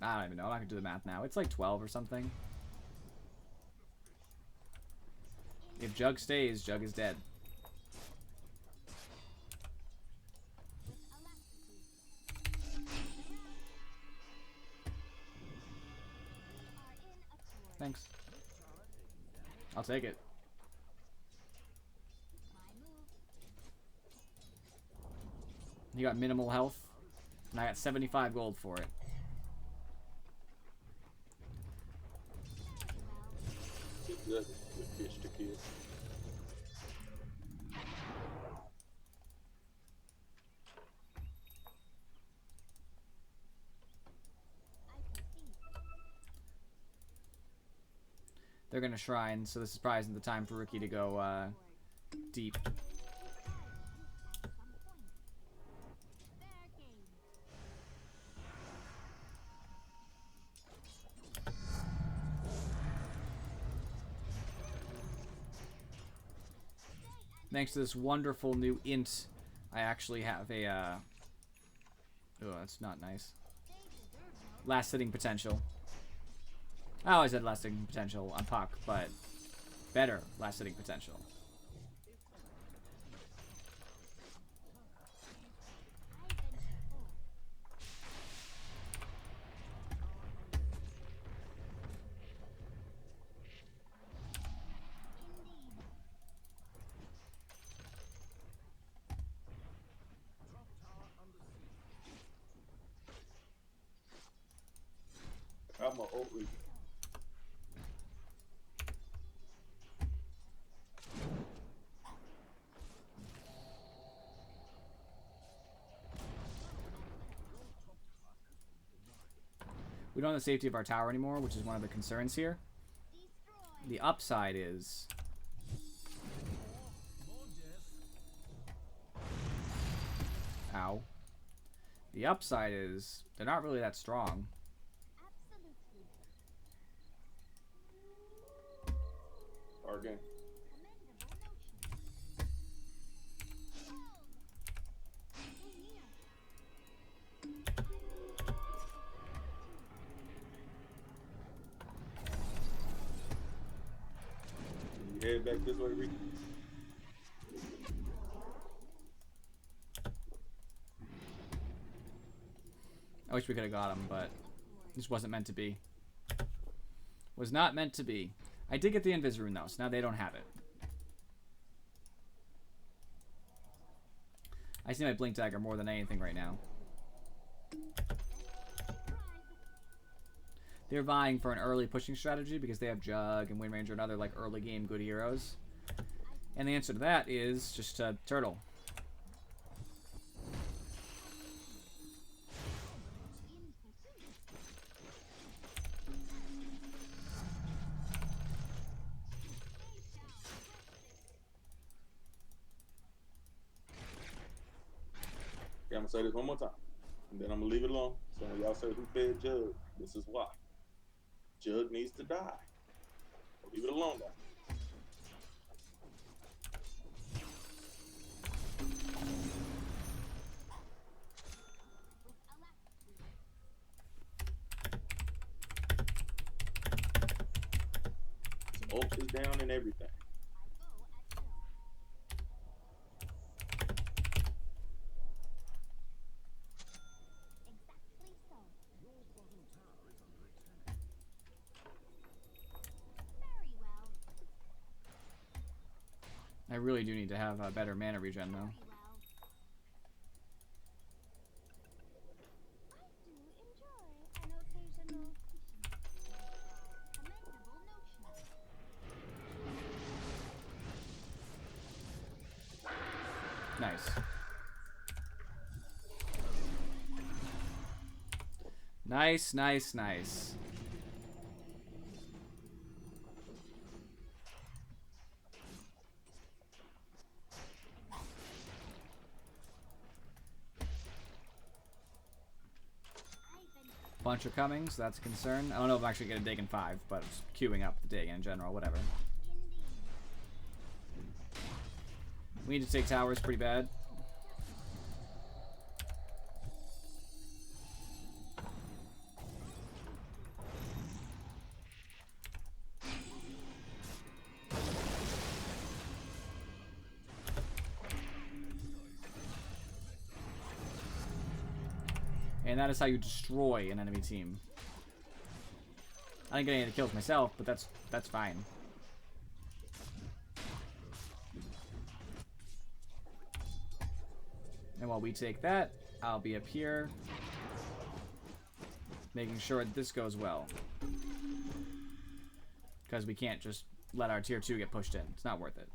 don't even know. I'm not gonna do the math now. It's like 12 or something. If Jug stays, Jug is dead. Thanks. I'll take it. You got minimal health, and I got 75 gold for it. Good fish to kill. They're gonna shrine, so this is probably isn't the time for Rookie to go deep. Thanks to this wonderful new int, I actually have a, oh, that's not nice. Last hitting potential. I always had last hitting potential on Puck, but better last hitting potential. I'm a over. We don't have the safety of our tower anymore, which is one of the concerns here. The upside is... Ow. The upside is they're not really that strong. Our game. You head back this way, Ricky. I wish we could have got him, but this wasn't meant to be. Was not meant to be. I did get the Invis rune though, so now they don't have it. I see my Blink Dagger more than anything right now. They're vying for an early pushing strategy because they have Jug and Wind Ranger and other like early game good heroes. And the answer to that is just Turtle. Yeah, I'm gonna say this one more time, and then I'm gonna leave it alone. So when y'all say who fed Jug, this is why. Jug needs to die. Leave it alone now. Ult is down and everything. I really do need to have a better mana regen though. Nice. Nice, nice, nice. Bunch are coming, so that's a concern. I don't know if I'm actually going to dig in 5, but just queuing up the dig in general, whatever. We need to take towers pretty bad. And that is how you destroy an enemy team. I didn't get any kills myself, but that's fine. And while we take that, I'll be up here, making sure that this goes well. Because we can't just let our tier 2 get pushed in. It's not worth it.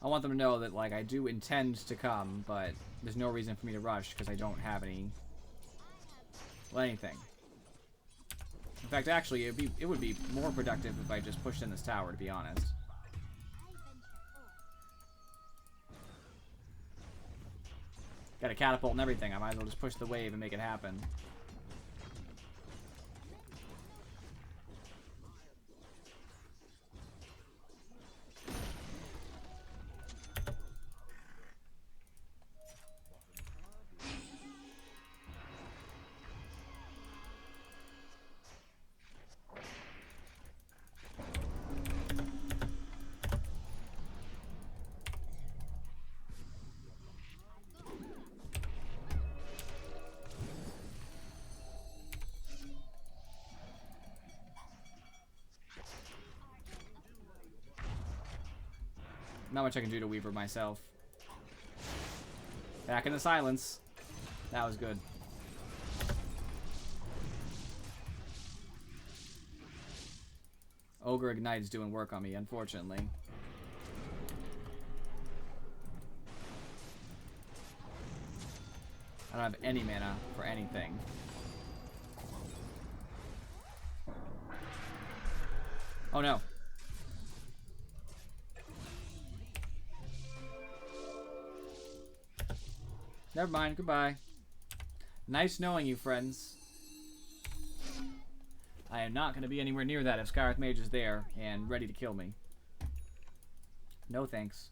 I want them to know that, like, I do intend to come, but there's no reason for me to rush because I don't have any... well, anything. In fact, actually, it would be more productive if I just pushed in this tower, to be honest. Got a catapult and everything. I might as well just push the wave and make it happen. Not much I can do to Weaver myself. Back in the silence. That was good. Ogre Ignite is doing work on me, unfortunately. I don't have any mana for anything. Oh no. Never mind, goodbye. Nice knowing you, friends. I am not going to be anywhere near that if Skywrath Mage is there and ready to kill me. No thanks.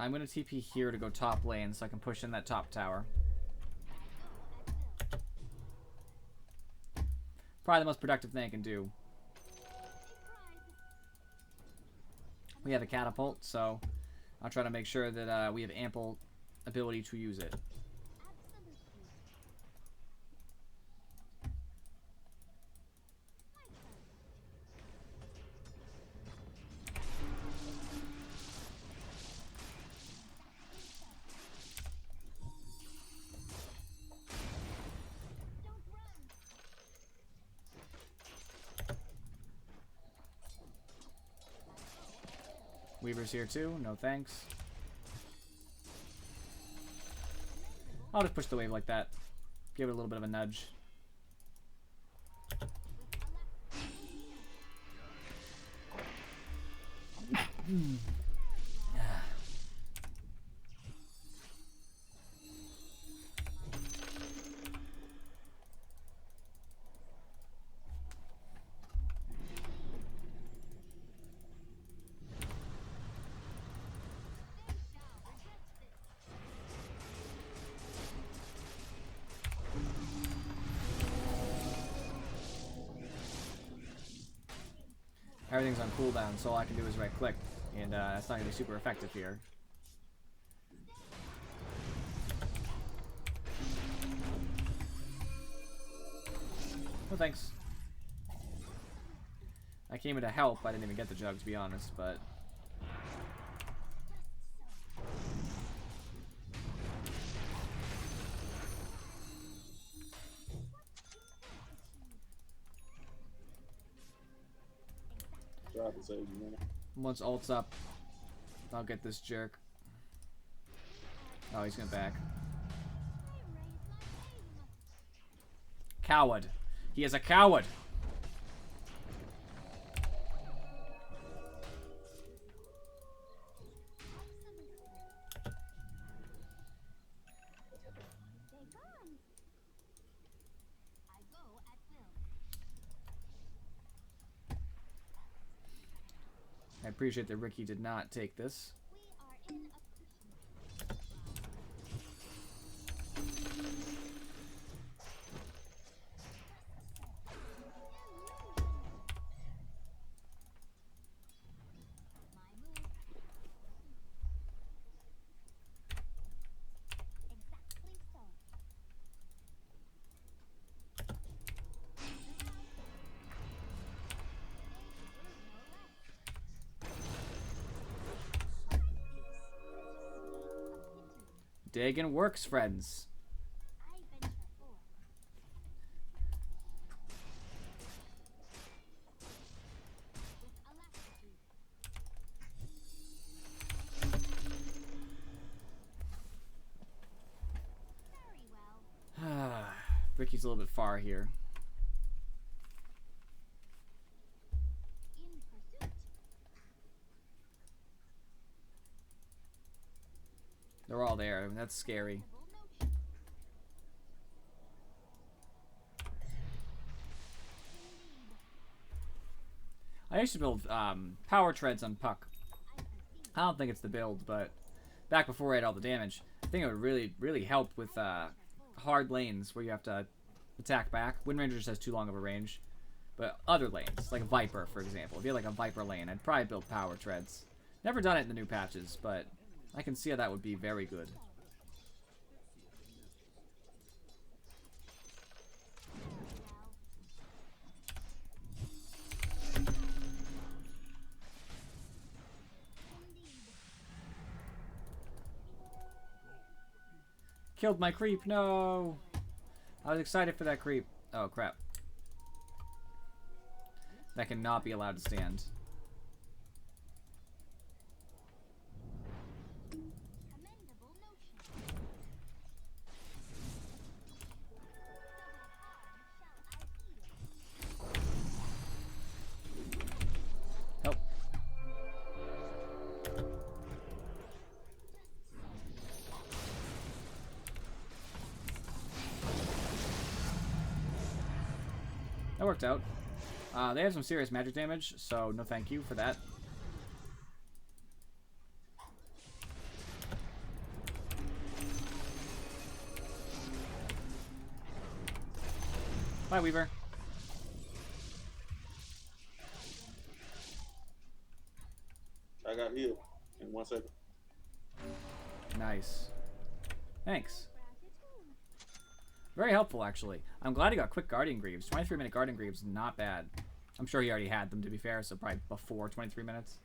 I'm gonna TP here to go top lane so I can push in that top tower. Probably the most productive thing I can do. We have a catapult, so I'll try to make sure that we have ample ability to use it. Weaver's here too. No thanks. I'll just push the wave like that. Give it a little bit of a nudge. Everything's on cooldown, so all I can do is right click, and that's not going to be super effective here. No thanks. I came in to help, I didn't even get the jug to be honest, but... Tried to save you, man. Once ult's up, I'll get this jerk. Oh, he's gonna back. Coward. He is a coward. I appreciate that Ricky did not take this. Dagon works, friends. Ricky's a little bit far here. They're all there. I mean, that's scary. I used to build power treads on Puck. I don't think it's the build, but back before I had all the damage, I think it would really help with hard lanes where you have to attack back. Wind Ranger just has too long of a range. But other lanes, like a Viper, for example. If you had like a Viper lane, I'd probably build power treads. Never done it in the new patches, but I can see how that would be very good. Killed my creep, no! I was excited for that creep. Oh, crap. That cannot be allowed to stand. Help. That worked out. They have some serious magic damage, so no thank you for that. Bye, Weaver. I got healed in 1 second. Nice. Thanks. Very helpful, actually. I'm glad he got quick Guardian Greaves. 23-minute Guardian Greaves, not bad. I'm sure he already had them, to be fair, so probably before 23 minutes.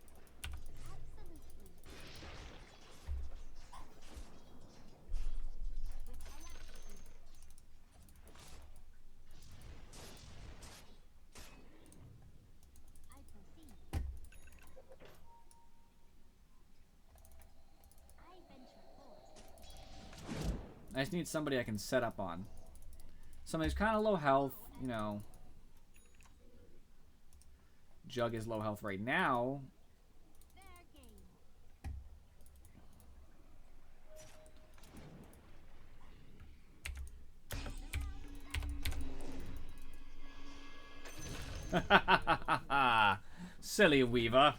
I just need somebody I can set up on. Somebody who's kind of low health, you know. Jug is low health right now. Silly Weaver.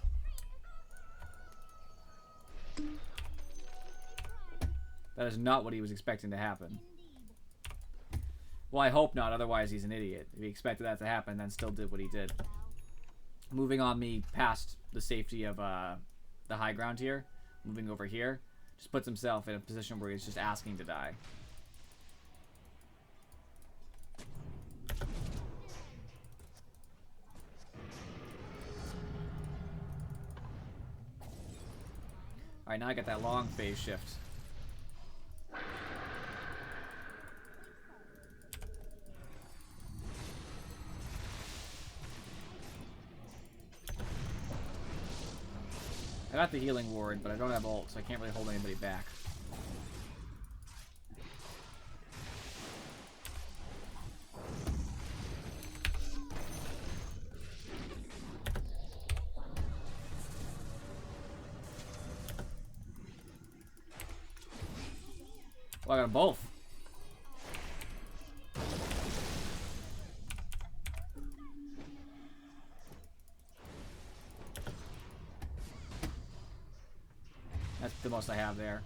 That is not what he was expecting to happen. Well, I hope not, otherwise he's an idiot. If he expected that to happen, then still did what he did. Moving on me past the safety of the high ground here, moving over here, just puts himself in a position where he's just asking to die. Alright, now I got that long phase shift. I got the healing ward, but I don't have ult, so I can't really hold anybody back. Well, I got them both. That's the most I have there.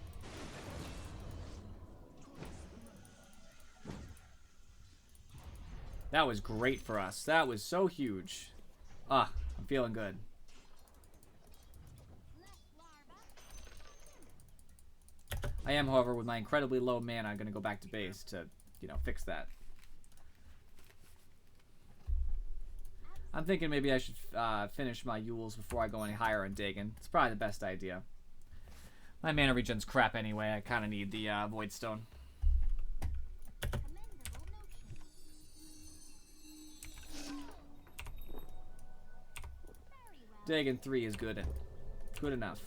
That was great for us. That was so huge. Ah, I'm feeling good. I am, however, with my incredibly low mana, I'm going to go back to base to, you know, fix that. I'm thinking maybe I should finish my Yules before I go any higher on Dagon. It's probably the best idea. My mana regen's crap anyway. I kind of need the Void Stone. Dagon 3 is good enough.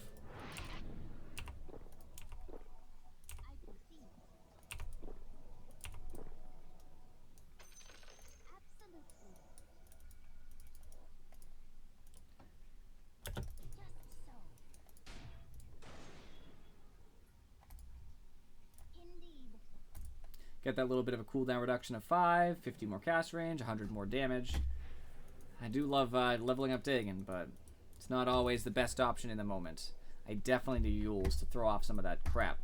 Get that little bit of a cooldown reduction of 5, 50 more cast range, 100 more damage. I do love leveling up Dagon, but it's not always the best option in the moment. I definitely need Yules to throw off some of that crap.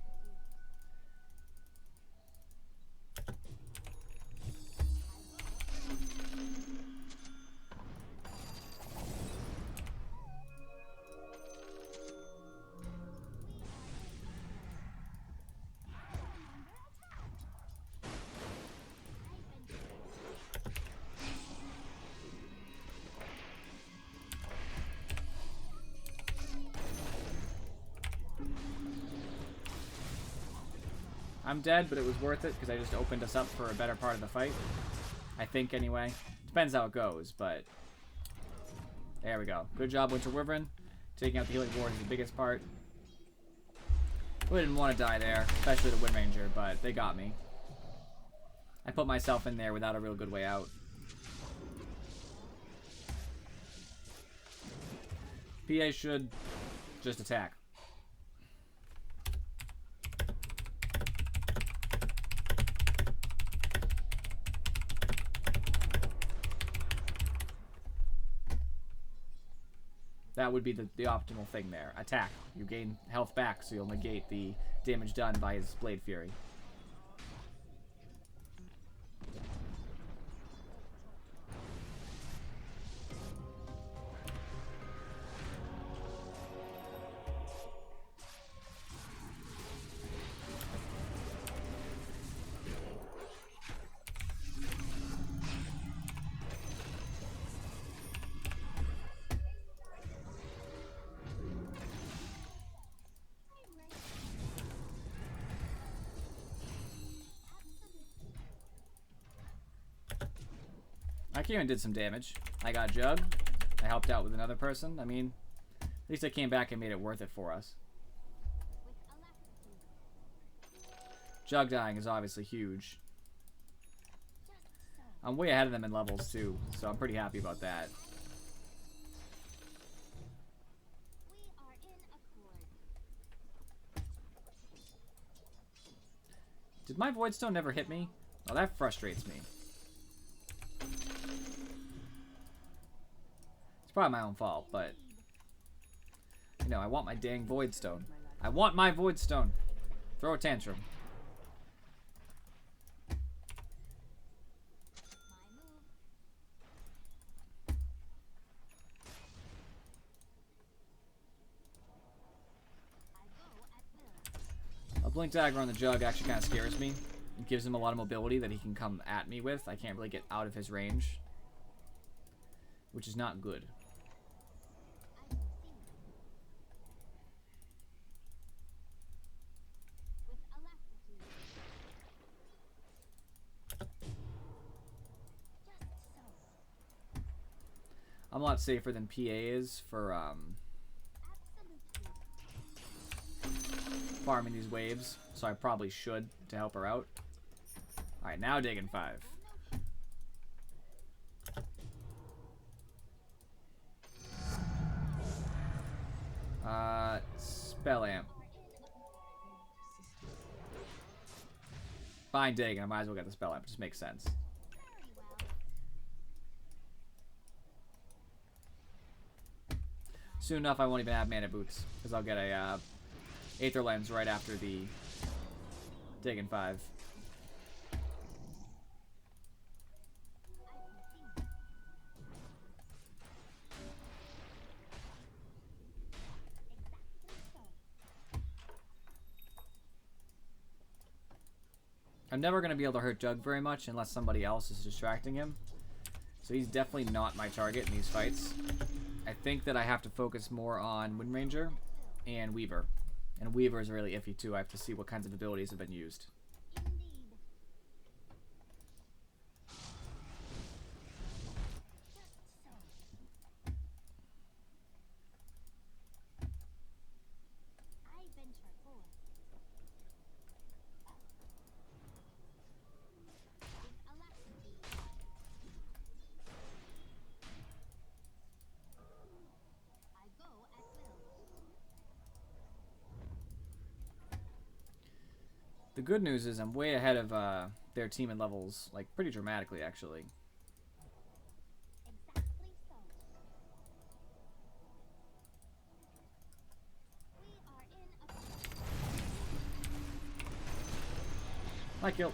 I'm dead, but it was worth it because I just opened us up for a better part of the fight. I think, anyway. Depends how it goes, but... There we go. Good job, Winter Wyvern. Taking out the healing ward is the biggest part. We didn't want to die there, especially the Wind Ranger, but they got me. I put myself in there without a real good way out. PA should just attack. That would be the optimal thing there. Attack. You gain health back, so you'll negate the damage done by his Blade Fury. I came and did some damage. I got Jug. I helped out with another person. I mean, at least I came back and made it worth it for us. Jug dying is obviously huge. I'm way ahead of them in levels too, so I'm pretty happy about that. Did my Voidstone never hit me? Oh, that frustrates me. It's probably my own fault, but... You know, I want my dang Voidstone. I want my Voidstone! Throw a tantrum. A Blink Dagger on the Jug actually kind of scares me. It gives him a lot of mobility that he can come at me with. I can't really get out of his range. Which is not good. I'm a lot safer than PA is for farming these waves, so I probably should to help her out. Alright, now digging 5. Spell Amp. Fine digging, I might as well get the Spell Amp, it just makes sense. Soon enough, I won't even have Mana Boots, because I'll get a Aether Lens right after the Diggin' 5. I'm never going to be able to hurt Jug very much unless somebody else is distracting him. So he's definitely not my target in these fights. I think that I have to focus more on Wind Ranger and Weaver. And Weaver is really iffy too. I have to see what kinds of abilities have been used. The good news is I'm way ahead of their team in levels, like, pretty dramatically, actually. My kill.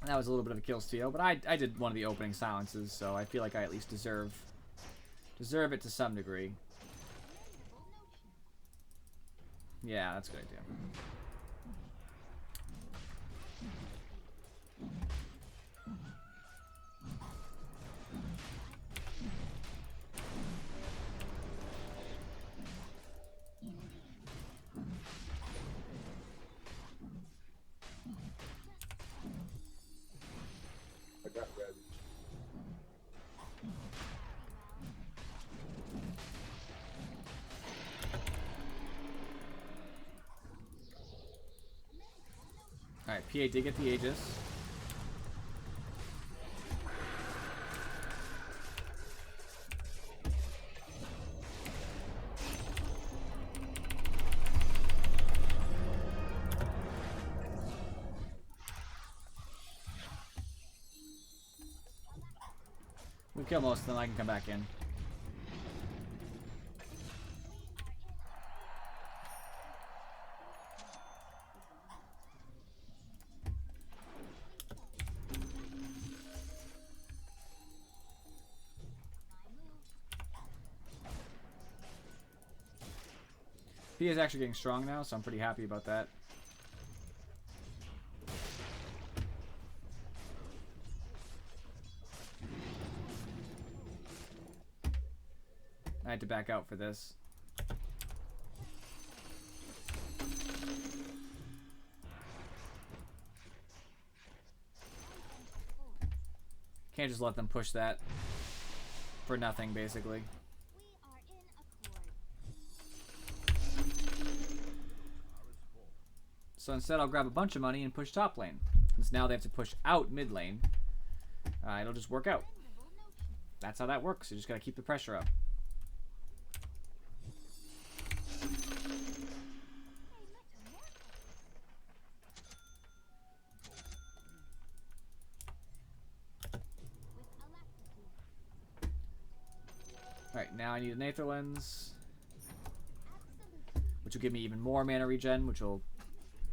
That was a little bit of a kill steal, but I did one of the opening silences, so I feel like I at least deserve it to some degree. Yeah, that's a good idea. I got Gabby. Alright, PA did get the Aegis. We kill most of them, I can come back in. P is actually getting strong now, so I'm pretty happy about that. I had to back out for this. Can't just let them push that for nothing, basically. So instead, I'll grab a bunch of money and push top lane. Since now they have to push out mid lane, it'll just work out. That's how that works. You just gotta keep the pressure up. Alright, now I need an Aether Lens, which will give me even more mana regen, which will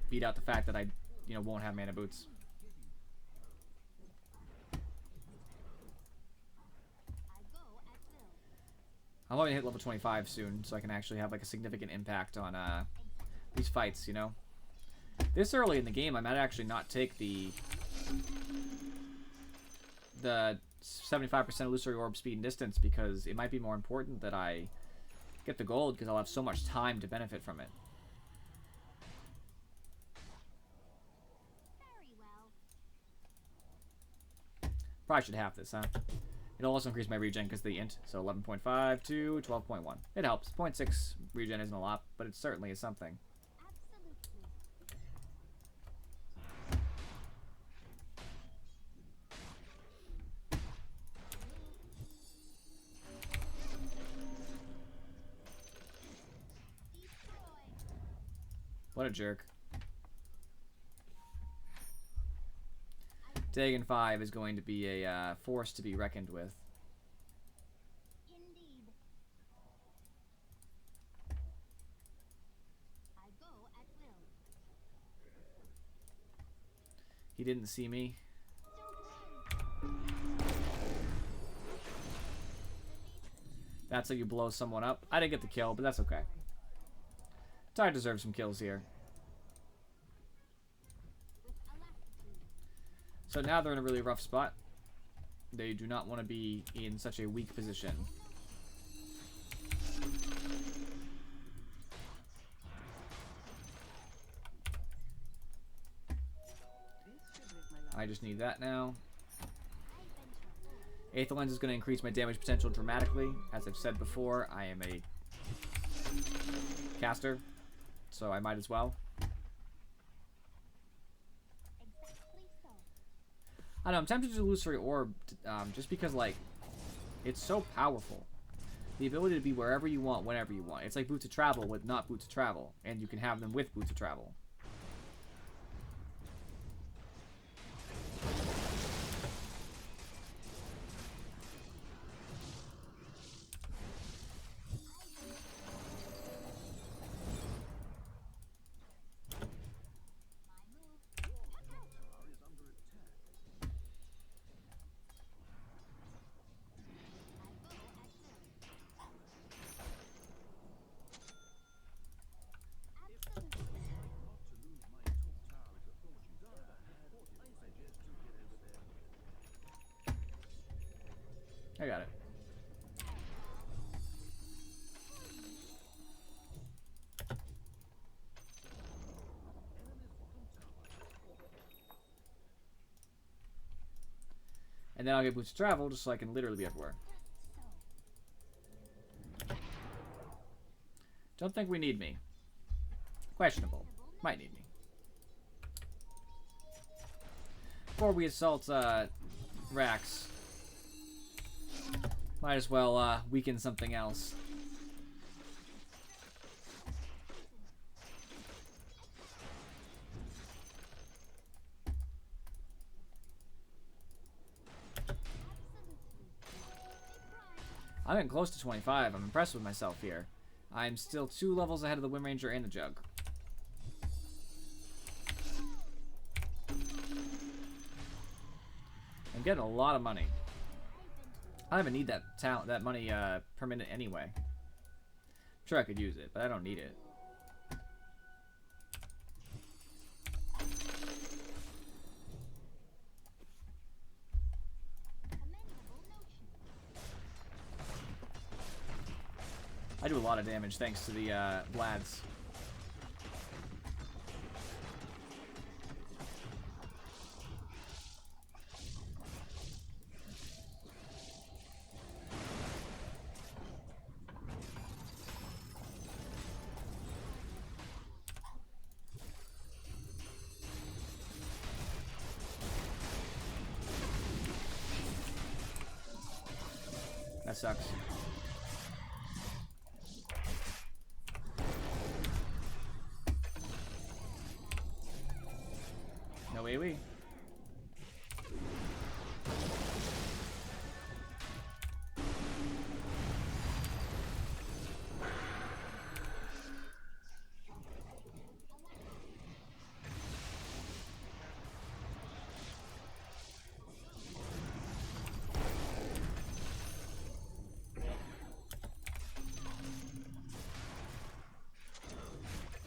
beat out the fact that I, won't have mana boots. I'm going to hit level 25 soon, so I can actually have like a significant impact on these fights, This early in the game, I might actually not take the 75% illusory orb speed and distance, because it might be more important that I get the gold, because I'll have so much time to benefit from it. Probably should have this, huh? It'll also increase my regen because of the int, so 11.5 to 12.1. It helps. 0.6 regen isn't a lot, but it certainly is something. What a jerk. Dagon 5 is going to be a force to be reckoned with. Indeed. I go at will. He didn't see me. That's how you blow someone up. I didn't get the kill, but that's okay. Tide deserves some kills here. So now they're in a really rough spot. They do not want to be in such a weak position. I just need that now. Aether Lens is going to increase my damage potential dramatically. As I've said before, I am a caster, so I might as well. I know, I'm tempted to do Illusory Orb, just because, like, it's so powerful. The ability to be wherever you want, whenever you want. It's like Boots of Travel with not Boots of Travel, and you can have them with Boots of Travel. I got it. And then I'll get Boots of Travel just so I can literally be everywhere. Don't think we need me. Questionable. Might need me. Before we assault Rax, might as well weaken something else. I'm getting close to 25. I'm impressed with myself here. I'm still 2 levels ahead of the Wind Ranger and the Jug. I'm getting a lot of money. I don't even need that talent, that money per minute anyway. I'm sure I could use it, but I don't need it. I do a lot of damage thanks to the Vlads. That sucks. No AoE.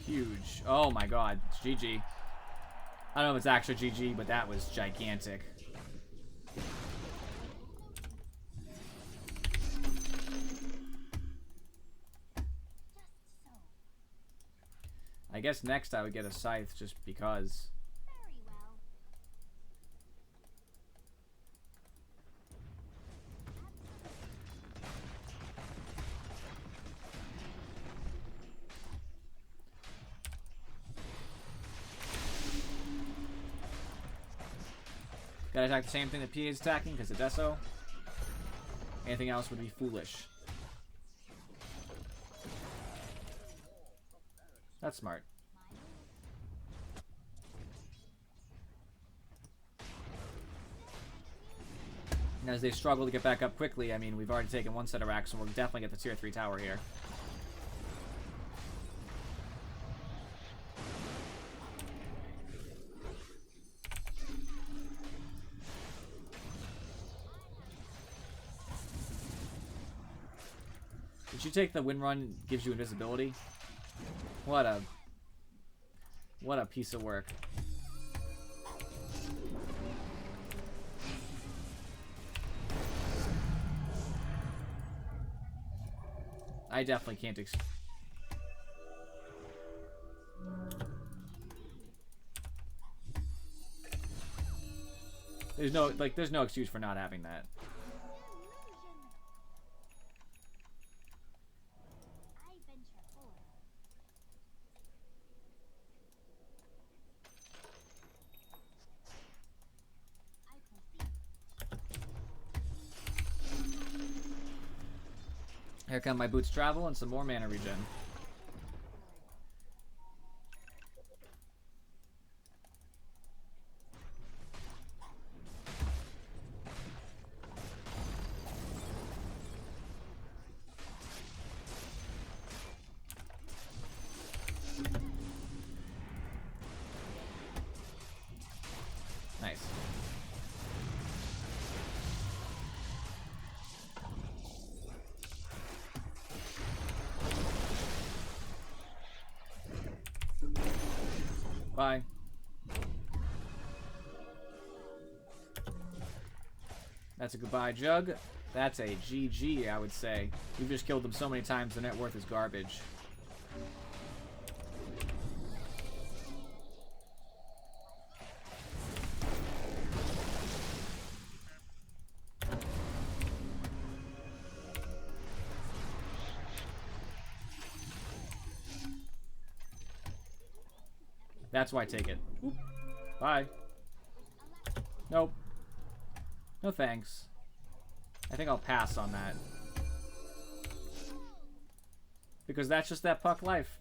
Huge. Oh my god. It's GG. I don't know if it's actually GG, but that was gigantic. I guess next I would get a scythe just because. Very well. Gotta attack the same thing that PA is attacking because it's Deso. Anything else would be foolish. That's smart. And as they struggle to get back up quickly, I mean, we've already taken one set of racks, and we'll definitely get the tier 3 tower here. Did you take the win run gives you invisibility? What a piece of work. I definitely can't there's no excuse for not having that. I venture forth. I proceed. Here come my boots travel and some more mana regen. Nice. Bye. That's a goodbye, Jug. That's a GG, I would say. You've just killed them so many times, the net worth is garbage. That's why I take it. Oop. Bye. Nope. No thanks. I think I'll pass on that. Because that's just that puck life.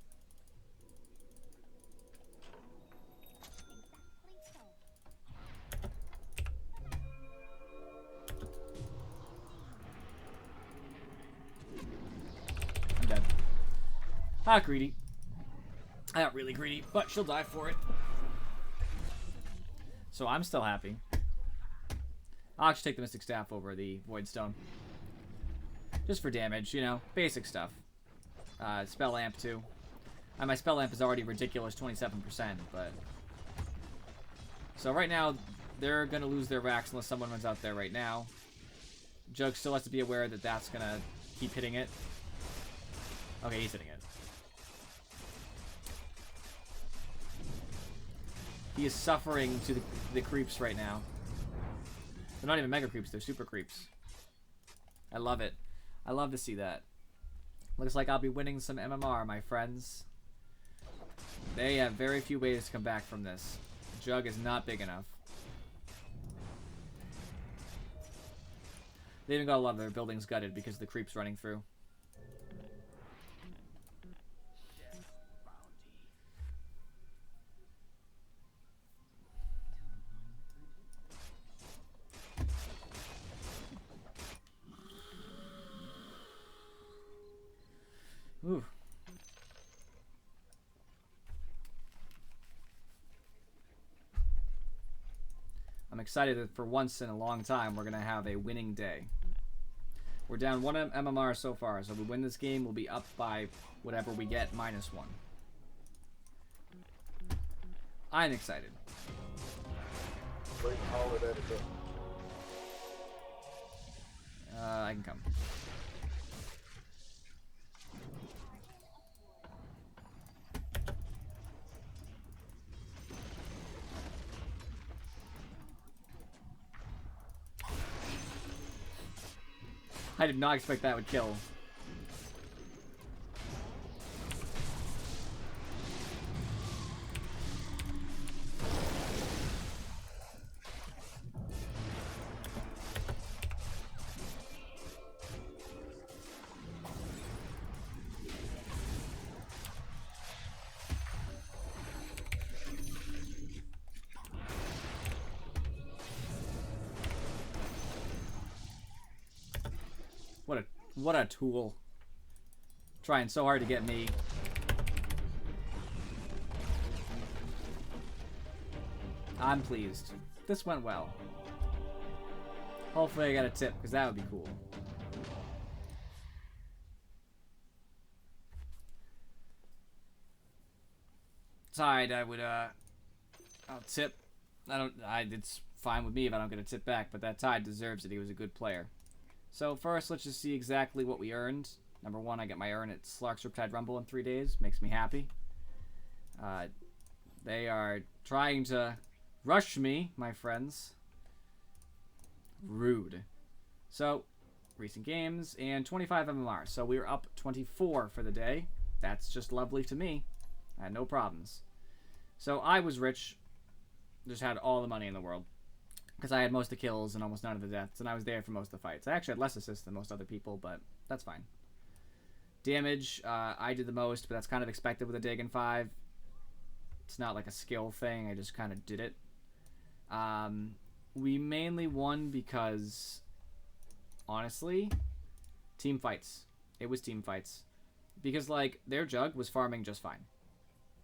I'm dead. Ah, greedy. Not really greedy, but she'll die for it. So I'm still happy. I'll actually take the Mystic Staff over the Void Stone. Just for damage, you know, basic stuff. Spell Amp too. My Spell Amp is already ridiculous 27%, but... So right now, they're going to lose their racks unless someone runs out there right now. Jug still has to be aware that that's going to keep hitting it. Okay, he's hitting it. He is suffering to the creeps right now. They're not even mega creeps, they're super creeps. I love it. I love to see that. Looks like I'll be winning some MMR, my friends. They have very few ways to come back from this. Jug is not big enough. They even got a lot of their buildings gutted because of the creeps running through. Ooh. I'm excited that for once in a long time we're going to have a winning day. We're down 1 MMR so far, so if we win this game, we'll be up by whatever we get, -1. I'm excited. Wait, all of that is up. I can come. I did not expect that would kill. What a tool. Trying so hard to get me. I'm pleased. This went well. Hopefully I got a tip, because that would be cool. Tide, I would, I'll tip. It's fine with me if I don't get a tip back, but that Tide deserves it. He was a good player. So first, let's just see exactly what we earned. Number 1, I get my earn at Slark's Riptide Rumble in 3 days. Makes me happy. They are trying to rush me, my friends. Rude. So, recent games and 25 MMR. So we were up 24 for the day. That's just lovely to me. I had no problems. So I was rich. Just had all the money in the world. Because I had most of the kills and almost none of the deaths, and I was there for most of the fights. I actually had less assists than most other people, but that's fine. Damage, I did the most, but that's kind of expected with a Dagon 5. It's not like a skill thing, I just kind of did it. We mainly won because, honestly, team fights. It was team fights. Because, like, their Jug was farming just fine.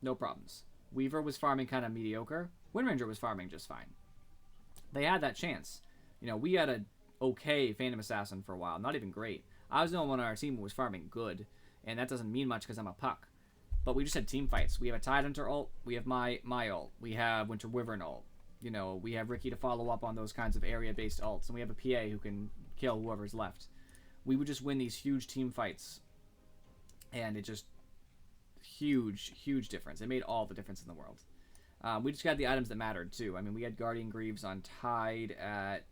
No problems. Weaver was farming kind of mediocre. Windranger was farming just fine. They had that chance. You know, we had a okay Phantom Assassin for a while. Not even great. I was the only one on our team who was farming good. And that doesn't mean much because I'm a puck. But we just had team fights. We have a Tidehunter ult. We have my ult. We have Winter Wyvern ult. You know, we have Ricky to follow up on those kinds of area-based ults. And we have a PA who can kill whoever's left. We would just win these huge team fights. And it just... Huge, huge difference. It made all the difference in the world. We just got the items that mattered, too. I mean, we had Guardian Greaves on Tide at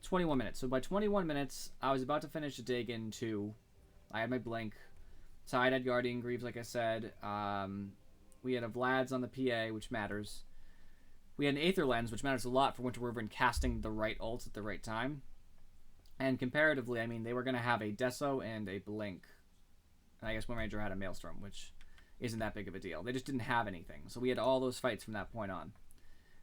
21 minutes. So by 21 minutes, I was about to finish a Dagon 2. I had my Blink. Tide had Guardian Greaves, like I said. We had a Vlad's on the PA, which matters. We had an Aether Lens, which matters a lot for Winter Wyvern casting the right ults at the right time. And comparatively, I mean, they were going to have a Deso and a Blink. And I guess Windranger had a Maelstrom, which isn't that big of a deal. They just didn't have anything. So we had all those fights from that point on.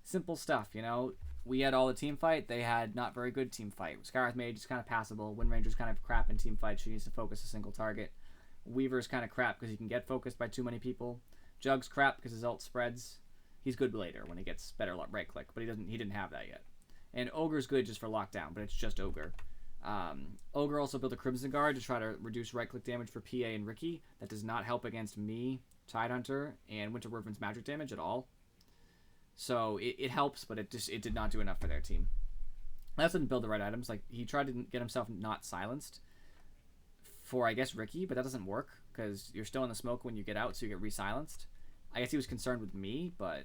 Simple stuff, you know. We had all the team fight. They had not very good team fight. Scarlet Mage is kind of passable. Windranger's kind of crap in team fight. She needs to focus a single target. Weaver's kind of crap because he can get focused by too many people. Jug's crap because his ult spreads. He's good later when he gets better right click, but he didn't have that yet. And Ogre's good just for lockdown, but it's just Ogre. Ogre also built a Crimson Guard to try to reduce right click damage for PA and Ricky. That does not help against me, Tidehunter, and Winter Wyvern's magic damage at all. So it helps, but it did not do enough for their team. That didn't build the right items. Like, he tried to get himself not silenced for, I guess, Ricky, but that doesn't work because you're still in the smoke when you get out, so you get re-silenced. I guess he was concerned with me, but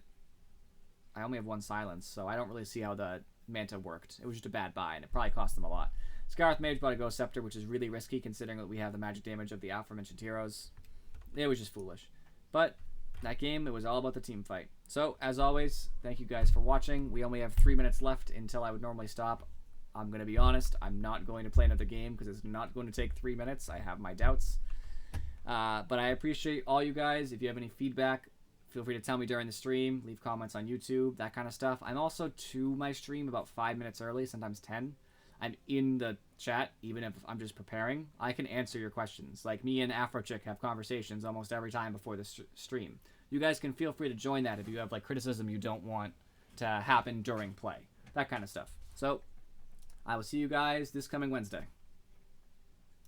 I only have one silence, so I don't really see how the Manta worked. It was just a bad buy, and it probably cost them a lot. Scarlet Mage bought a Ghost Scepter, which is really risky considering that we have the magic damage of the aforementioned heroes. It was just foolish. But that game, it was all about the team fight. So, as always, thank you guys for watching. We only have 3 minutes left until I would normally stop. I'm going to be honest. I'm not going to play another game because it's not going to take 3 minutes. I have my doubts. But I appreciate all you guys. If you have any feedback, feel free to tell me during the stream. Leave comments on YouTube, that kind of stuff. I'm also to my stream about 5 minutes early, sometimes 10. I'm in the chat, even if I'm just preparing. I can answer your questions. Like me and Afrochick have conversations almost every time before the stream. You guys can feel free to join that if you have like criticism you don't want to happen during play. That kind of stuff. So, I will see you guys this coming Wednesday.